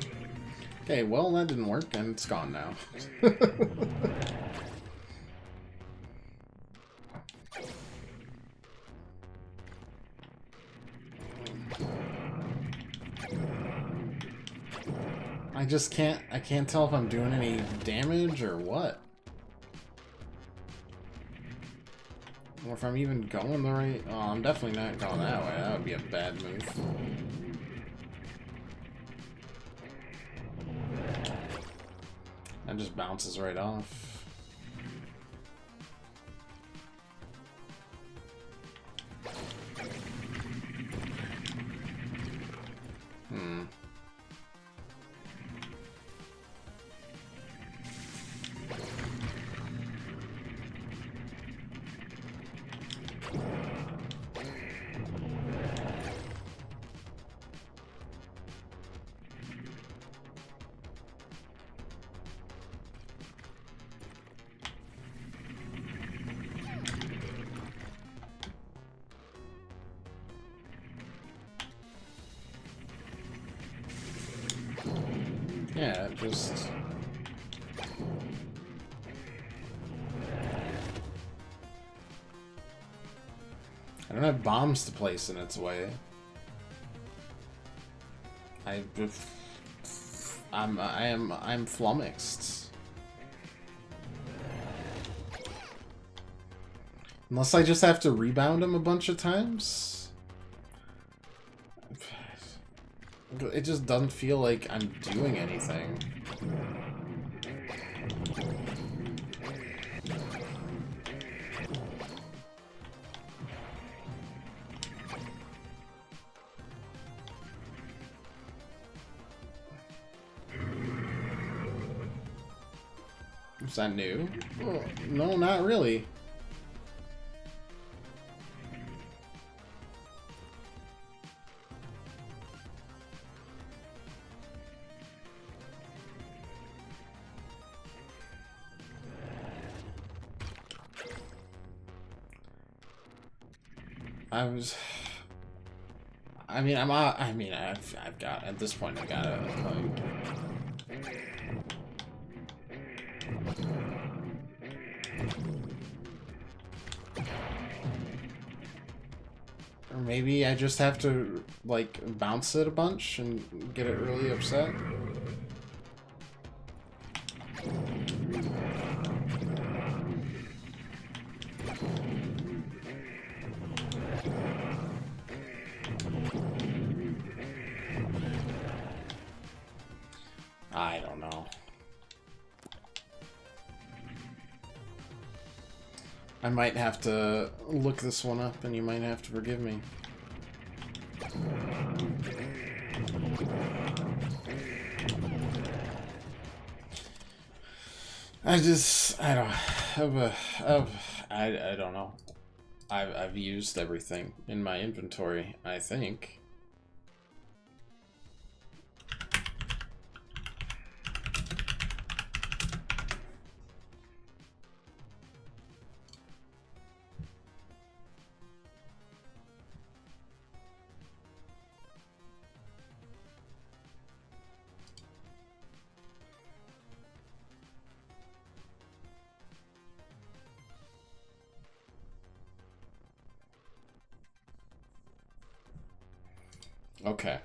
Okay, well, that didn't work, and it's gone now. I can't tell if I'm doing any damage or what. Or if I'm even going the right... Oh, I'm definitely not going that way. That would be a bad move. That just bounces right off. Hmm. Yeah, just... I don't have bombs to place in its way. I'm flummoxed. Unless I just have to rebound him a bunch of times? It just doesn't feel like I'm doing anything. Is that new? Oh, no, not really. I've got, at this point, I gotta, like... Or maybe I just have to, like, bounce it a bunch and get it really upset? I don't know. I might have to look this one up, and you might have to forgive me. I don't know. I've used everything in my inventory, I think. Okay.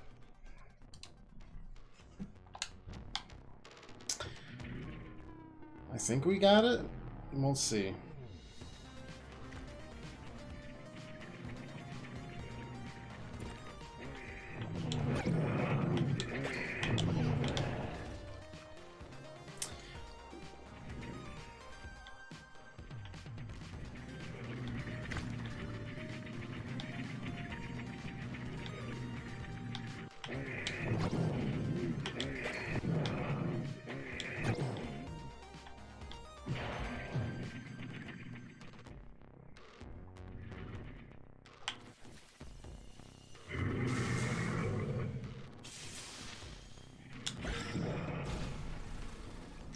I think we got it. We'll see.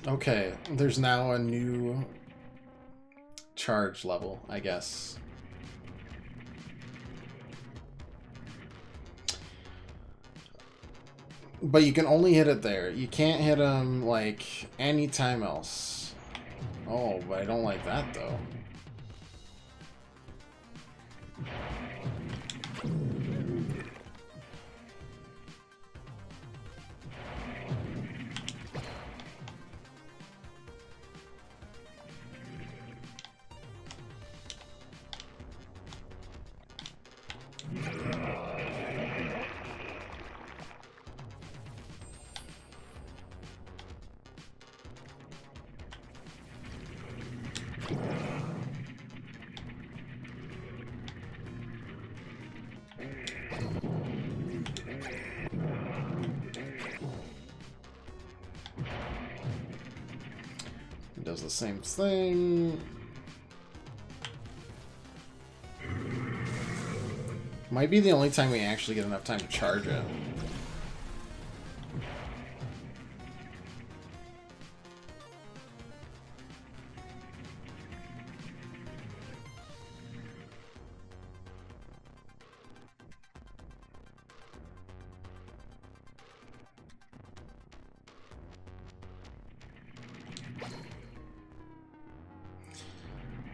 Okay, there's now a new charge level, I guess. But you can only hit it there. You can't hit him, like, anytime else. Oh, but I don't like that, though. It does the same thing. Might be the only time we actually get enough time to charge it.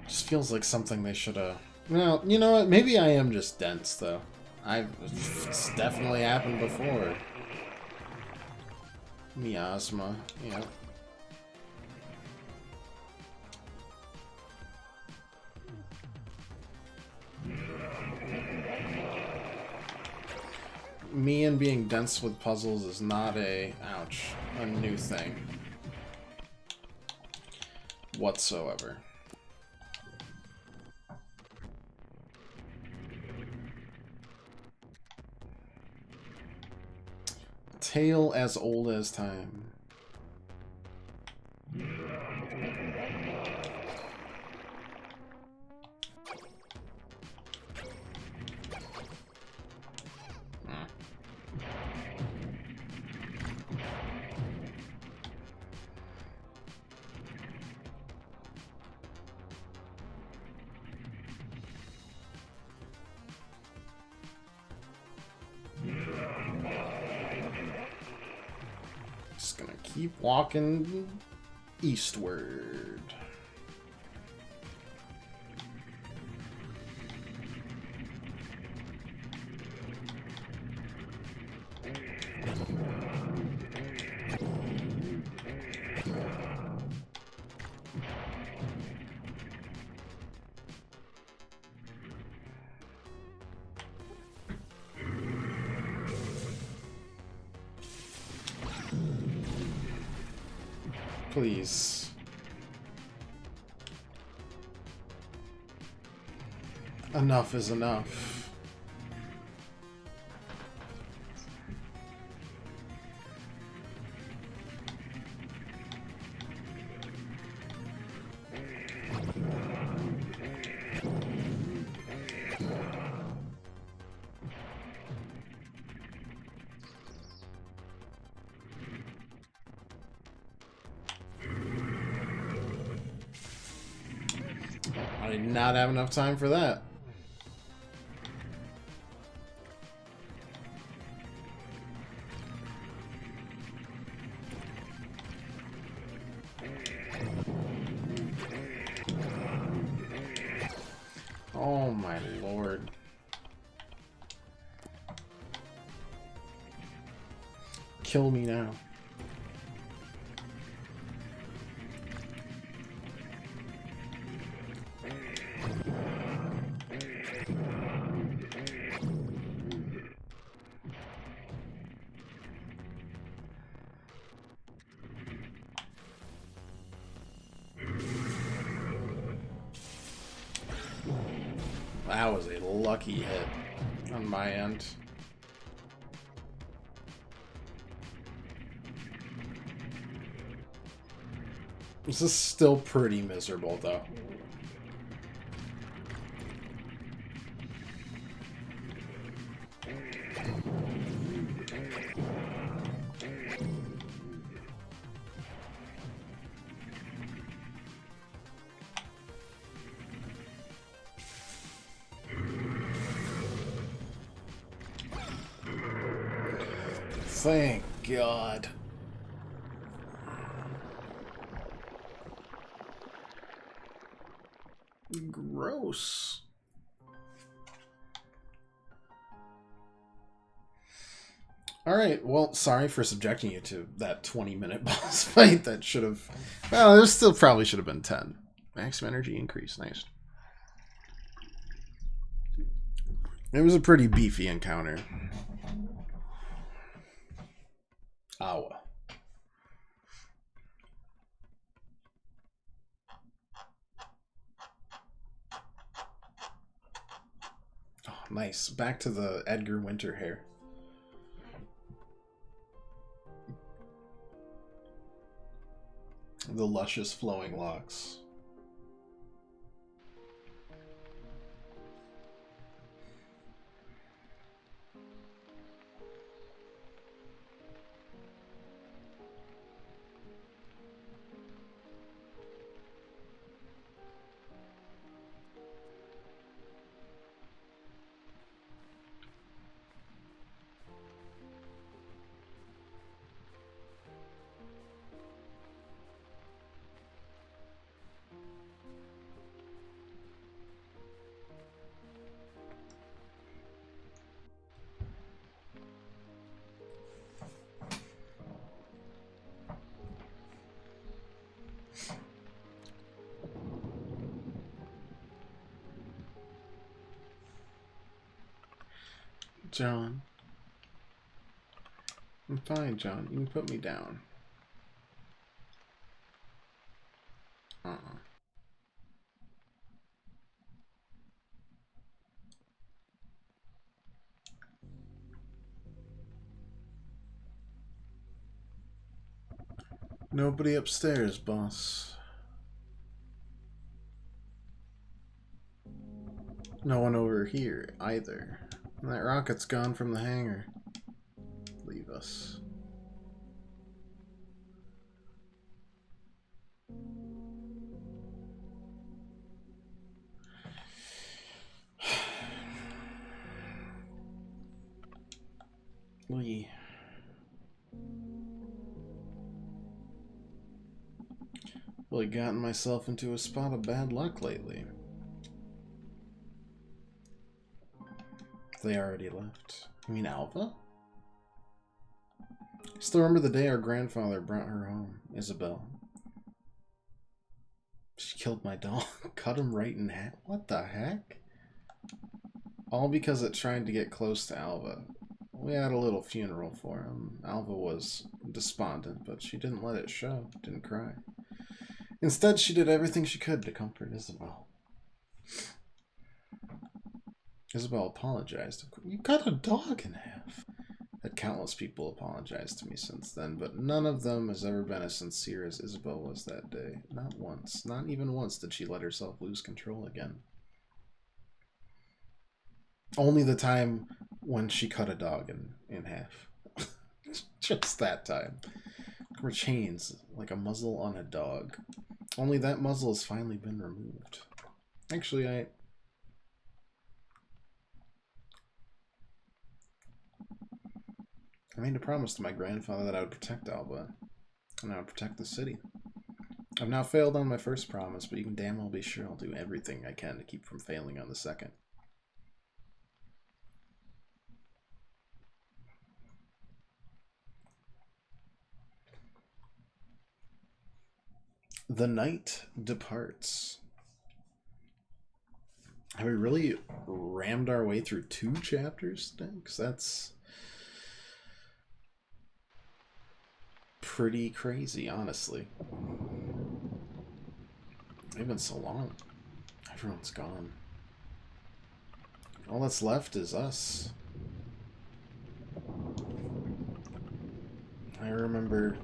Just feels like something they should have... Well, you know what? Maybe I am just dense, though. It's definitely happened before. Miasma, yeah. Me and being dense with puzzles is not a new thing. Whatsoever. Tale as old as time. Just gonna keep walking eastward. Please. Enough is enough. I did not have enough time for that. Oh my lord. kill me now. That was a lucky hit on my end. This is still pretty miserable, though. Thank God. Gross. Alright, well, sorry for subjecting you to that 20-minute boss fight that should have... Well, there still probably should have been 10. Maximum energy increase, nice. It was a pretty beefy encounter. Awa. Oh, nice. Back to the Edgar Winter hair. The luscious flowing locks. John. I'm fine, John. You can put me down. Nobody upstairs, boss. No one over here, either. And that rocket's gone from the hangar. Leave us. Lee. Really gotten myself into a spot of bad luck lately. They already left. You mean Alva? Still remember the day our grandfather brought her home, Isabel. She killed my dog, cut him right in half. What the heck? All because it tried to get close to Alva. We had a little funeral for him. Alva was despondent, but she didn't let it show, didn't cry. Instead, she did everything she could to comfort Isabel. Isabel apologized. You cut a dog in half. Had countless people apologized to me since then, but none of them has ever been as sincere as Isabel was that day. Not once. Not even once did she let herself lose control again. Only the time when she cut a dog in half. Just that time. Her chains, like a muzzle on a dog. Only that muzzle has finally been removed. Actually, I made a promise to my grandfather that I would protect Alba, and I would protect the city. I've now failed on my first promise, but you can damn well be sure I'll do everything I can to keep from failing on the second. The night departs. Have we really rammed our way through 2 chapters today? Because that's pretty crazy, honestly. It's been so long. Everyone's gone. All that's left is us. I remember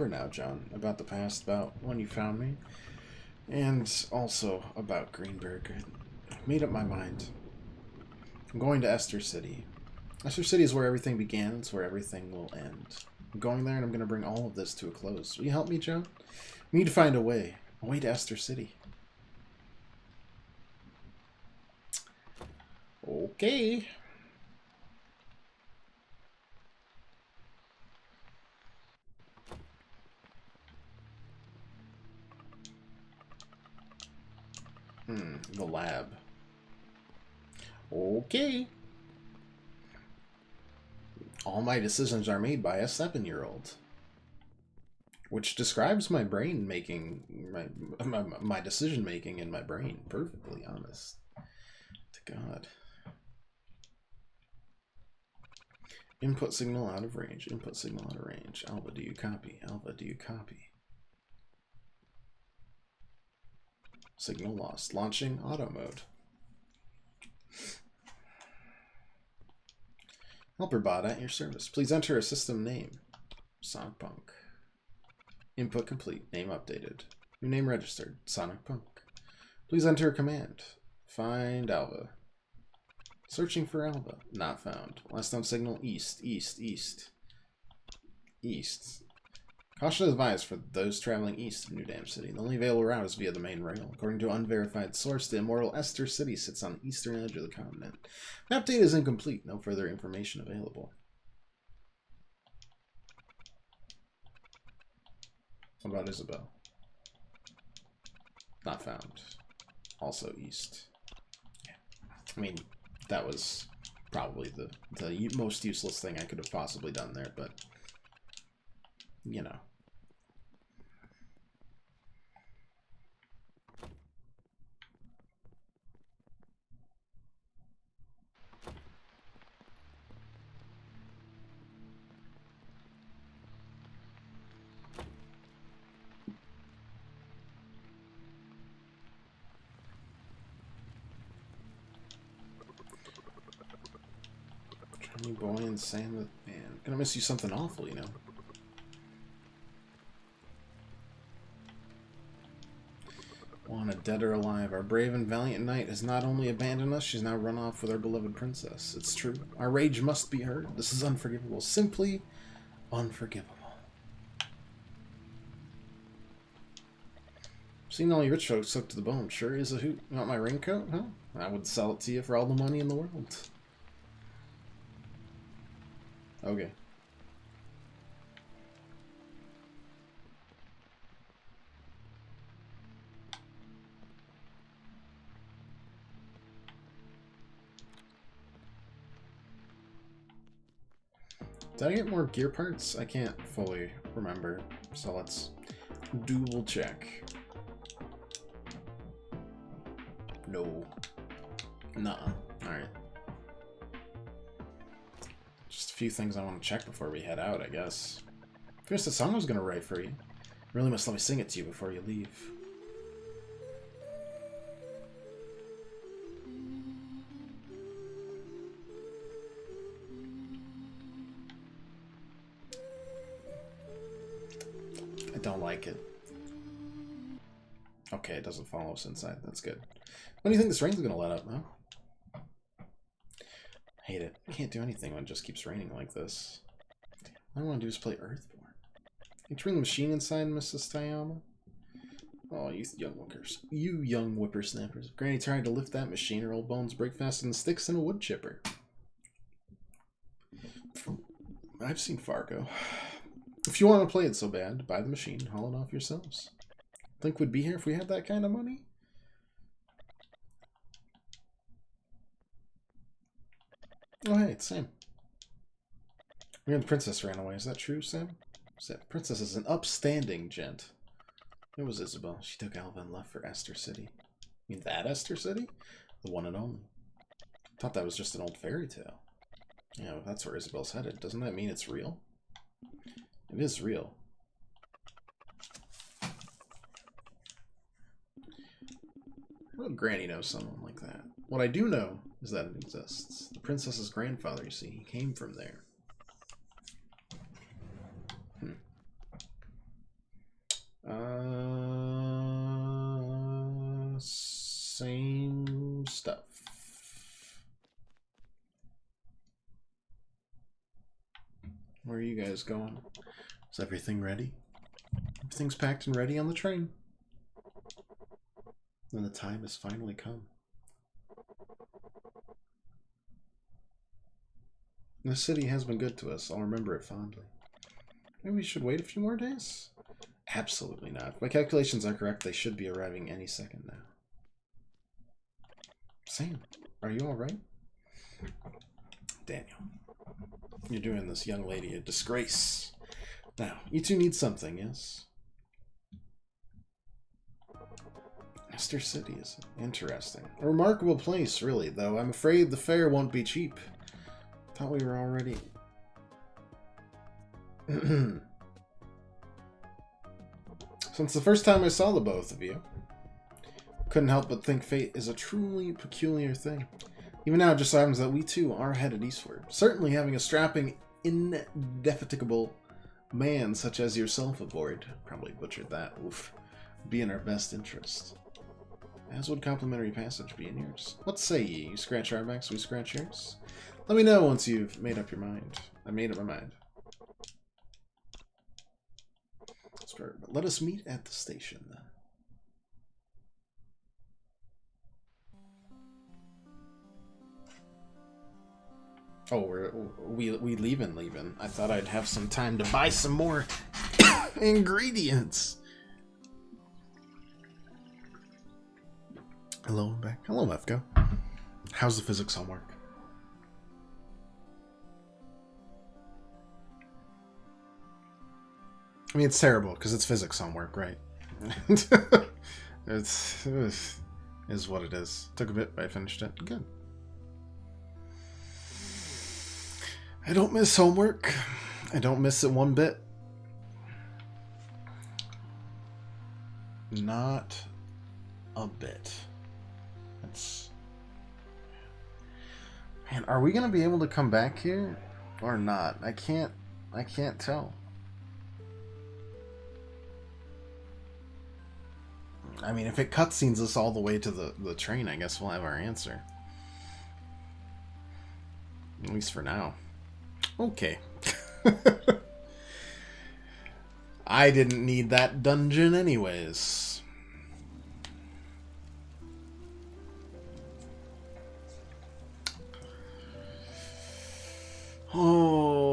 now, John, about the past, about when you found me, and also about Greenberg. I made up my mind. I'm going to Esther City. Esther City is where everything began. It's where everything will end. I'm going there, and I'm going to bring all of this to a close. Will you help me, John? We need to find a way to Esther City. Okay. The lab. Okay. All my decisions are made by a 7-year-old. Which describes my brain making, my decision making in my brain perfectly, honest to God. Input signal out of range. Input signal out of range. Alva, do you copy? Alva, do you copy? Signal lost. Launching auto mode. Helper bot at your service. Please enter a system name. Sonic Punk. Input complete. Name updated. New name registered. Sonic Punk. Please enter a command. Find Alva. Searching for Alva. Not found. Last known signal east. East. East. East. Caution advised for those traveling east of New Dam City. The only available route is via the main rail. According to an unverified source, the immortal Esther City sits on the eastern edge of the continent. Map data is incomplete. No further information available. What about Isabel? Not found. Also east. Yeah. I mean, that was probably the most useless thing I could have possibly done there, but you know. Johnny Boy and Sam the Man. Gonna miss you something awful, you know. Wanted, dead or alive, our brave and valiant knight has not only abandoned us, she's now run off with our beloved princess. It's true. Our rage must be heard. This is unforgivable. Simply unforgivable. Seeing all you rich folks soaked to the bone sure is a hoot. You want my raincoat, huh? I would sell it to you for all the money in the world. Okay. Did I get more gear parts? I can't fully remember, so let's double check. No. Nuh-uh. Alright. Just a few things I want to check before we head out, I guess. First, the song I was going to write for you. Really must let me sing it to you before you leave. I don't like it. Okay, it doesn't follow us inside. That's good. When do you think this rain's going to let up, huh? Hate it. I can't do anything when it just keeps raining like this. All I want to do is play Earthborn. Can you turn the machine inside, Mrs. Tayama? Oh, you young whippersnappers. If Granny tried to lift that machine, her old bones break faster than sticks in a wood chipper. I've seen Fargo. If you want to play it so bad, buy the machine, haul it off yourselves. Think we'd be here if we had that kind of money? Oh, hey, it's Sam. We heard the princess ran away. Is that true, Sam? The princess is an upstanding gent. It was Isabel. She took Alva and left for Esther City. You mean that Esther City? The one and only. Thought that was just an old fairy tale. Yeah, if that's where Isabel's headed, doesn't that mean it's real? It is real. Well, Granny knows someone like that. What I do know is that it exists. The princess's grandfather, you see, he came from there. Same stuff. Where are you guys going? Is everything ready? Everything's packed and ready on the train. Then the time has finally come. The city has been good to us. I'll remember it fondly. Maybe we should wait a few more days? Absolutely not. If my calculations are correct, they should be arriving any second now. Sam, are you alright? Daniel, you're doing this young lady a disgrace. Now, you two need something, yes? Esther City is interesting. A remarkable place, really, though I'm afraid the fare won't be cheap. Thought we were already... Since the first time I saw the both of you, couldn't help but think fate is a truly peculiar thing. Even now, it just so happens that we too are headed eastward. Certainly having a strapping, indefatigable man such as yourself aboard, probably butchered that, oof, be in our best interest. As would complimentary passage be in yours. What say ye? You scratch our backs, we scratch yours? Let me know once you've made up your mind. I made up my mind. But let us meet at the station then. Oh, we leaving. I thought I'd have some time to buy some more ingredients. Hello, I'm back. Hello, Lefko. How's the physics homework? I mean, it's terrible because it's physics homework, right? It is what it is. Took a bit, but I finished it. Good. I don't miss homework. I don't miss it one bit. Not a bit. That's... Man, are we gonna be able to come back here or not? I can't tell. I mean, if it cutscenes us all the way to the train, I guess we'll have our answer. At least for now. Okay. I didn't need that dungeon anyways. Oh.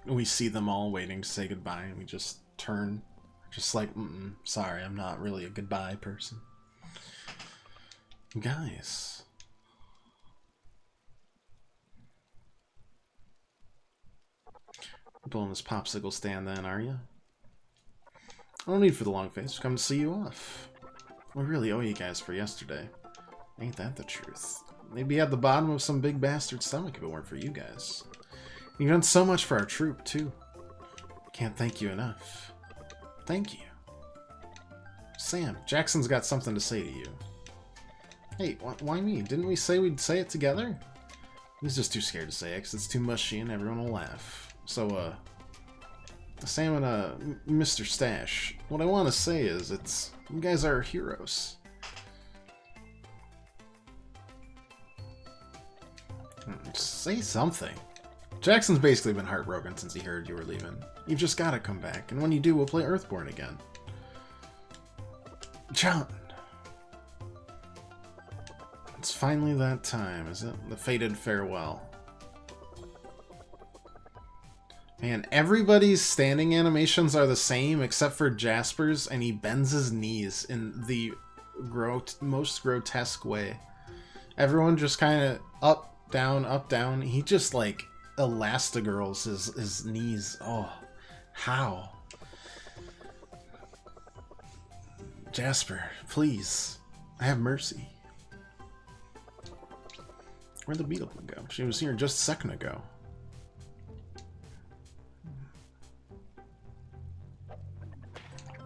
We see them all waiting to say goodbye, and we just turn, just like, sorry, I'm not really a goodbye person. Guys. Pulling this popsicle stand then, are you? No need for the long face. Come to see you off. We really owe you guys for yesterday. Ain't that the truth? Maybe be at the bottom of some big bastard stomach if it weren't for you guys. You've done so much for our troop, too. Can't thank you enough. Thank you. Sam, Jackson's got something to say to you. Hey, why me? Didn't we say we'd say it together? He's just too scared to say it because it's too mushy and everyone will laugh. So, Sam and, Mr. Stash, what I want to say is, you guys are heroes. Say something. Jackson's basically been heartbroken since he heard you were leaving. You've just gotta come back, and when you do, we'll play Earthborn again. John! It's finally that time, is it? The fated farewell. Man, everybody's standing animations are the same except for Jasper's, and he bends his knees in the most grotesque way. Everyone just kind of up, down. He just, like, elastigirls his knees. Oh, how? Jasper, please. I have mercy. Where'd the beetle go? She was here just a second ago.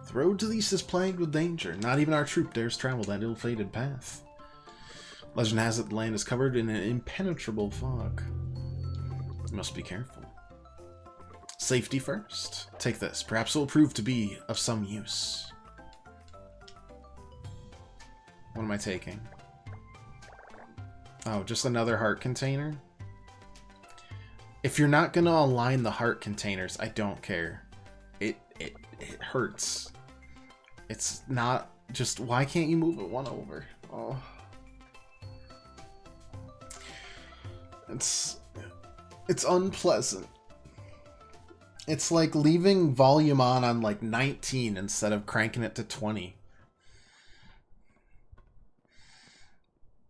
The road to the east is plagued with danger. Not even our troop dares travel that ill-fated path. Legend has it the land is covered in an impenetrable fog. You must be careful. Safety first. Take this. Perhaps it will prove to be of some use. What am I taking? Oh, just another heart container? If you're not gonna align the heart containers, I don't care. It hurts. It's not just... Why can't you move it one over? Oh. It's unpleasant. It's like leaving volume on like 19 instead of cranking it to 20.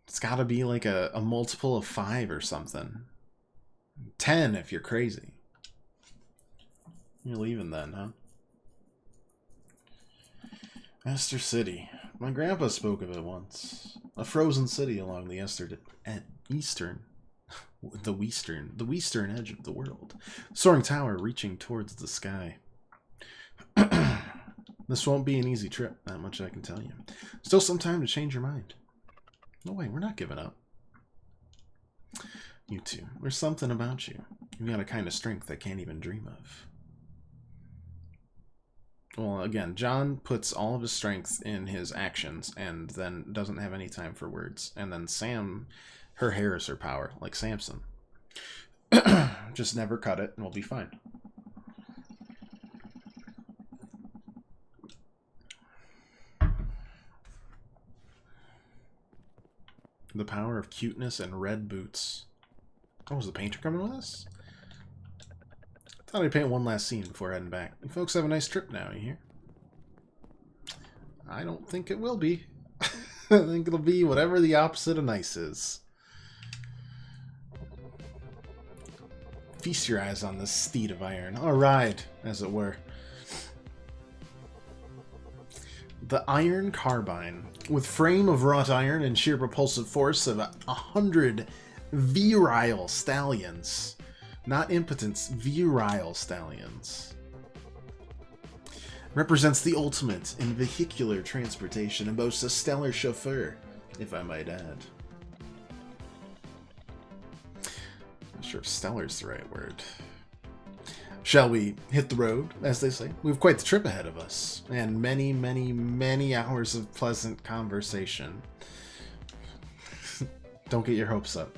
It's gotta be like a multiple of 5 or something. 10 if you're crazy. You're leaving then, huh? Ester City. My grandpa spoke of it once. A frozen city along the the western edge of the world. Soaring tower reaching towards the sky. This won't be an easy trip, that much I can tell you. Still some time to change your mind. No way, we're not giving up. You two, there's something about you. You've got a kind of strength I can't even dream of. Well, again, John puts all of his strength in his actions and then doesn't have any time for words. And then Sam, her hair is her power, like Samson. Just never cut it and we'll be fine. The power of cuteness and red boots. Oh, is the painter coming with us? Thought I'd paint one last scene before heading back. You folks have a nice trip now, you hear? I don't think it will be. I think it'll be whatever the opposite of nice is. Feast your eyes on this steed of iron. A ride, as it were. The Iron Carbine. With frame of wrought iron and sheer propulsive force of 100 virile stallions. Not impotence, virile stallions. Represents the ultimate in vehicular transportation and boasts a stellar chauffeur, if I might add. Not sure if stellar's the right word. Shall we hit the road, as they say? We have quite the trip ahead of us, and many, many, many hours of pleasant conversation. Don't get your hopes up.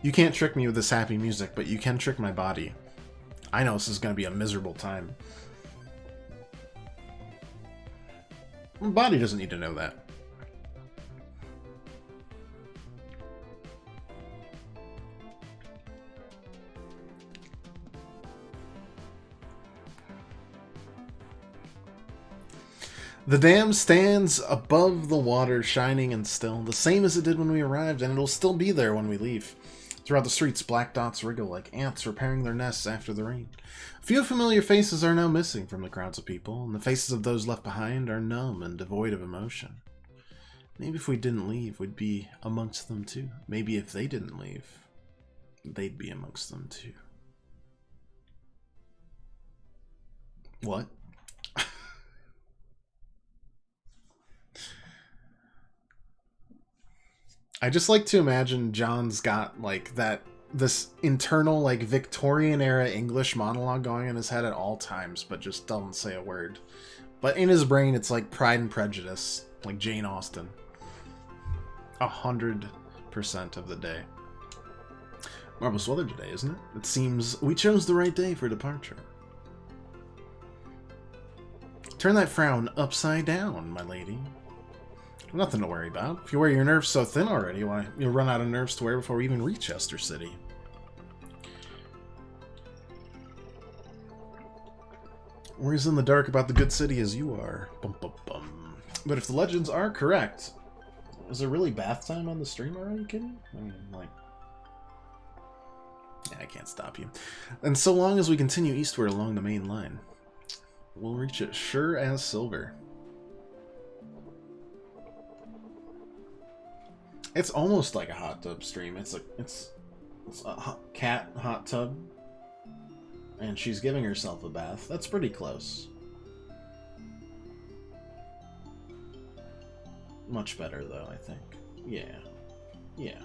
You can't trick me with this happy music, but you can trick my body. I know this is going to be a miserable time. My body doesn't need to know that. The dam stands above the water, shining and still, the same as it did when we arrived, and it'll still be there when we leave. Throughout the streets, black dots wriggle like ants repairing their nests after the rain. A few familiar faces are now missing from the crowds of people, and the faces of those left behind are numb and devoid of emotion. Maybe if we didn't leave, we'd be amongst them too. Maybe if they didn't leave, they'd be amongst them too. What? I just like to imagine John's got like this internal like Victorian era English monologue going in his head at all times, but just doesn't say a word. But in his brain, it's like Pride and Prejudice, like Jane Austen. 100% of the day. Marvelous weather today, isn't it? It seems we chose the right day for departure. Turn that frown upside down, my lady. Nothing to worry about. If you wear your nerves so thin already, why, you'll run out of nerves to wear before we even reach Chester City. We're as in the dark about the good city as you are. Bum, bum, bum. But if the legends are correct, is there really bath time on the stream already? Are you kidding? I mean, like... Yeah, I can't stop you. And so long as we continue eastward along the main line, we'll reach it sure as silver. It's almost like a hot tub stream. It's a cat hot tub, and she's giving herself a bath. That's pretty close. Much better though, I think. Yeah, yeah.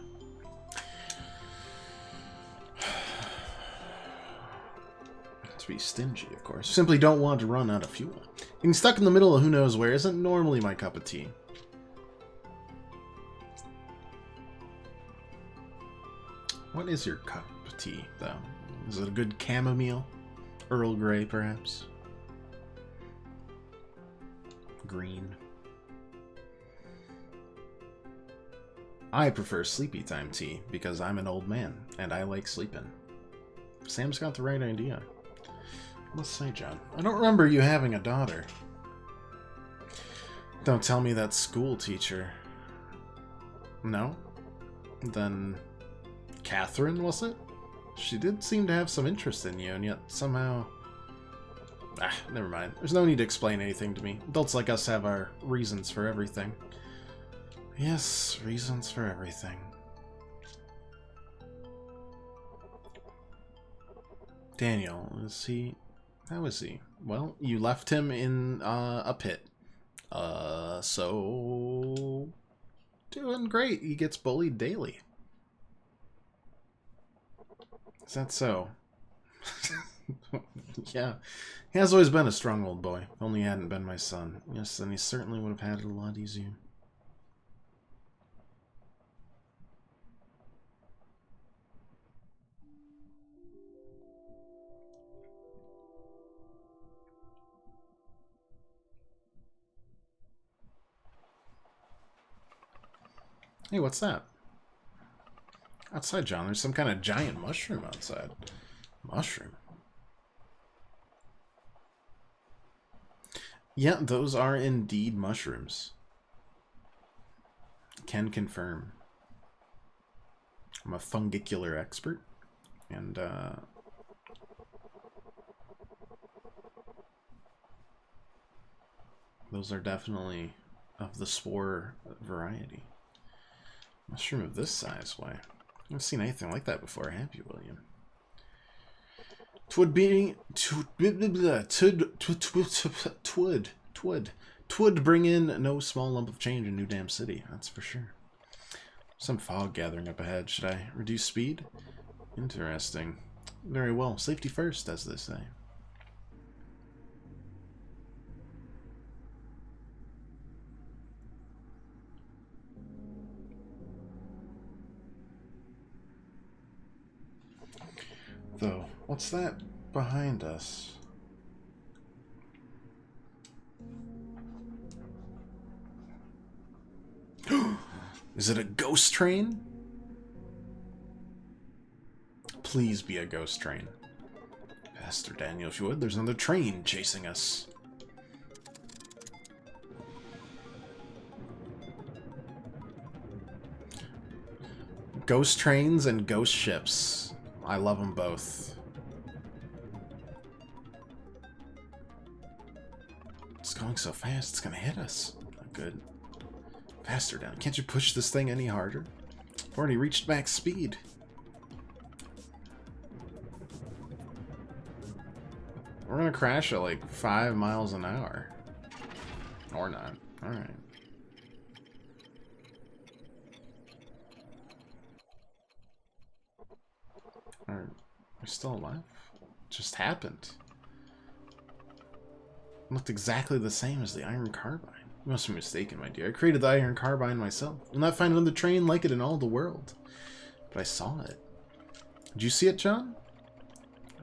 To be stingy, of course. Simply don't want to run out of fuel. Getting stuck in the middle of who knows where isn't normally my cup of tea. What is your cup of tea, though? Is it a good chamomile? Earl Grey, perhaps? Green. I prefer sleepy time tea, because I'm an old man, and I like sleeping. Sam's got the right idea. Let's say, John, I don't remember you having a daughter. Don't tell me that school teacher. No? Then... Catherine, was it? She did seem to have some interest in you, and yet somehow... Ah, never mind. There's no need to explain anything to me. Adults like us have our reasons for everything. Yes, reasons for everything. Daniel, is he... How is he? Well, you left him in a pit. So... Doing great. He gets bullied daily. Is that so? Yeah. He has always been a strong old boy. If only he hadn't been my son. Yes, then he certainly would have had it a lot easier. Hey, what's that? Outside, John, there's some kind of giant mushroom outside. Mushroom? Yeah, those are indeed mushrooms. Can confirm. I'm a fungicular expert. And, those are definitely of the spore variety. Mushroom of this size, why? I haven't seen anything like that before, have you, William? Twould bring in no small lump of change in New Dam City, that's for sure. Some fog gathering up ahead. Should I reduce speed? Interesting. Very well. Safety first, as they say. Though, what's that behind us? Is it a ghost train? Please be a ghost train. Pastor Daniel, if you would, there's another train chasing us. Ghost trains and ghost ships. I love them both. It's going so fast, it's gonna hit us. Not good. Faster down. Can't you push this thing any harder? I've already reached max speed. We're gonna crash at like 5 miles an hour. Or not. Alright. We're still alive? It just happened. It looked exactly the same as the iron carbine. You must be mistaken, my dear. I created the iron carbine myself. You'll not find another train like it in all the world. But I saw it. Did you see it, John?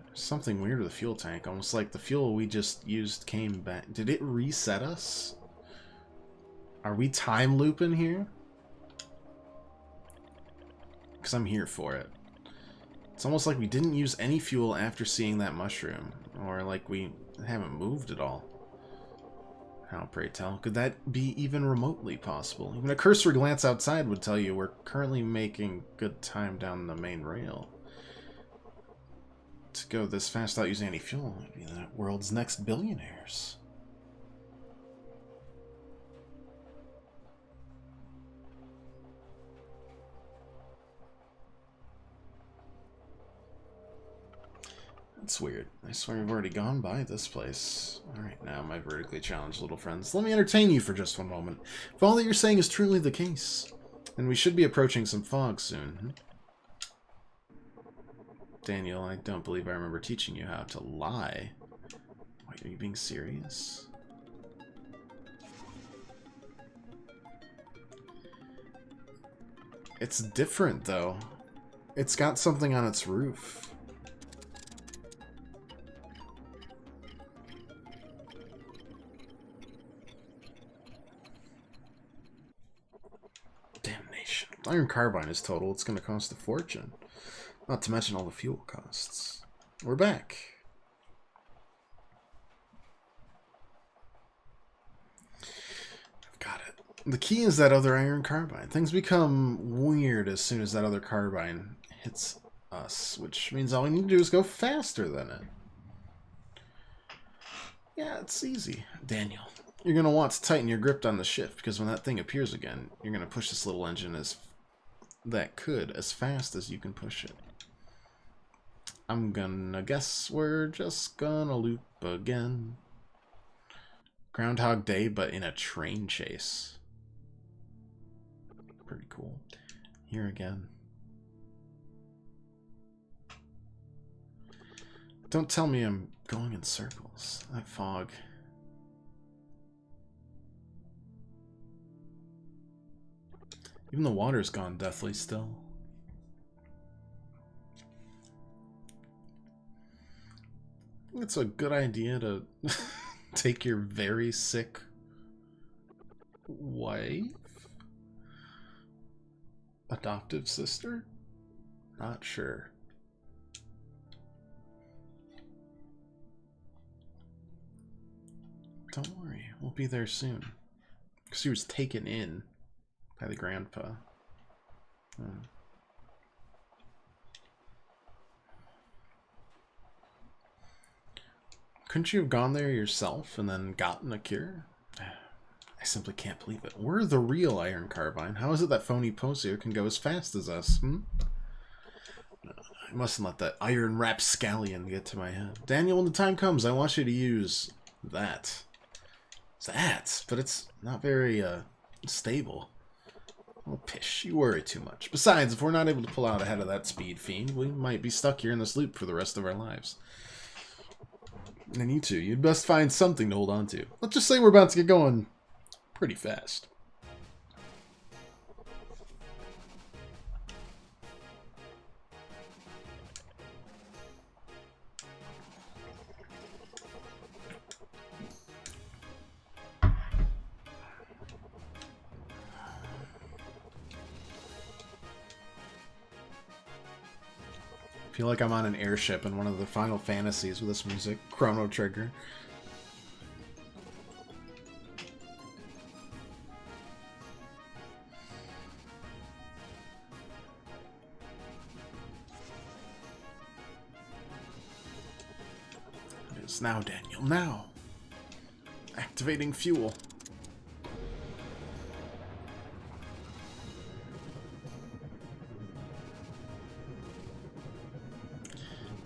There's something weird with the fuel tank. Almost like the fuel we just used came back. Did it reset us? Are we time looping here? Because I'm here for it. It's almost like we didn't use any fuel after seeing that mushroom. Or like we haven't moved at all. How, pray tell? Could that be even remotely possible? Even a cursory glance outside would tell you we're currently making good time down the main rail. To go this fast without using any fuel would be the world's next billionaires. That's weird. I swear we've already gone by this place. Alright, now, my vertically challenged little friends. Let me entertain you for just one moment. If all that you're saying is truly the case, then we should be approaching some fog soon. Daniel, I don't believe I remember teaching you how to lie. Wait, are you being serious? It's different, though. It's got something on its roof. Damnation. Iron carbine is total. It's going to cost a fortune. Not to mention all the fuel costs. We're back. I've got it. The key is that other iron carbine. Things become weird as soon as that other carbine hits us, which means all we need to do is go faster than it. Yeah, it's easy. Daniel, you're going to want to tighten your grip on the shift, because when that thing appears again, you're going to push this little engine as fast as you can push it. I'm gonna guess we're just gonna loop again. Groundhog Day, but in a train chase. Pretty cool. Here again. Don't tell me I'm going in circles. That fog. Even the water's gone deathly still. I think it's a good idea to take your very sick wife? Adoptive sister? Not sure. Don't worry, we'll be there soon. Because he was taken in by the grandpa. Couldn't you have gone there yourself and then gotten a cure? I simply can't believe it. We're the real iron carbine. How is it that phony Posio can go as fast as us? I mustn't let that iron rapscallion get to my head. Daniel, when the time comes, I want you to use that. That? But it's not very, stable. Oh, pish, you worry too much. Besides, if we're not able to pull out ahead of that speed fiend, we might be stuck here in this loop for the rest of our lives. And you two, you'd best find something to hold on to. Let's just say we're about to get going pretty fast. I feel like I'm on an airship in one of the Final Fantasies with this music. Chrono Trigger. It is now, Daniel. Now! Activating fuel.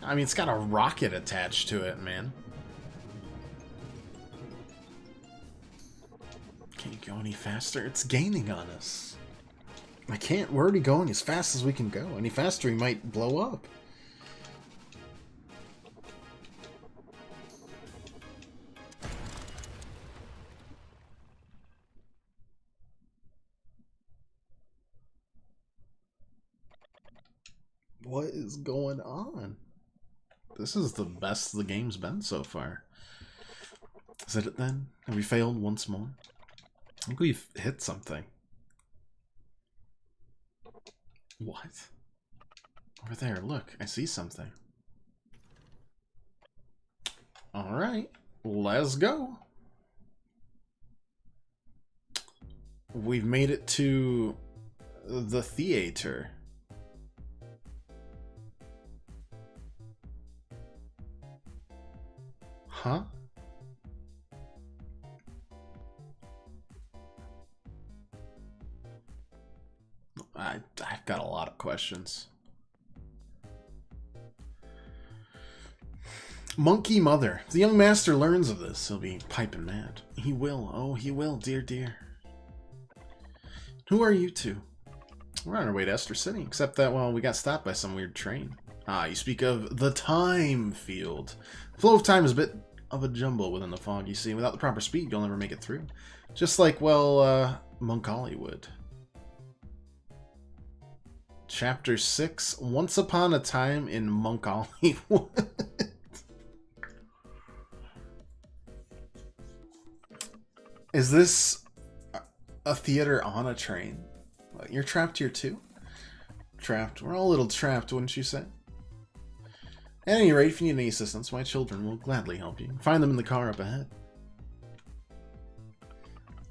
I mean, it's got a rocket attached to it, man. Can't you go any faster? It's gaining on us. I can't. We're already going as fast as we can go. Any faster, we might blow up. What is going on? This is the best the game's been so far. Is that it then? Have we failed once more? I think we've hit something. What? Over there, look, I see something. Alright, let's go. We've made it to the theater. Huh? I've got a lot of questions. Monkey mother. If the young master learns of this, he'll be piping mad. He will. Oh, he will, dear, dear. Who are you two? We're on our way to Esther City, except that, well, we got stopped by some weird train. Ah, you speak of the time field. The flow of time is a bit of a jumble within the fog, you see. Without the proper speed, you'll never make it through. Just like, well, Monk Hollywood. Chapter 6, Once Upon a Time in Monk Hollywood. Is this a theater on a train? You're trapped here too? Trapped. We're all a little trapped, wouldn't you say? At any rate, if you need any assistance, my children will gladly help you. Find them in the car up ahead.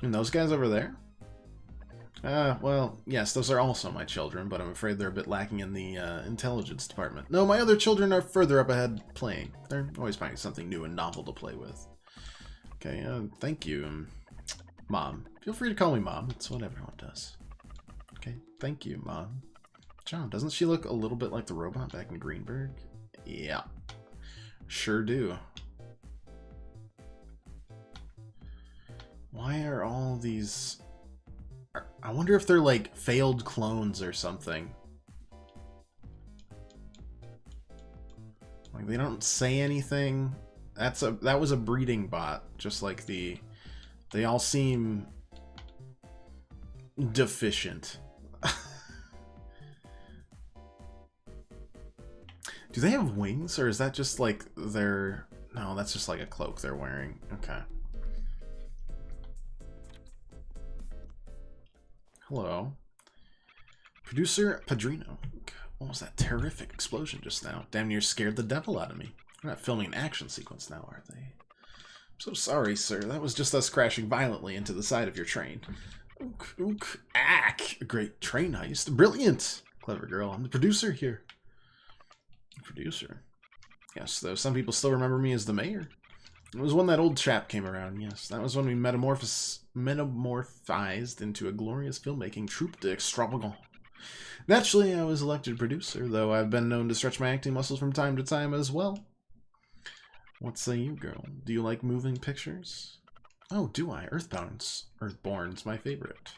And those guys over there? Well, yes, those are also my children, but I'm afraid they're a bit lacking in the intelligence department. No, my other children are further up ahead playing. They're always finding something new and novel to play with. Okay, thank you, Mom. Feel free to call me Mom. It's what everyone does. Okay, thank you, Mom. John, doesn't she look a little bit like the robot back in Greenberg? Yeah, sure do. Why are all these... I wonder if they're like failed clones or something. Like they don't say anything. That was a breeding bot, just like they all seem deficient. Do they have wings, or is that just like their... No, that's just like a cloak they're wearing. Okay. Hello. Producer Padrino. What was that terrific explosion just now? Damn near scared the devil out of me. They're not filming an action sequence now, are they? I'm so sorry, sir. That was just us crashing violently into the side of your train. Ook, ook, ack! A great train heist. Brilliant! Clever girl. I'm the producer here. Producer? Yes, though some people still remember me as the mayor. It was when that old chap came around, yes. That was when we metamorphized into a glorious filmmaking troupe d'extravagance. Naturally, I was elected producer, though I've been known to stretch my acting muscles from time to time as well. What say you, girl? Do you like moving pictures? Oh, do I? Earthborn's my favorite.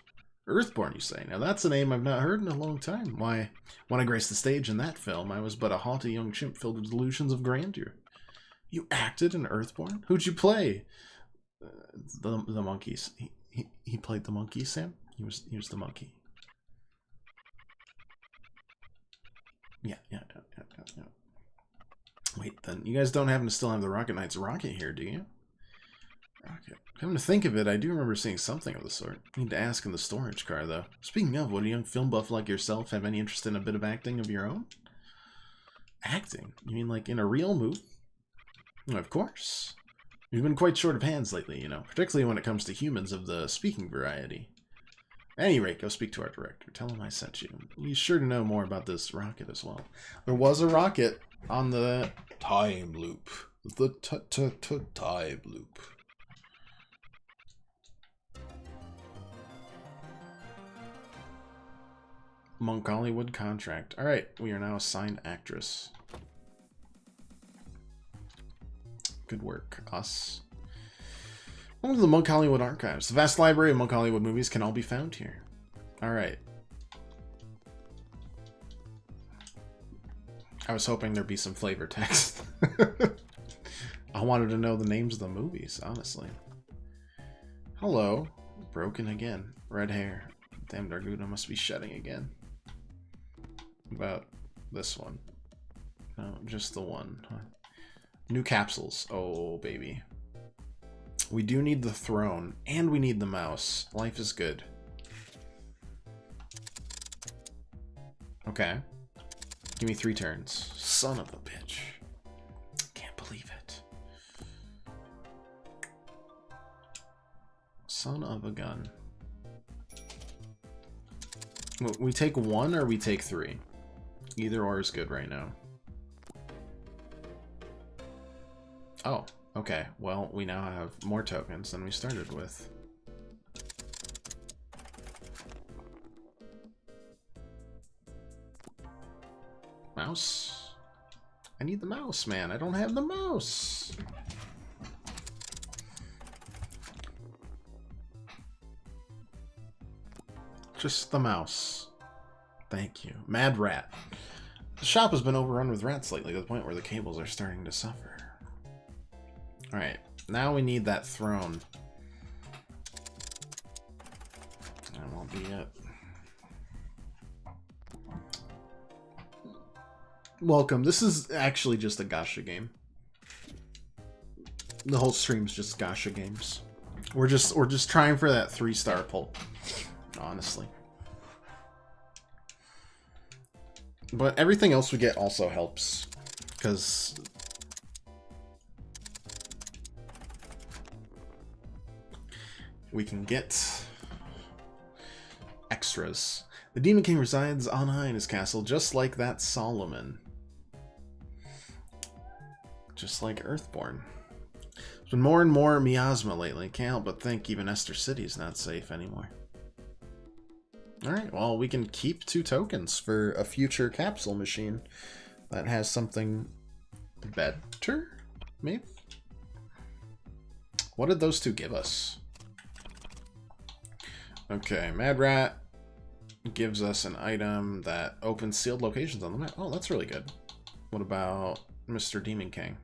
Earthborn, you say? Now that's a name I've not heard in a long time. Why, when I graced the stage in that film, I was but a haughty young chimp filled with delusions of grandeur. You acted in Earthborn? Who'd you play? The monkeys. He played the monkey, Sam? He was the monkey. Yeah. Wait, then you guys don't happen to still have the Rocket Knight's rocket here, do you? Rocket. Come to think of it, I do remember seeing something of the sort. Need to ask in the storage car, though. Speaking of, would a young film buff like yourself have any interest in a bit of acting of your own? Acting? You mean like in a real movie? Well, of course. We've been quite short of hands lately, you know, particularly when it comes to humans of the speaking variety. At any rate, go speak to our director. Tell him I sent you. He's sure to know more about this rocket as well. There was a rocket on the time loop. The time loop. Monk Hollywood contract. Alright, we are now assigned actress. Good work, us. Welcome to the Monk Hollywood Archives. The vast library of Monk Hollywood movies can all be found here. Alright. I was hoping there'd be some flavor text. I wanted to know the names of the movies, honestly. Hello. Broken again. Red hair. Damn, Darguda must be shedding again. About this one. No, just the one. Huh? New capsules. Oh, baby. We do need the throne, and we need the mouse. Life is good. Okay. Give me 3 turns. Son of a bitch. Can't believe it. Son of a gun. We take 1 or we take 3? Either or is good right now. Oh, okay. Well, we now have more tokens than we started with. Mouse? I need the mouse, man. I don't have the mouse. Just the mouse. Thank you. Mad rat. The shop has been overrun with rats lately to the point where the cables are starting to suffer. Alright, now we need that throne. That won't be it. Welcome. This is actually just a gacha game. The whole stream's just gacha games. We're just trying for that 3-star pull. Honestly. But everything else we get also helps. Because we can get extras. The Demon King resides on high in his castle, just like that Solomon. Just like Earthborn. There's been more and more miasma lately. Can't help but think even Esther City's not safe anymore. Alright, well, we can keep 2 tokens for a future capsule machine that has something better, maybe? What did those 2 give us? Okay, Mad Rat gives us an item that opens sealed locations on the map. Oh, that's really good. What about Mr. Demon King?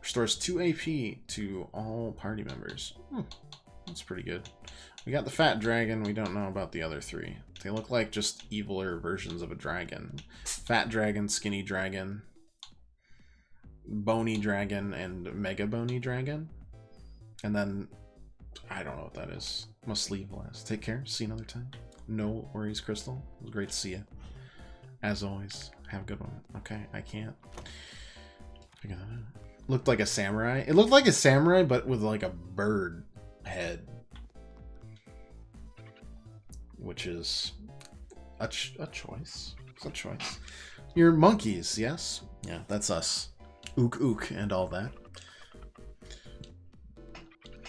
Restores 2 AP to all party members. That's pretty good. We got the Fat Dragon. We don't know about the other 3. They look like just eviler versions of a dragon. Fat Dragon, Skinny Dragon, Bony Dragon, and Mega Bony Dragon. And then, I don't know what that is. Must leave last. Take care. See you another time. No worries, Crystal. It was great to see you. As always, have a good one. Okay, I can't figure that out. Looked like a samurai. It looked like a samurai, but with like a bird head. Which is a choice. It's a choice. You're monkeys, yes? Yeah, that's us. Ook ook and all that.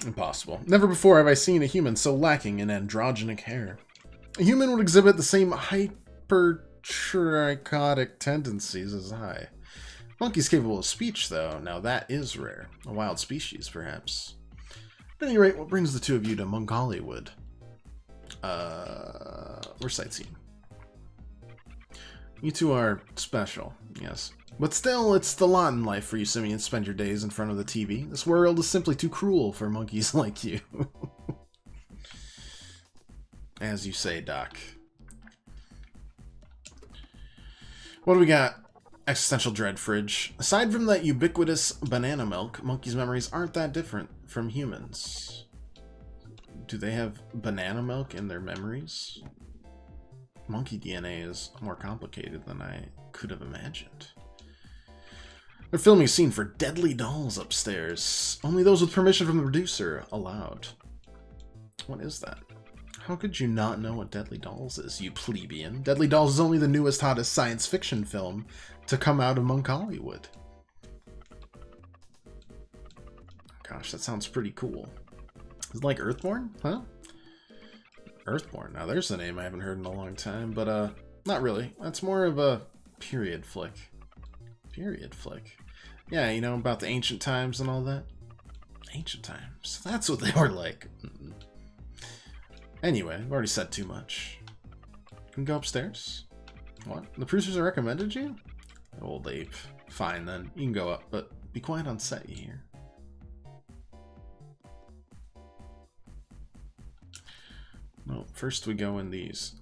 Impossible. Never before have I seen a human so lacking in androgenic hair. A human would exhibit the same hypertrichotic tendencies as I. Monkey's capable of speech, though. Now that is rare. A wild species, perhaps. At any rate, what brings the 2 of you to Mongoliwood? We're sightseeing. You 2 are special, yes. But still, it's the lot in life for you simians to spend your days in front of the TV. This world is simply too cruel for monkeys like you. As you say, Doc. What do we got? Existential Dread Fridge. Aside from that ubiquitous banana milk, monkeys' memories aren't that different from humans. Do they have banana milk in their memories? Monkey DNA is more complicated than I could have imagined. They're filming a scene for Deadly Dolls upstairs. Only those with permission from the producer allowed. What is that? How could you not know what Deadly Dolls is, you plebeian? Deadly Dolls is only the newest, hottest science fiction film to come out of Mongoliwood. Gosh, that sounds pretty cool. Is it like Earthborn? Huh? Earthborn. Now there's a name I haven't heard in a long time, but not really. That's more of a period flick. Period flick. Yeah, you know, about the ancient times and all that. Ancient times. That's what they were like. Anyway, I've already said too much. Can we go upstairs? What? The producers recommended you? Old ape. Fine then. You can go up, but be quiet on set, you hear? No, first we go in these.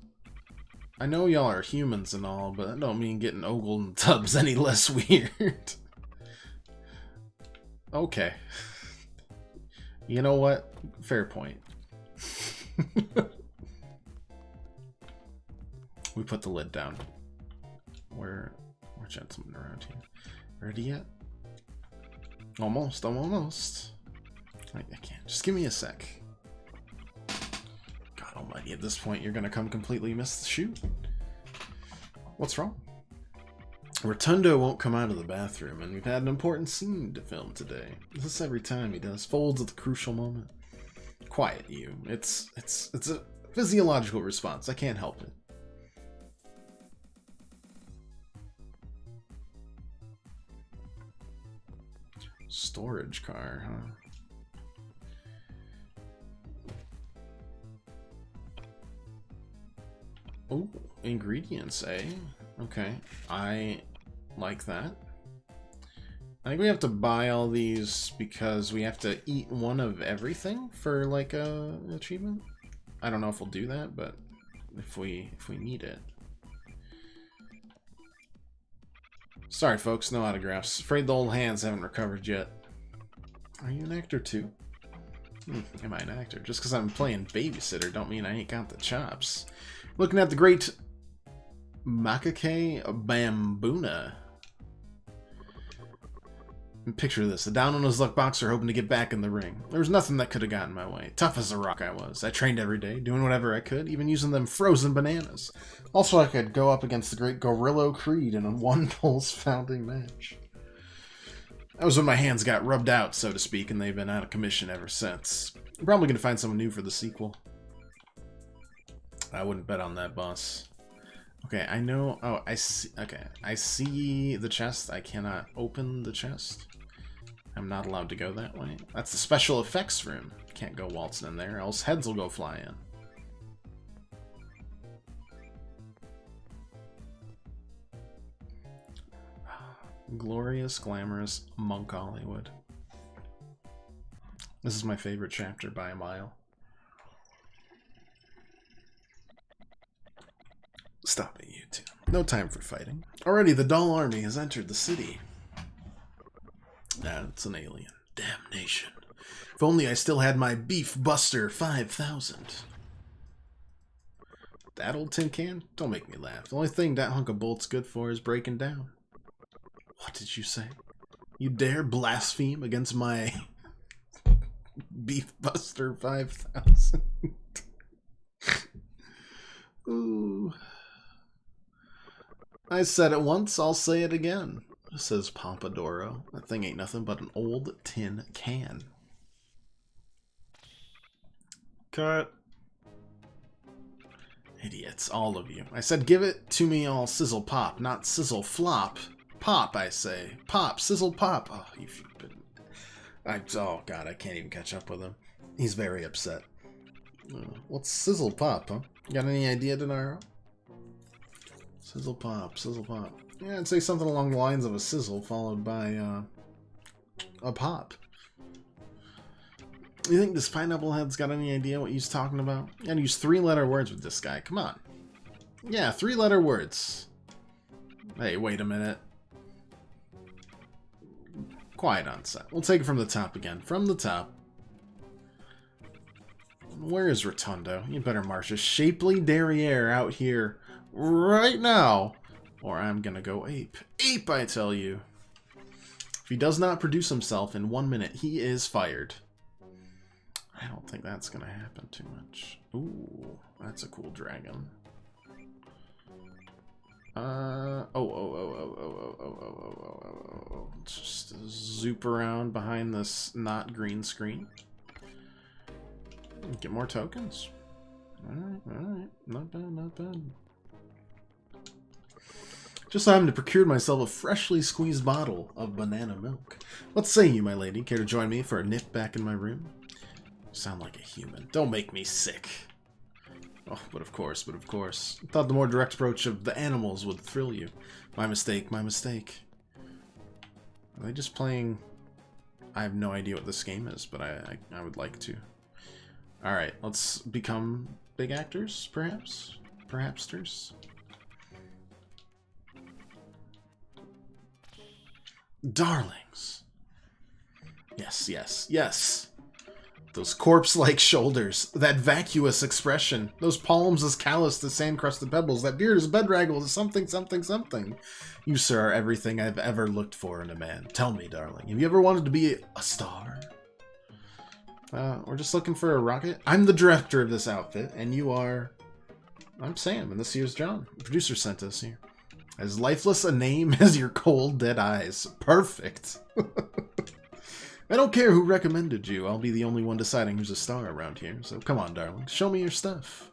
I know y'all are humans and all, but that don't mean getting ogled in tubs any less weird. Okay. You know what? Fair point. We put the lid down. We're gentlemen around here. Ready yet? Almost, I'm almost. I can't. Just give me a sec. God almighty, at this point you're gonna come completely miss the shoot. What's wrong? Rotundo won't come out of the bathroom, and we've had an important scene to film today. This every time he does. Folds at the crucial moment. Quiet, you. It's a physiological response. I can't help it. Storage car, huh? Oh, ingredients, eh? Okay, I like that. I think we have to buy all these because we have to eat one of everything for like a achievement. I don't know if we'll do that, but if we need it. Sorry, folks, no autographs. Afraid the old hands haven't recovered yet. Are you an actor too? Am I an actor? Just because I'm playing babysitter don't mean I ain't got the chops. Looking at the great Makake Bambuna. Picture this, a down on his luck boxer hoping to get back in the ring. There was nothing that could have gotten my way. Tough as a rock I was. I trained every day, doing whatever I could, even using them frozen bananas. Also, I could go up against the great Gorilla Creed in a one-pulse founding match. That was when my hands got rubbed out, so to speak, and they've been out of commission ever since. I'm probably going to find someone new for the sequel. I wouldn't bet on that, boss. Okay, I know... Oh, I see... Okay, I see the chest. I cannot open the chest. I'm not allowed to go that way. That's the special effects room. Can't go waltzing in there, else heads will go flying. Glorious, glamorous Monk Hollywood. This is my favorite chapter by a mile. Stop it, you two. No time for fighting. Already the Doll Army has entered the city. That's an alien. Damnation. If only I still had my Beef Buster 5000. That old tin can? Don't make me laugh. The only thing that hunk of bolt's good for is breaking down. What did you say? You dare blaspheme against my Beef Buster 5000? Ooh. I said it once, I'll say it again, says Pompadoro. That thing ain't nothing but an old tin can. Cut. Idiots, all of you. I said give it to me all sizzle pop, not sizzle flop. Pop, I say. Pop, sizzle pop. Oh, you've been... oh, God, I can't even catch up with him. He's very upset. What's sizzle pop, huh? Got any idea, Denaro? Sizzle pop, sizzle pop. Yeah, I'd say something along the lines of a sizzle followed by a pop. You think this pineapple head's got any idea what he's talking about? You gotta use 3-letter words with this guy. Come on. Yeah, 3-letter words. Hey, wait a minute. Quiet on set. We'll take it from the top again. From the top. Where is Rotundo? You better march a shapely derriere out here right now, or I'm gonna go ape. Ape, I tell you. If he does not produce himself in 1 minute, he is fired. I don't think that's gonna happen too much. Ooh, that's a cool dragon. Just zoop around behind this not green screen. Get more tokens. Alright. Not bad, not bad. Just happened to procure myself a freshly squeezed bottle of banana milk. What say you, my lady? Care to join me for a nip back in my room? Sound like a human. Don't make me sick. Oh, but of course. I thought the more direct approach of the animals would thrill you. My mistake, my mistake. Are they just playing... I have no idea what this game is, but I would like to. Alright, let's become big actors, perhaps? Perhapsters? Darlings. Yes. Those corpse-like shoulders, that vacuous expression, those palms as calloused as sand-crusted pebbles, that beard as bedraggled as something, something, something. You, sir, are everything I've ever looked for in a man. Tell me, darling, have you ever wanted to be a star? We're just looking for a rocket. I'm the director of this outfit, and you are... I'm Sam, and this here's John. The producer sent us here. As lifeless a name as your cold, dead eyes. Perfect. I don't care who recommended you. I'll be the only one deciding who's a star around here. So come on, darling. Show me your stuff.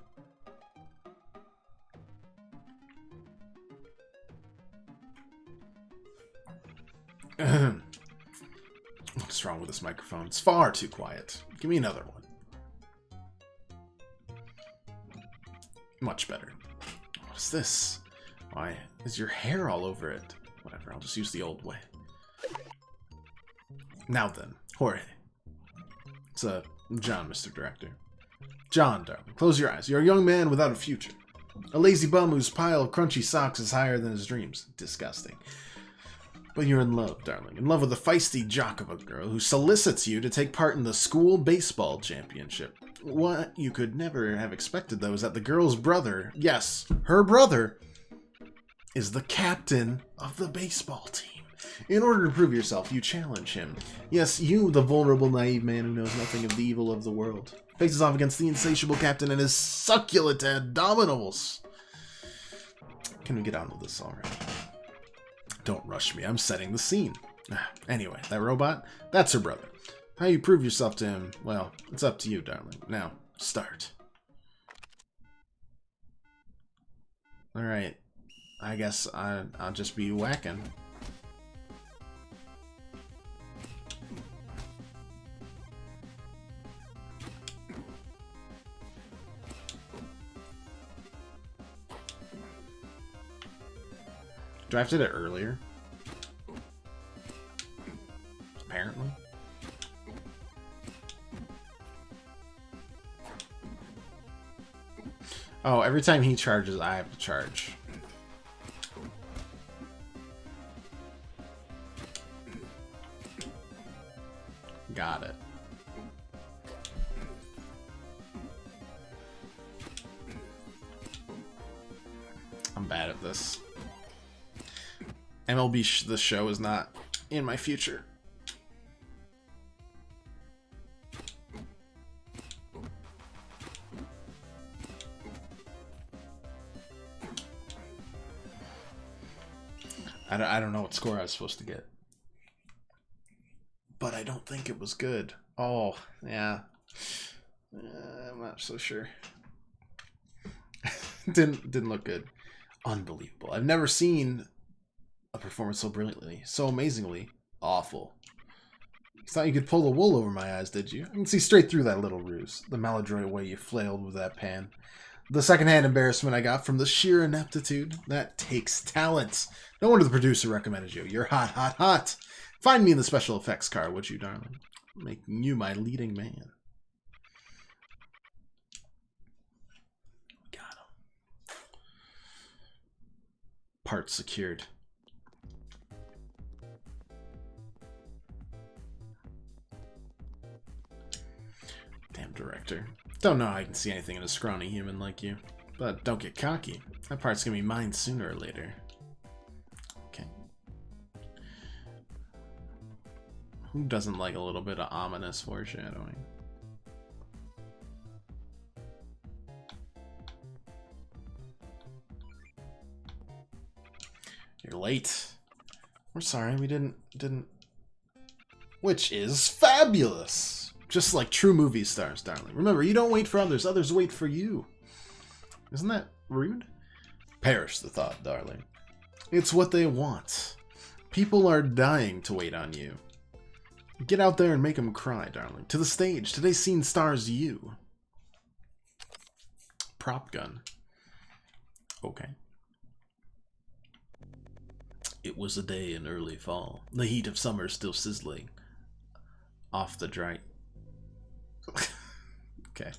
What's wrong with this microphone? It's far too quiet. Give me another one. Much better. What is this? Why is your hair all over it? Whatever, I'll just use the old way. Now then, Jorge. It's John, Mr. Director. John, darling, close your eyes. You're a young man without a future. A lazy bum whose pile of crunchy socks is higher than his dreams. Disgusting. But you're in love, darling. In love with a feisty jock of a girl who solicits you to take part in the school baseball championship. What you could never have expected, though, is that the girl's brother, yes, her brother, is the captain of the baseball team. In order to prove yourself, you challenge him. Yes, you, the vulnerable, naive man who knows nothing of the evil of the world, faces off against the insatiable captain and his succulent abdominals. Can we get on with this already? Don't rush me, I'm setting the scene. Anyway, that robot, that's her brother. How you prove yourself to him, well, it's up to you, darling. Now, start. Alright, I guess I'll just be whacking. Do I have to do it earlier? Apparently. Oh, every time he charges, I have to charge. Got it. I'm bad at this. MLB The Show is not in my future. I don't know what score I was supposed to get. But I don't think it was good. Oh, yeah. I'm not so sure. Didn't look good. Unbelievable. I've never seen a performance so brilliantly, so amazingly awful. You thought you could pull the wool over my eyes, did you? I can see straight through that little ruse. The maladroit way you flailed with that pan. The secondhand embarrassment I got from the sheer ineptitude. That takes talent. No wonder the producer recommended you. You're hot, hot, hot. Find me in the special effects car, would you, darling? Making you my leading man. Got him. Part secured. Damn director. Don't know how I can see anything in a scrawny human like you. But don't get cocky. That part's gonna be mine sooner or later. Okay. Who doesn't like a little bit of ominous foreshadowing? You're late. We're sorry, we didn't... Which is fabulous! Just like true movie stars, darling. Remember, you don't wait for others, others wait for you. Isn't that rude? Perish the thought, darling. It's what they want. People are dying to wait on you. Get out there and make them cry, darling. To the stage. Today's scene stars you. Prop gun. Okay. It was a day in early fall. The heat of summer still sizzling. Off the dry... Okay.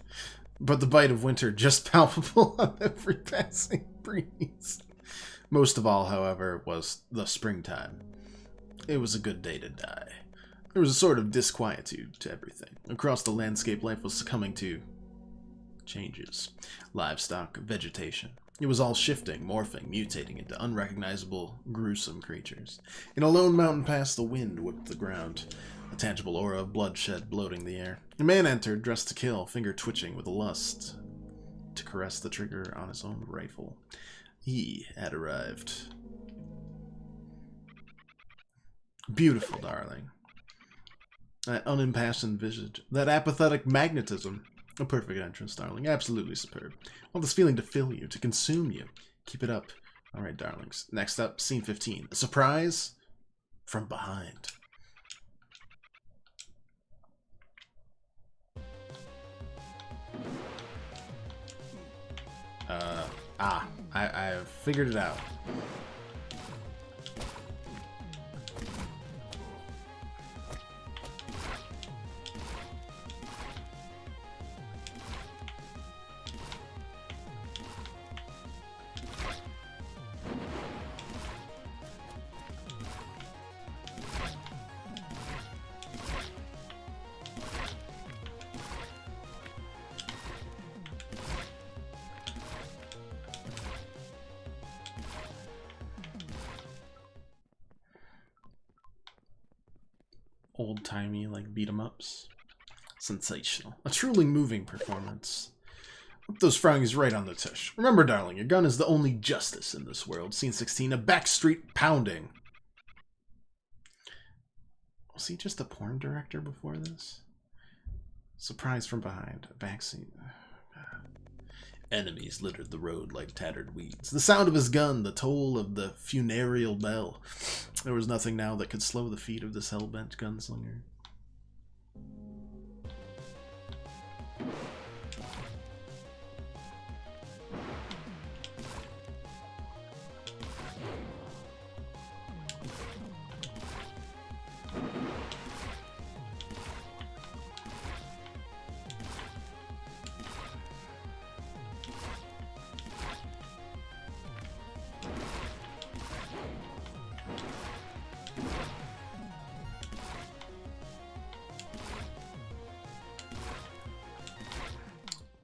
But the bite of winter just palpable on every passing breeze. Most of all, however, was the springtime. It was a good day to die. There was a sort of disquietude to everything. Across the landscape, life was succumbing to changes. Livestock, vegetation. It was all shifting, morphing, mutating into unrecognizable, gruesome creatures. In a lone mountain pass, the wind whipped the ground, a tangible aura of bloodshed bloating the air. A man entered, dressed to kill, finger twitching with a lust to caress the trigger on his own rifle. He had arrived. Beautiful, darling. That unimpassioned visage, that apathetic magnetism. A perfect entrance, darling. Absolutely superb. I want this feeling to fill you, to consume you. Keep it up. All right, darlings. Next up, scene 15. A surprise from behind. I figured it out. Old-timey, like, beat-em-ups. Sensational. A truly moving performance. Whip those frownies right on the tush. Remember, darling, your gun is the only justice in this world. Scene 16, a backstreet pounding. Was he just a porn director before this? Surprise from behind. A backseat. Enemies littered the road like tattered weeds. The sound of his gun, the toll of the funereal bell. There was nothing now that could slow the feet of this hell-bent gunslinger.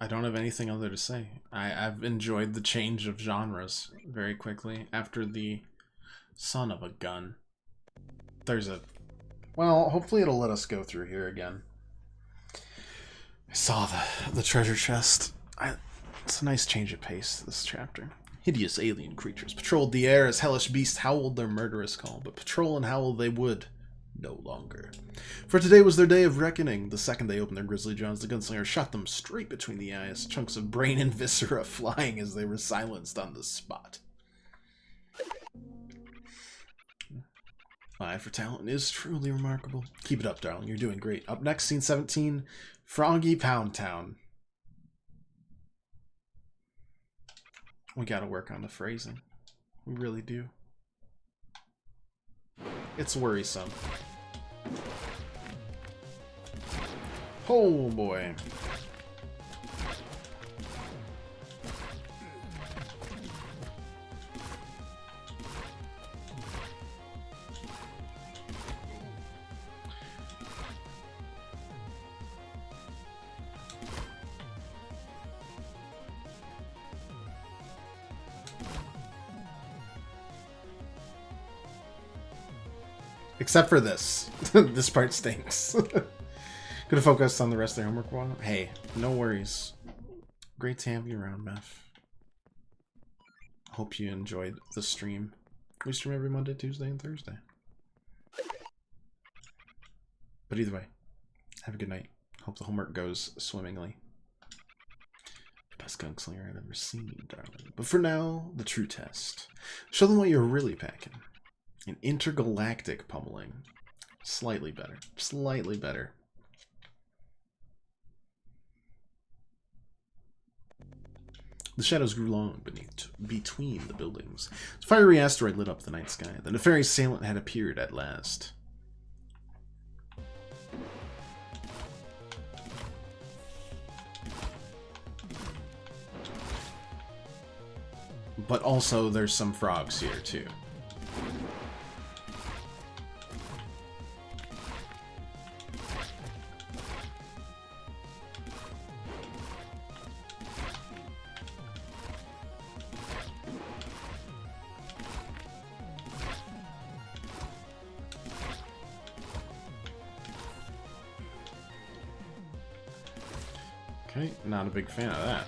I don't have anything other to say. I've enjoyed the change of genres very quickly after the son of a gun. There's a... Well, hopefully it'll let us go through here again. I saw the treasure chest. It's a nice change of pace, this chapter. Hideous alien creatures patrolled the air as hellish beasts howled their murderous call, but patrol and howl they would no longer. For today was their day of reckoning. The second they opened their grisly jaws, the gunslinger shot them straight between the eyes, chunks of brain and viscera flying as they were silenced on the spot. Eye for talent is truly remarkable. Keep it up, darling. You're doing great. Up next, scene 17, Froggy Pound Town. We gotta work on the phrasing. We really do. It's worrisome. Oh boy. Except for this. This part stinks. Could have focused on the rest of their homework while. Hey, no worries. Great to have you around, Meth. Hope you enjoyed the stream. We stream every Monday, Tuesday, and Thursday. But either way, have a good night. Hope the homework goes swimmingly. Best gunslinger I've ever seen, darling. But for now, the true test. Show them what you're really packing. An intergalactic pummeling. Slightly better. Slightly better. The shadows grew long between the buildings. A fiery asteroid lit up the night sky. The nefarious assailant had appeared at last. But also, there's some frogs here, too. Okay, not a big fan of that.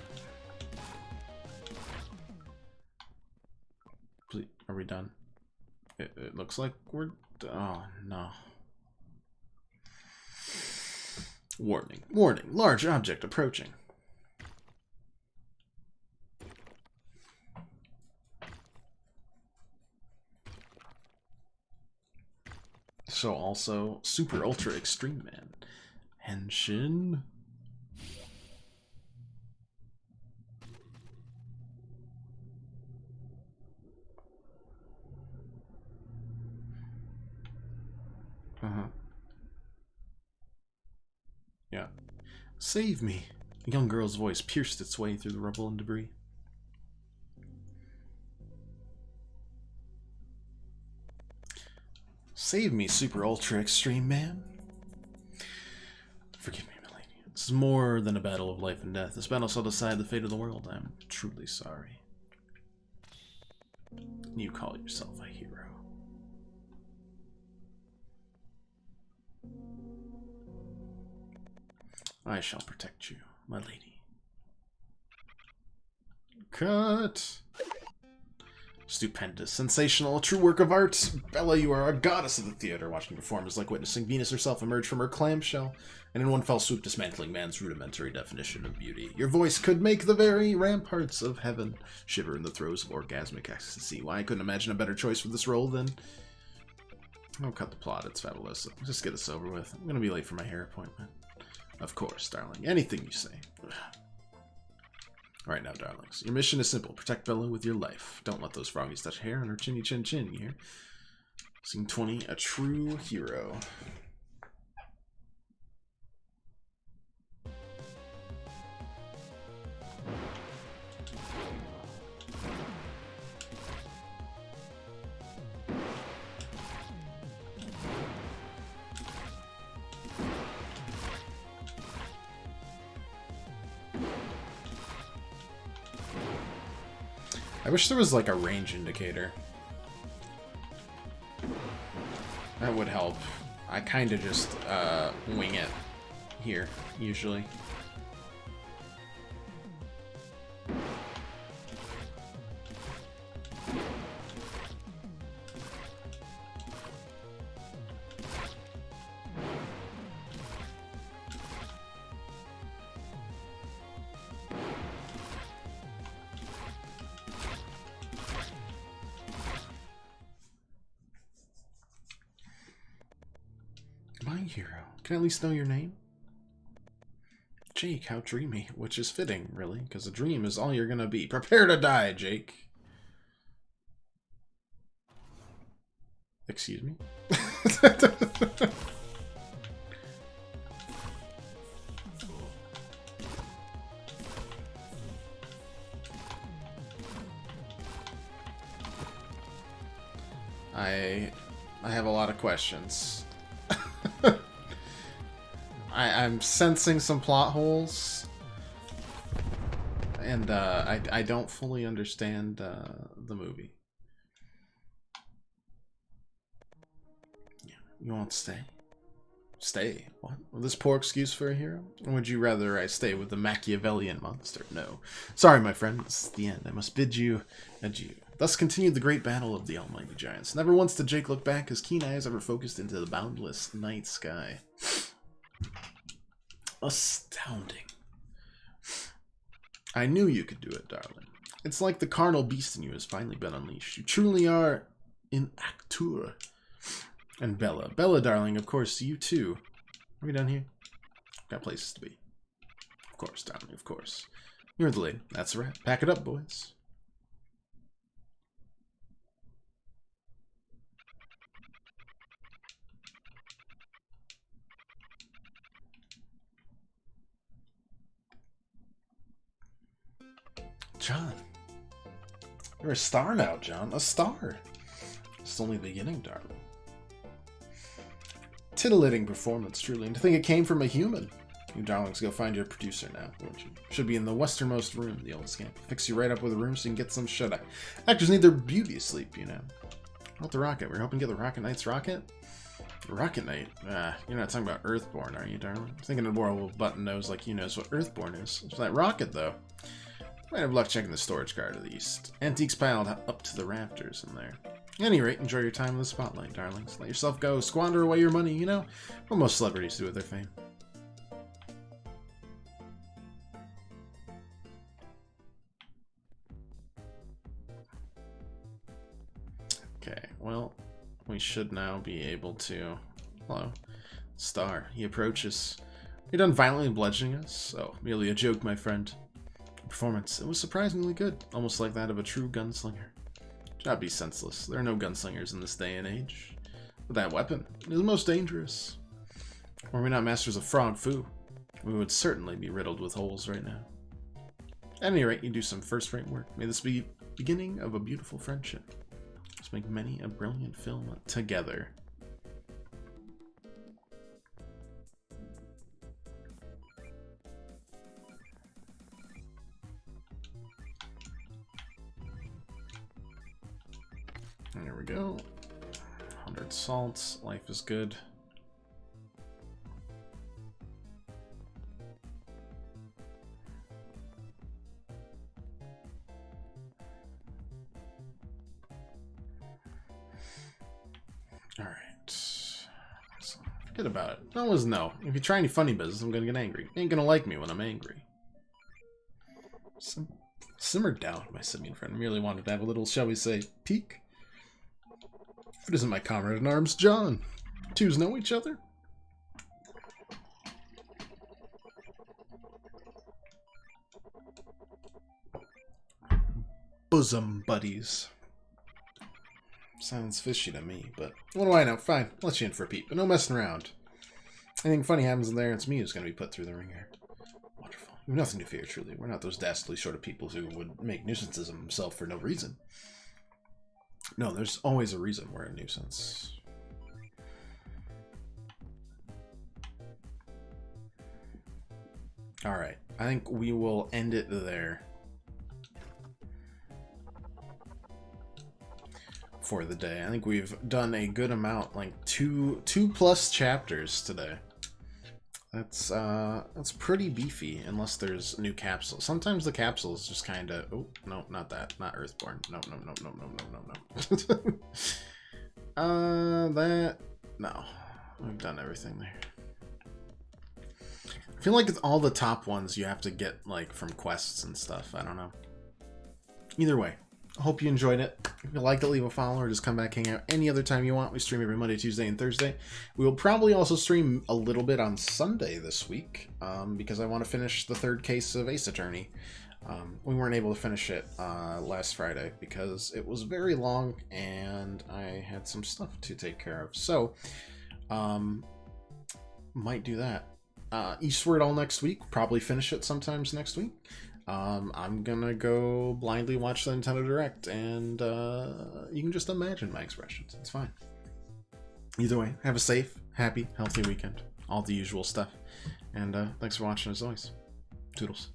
Please, are we done? It looks like we're... Oh, no. Warning. Warning. Large object approaching. So also, Super Ultra Extreme Man. Henshin. Yeah. Save me. The young girl's voice pierced its way through the rubble and debris. Save me, Super Ultra Extreme Man. Forgive me, my lady. This is more than a battle of life and death. This battle shall decide the fate of the world. I am truly sorry. You call yourself a hero. I shall protect you, my lady. Cut! Stupendous, sensational, a true work of art. Bella, you are a goddess of the theater. Watching you perform is like witnessing Venus herself emerge from her clamshell, and in one fell swoop dismantling man's rudimentary definition of beauty. Your voice could make the very ramparts of heaven shiver in the throes of orgasmic ecstasy. Why, I couldn't imagine a better choice for this role than... I'll cut the plot, it's fabulous. Just get this over with. I'm gonna be late for my hair appointment. Of course, darling. Anything you say. Alright now, darlings. Your mission is simple. Protect Bella with your life. Don't let those froggies touch hair on her chinny chin chin, you hear? Scene 20, a true hero. I wish there was like a range indicator. That would help. I kind of just wing it here, usually. My hero. Can I at least know your name? Jake, how dreamy. Which is fitting, really, because a dream is all you're gonna be. Prepare to die, Jake. Excuse me? I have a lot of questions. I'm sensing some plot holes, and I don't fully understand the movie. Yeah, you won't stay? Stay? What? Well, this poor excuse for a hero? Or would you rather I stay with the Machiavellian monster? No. Sorry, my friend. This is the end. I must bid you adieu. Thus continued the great battle of the almighty giants. Never once did Jake look back. His keen eyes ever focused into the boundless night sky. Astounding. I knew you could do it, darling. It's like the carnal beast in you has finally been unleashed. You truly are an acteur. And Bella. Bella, darling, of course, you too. Are we done here? Got places to be. Of course, darling, of course. You're the lady. That's a wrap. Pack it up, boys. John. You're a star now, John. A star. It's only the beginning, darling. Titillating performance, truly. And to think it came from a human. You darlings, go find your producer now, won't you? Should be in the westernmost room, the old scamp. Fix you right up with a room so you can get some shut-eye. Actors need their beauty sleep, you know. Not the rocket. We're hoping to get the Rocket Knight's rocket. Rocket Knight? Ah, you're not talking about Earthborn, are you, darling? I'm thinking of more little button nose like you knows what Earthborn is. It's that rocket, though. Might have luck checking the storage car to the east. Antiques piled up to the rafters in there. At any rate, enjoy your time in the spotlight, darlings. Let yourself go. Squander away your money, you know? What most celebrities do with their fame. Okay, well, we should now be able to... Hello. Star. He approaches. You're done violently bludgeoning us? Oh, merely a joke, my friend. Performance. It was surprisingly good, almost like that of a true gunslinger. Do not be senseless. There are no gunslingers in this day and age. But that weapon is most dangerous. Were we not masters of frog fu, we would certainly be riddled with holes right now. At any rate, you do some first-rate work. May this be the beginning of a beautiful friendship. Let's make many a brilliant film together. There we go. 100 salts. Life is good. Alright. So, forget about it. No one's no. If you try any funny business, I'm gonna get angry. You ain't gonna like me when I'm angry. Simmer down, my simian friend. I merely wanted to have a little, shall we say, peek. If it isn't my comrade in arms, John. Twos know each other? Bosom buddies. Sounds fishy to me, but what do I know? Fine, I'll let you in for a peep, but no messing around. Anything funny happens in there, it's me who's going to be put through the ringer. Wonderful. You have nothing to fear, truly. We're not those dastardly sort of people who would make nuisances of themselves for no reason. No, there's always a reason we're a nuisance. Alright, I think we will end it there for the day. I think we've done a good amount, like two plus chapters today. That's pretty beefy, unless there's new capsules. Sometimes the capsules just kind of... Oh, no, not that. Not Earthborn. No. That... No. We've done everything there. I feel like it's all the top ones you have to get, like, from quests and stuff. I don't know. Either way, I hope you enjoyed it. If you liked it, leave a follow or just come back, hang out any other time you want. We stream every Monday, Tuesday, and Thursday. We will probably also stream a little bit on Sunday this week because I want to finish the third case of Ace Attorney. We weren't able to finish it last Friday because it was very long and I had some stuff to take care of. So, might do that. Eastward all next week. Probably finish it sometimes next week. I'm gonna go blindly watch the Nintendo Direct, and you can just imagine my expressions. It's fine. Either way, have a safe, happy, healthy weekend. All the usual stuff. And thanks for watching as always. Toodles.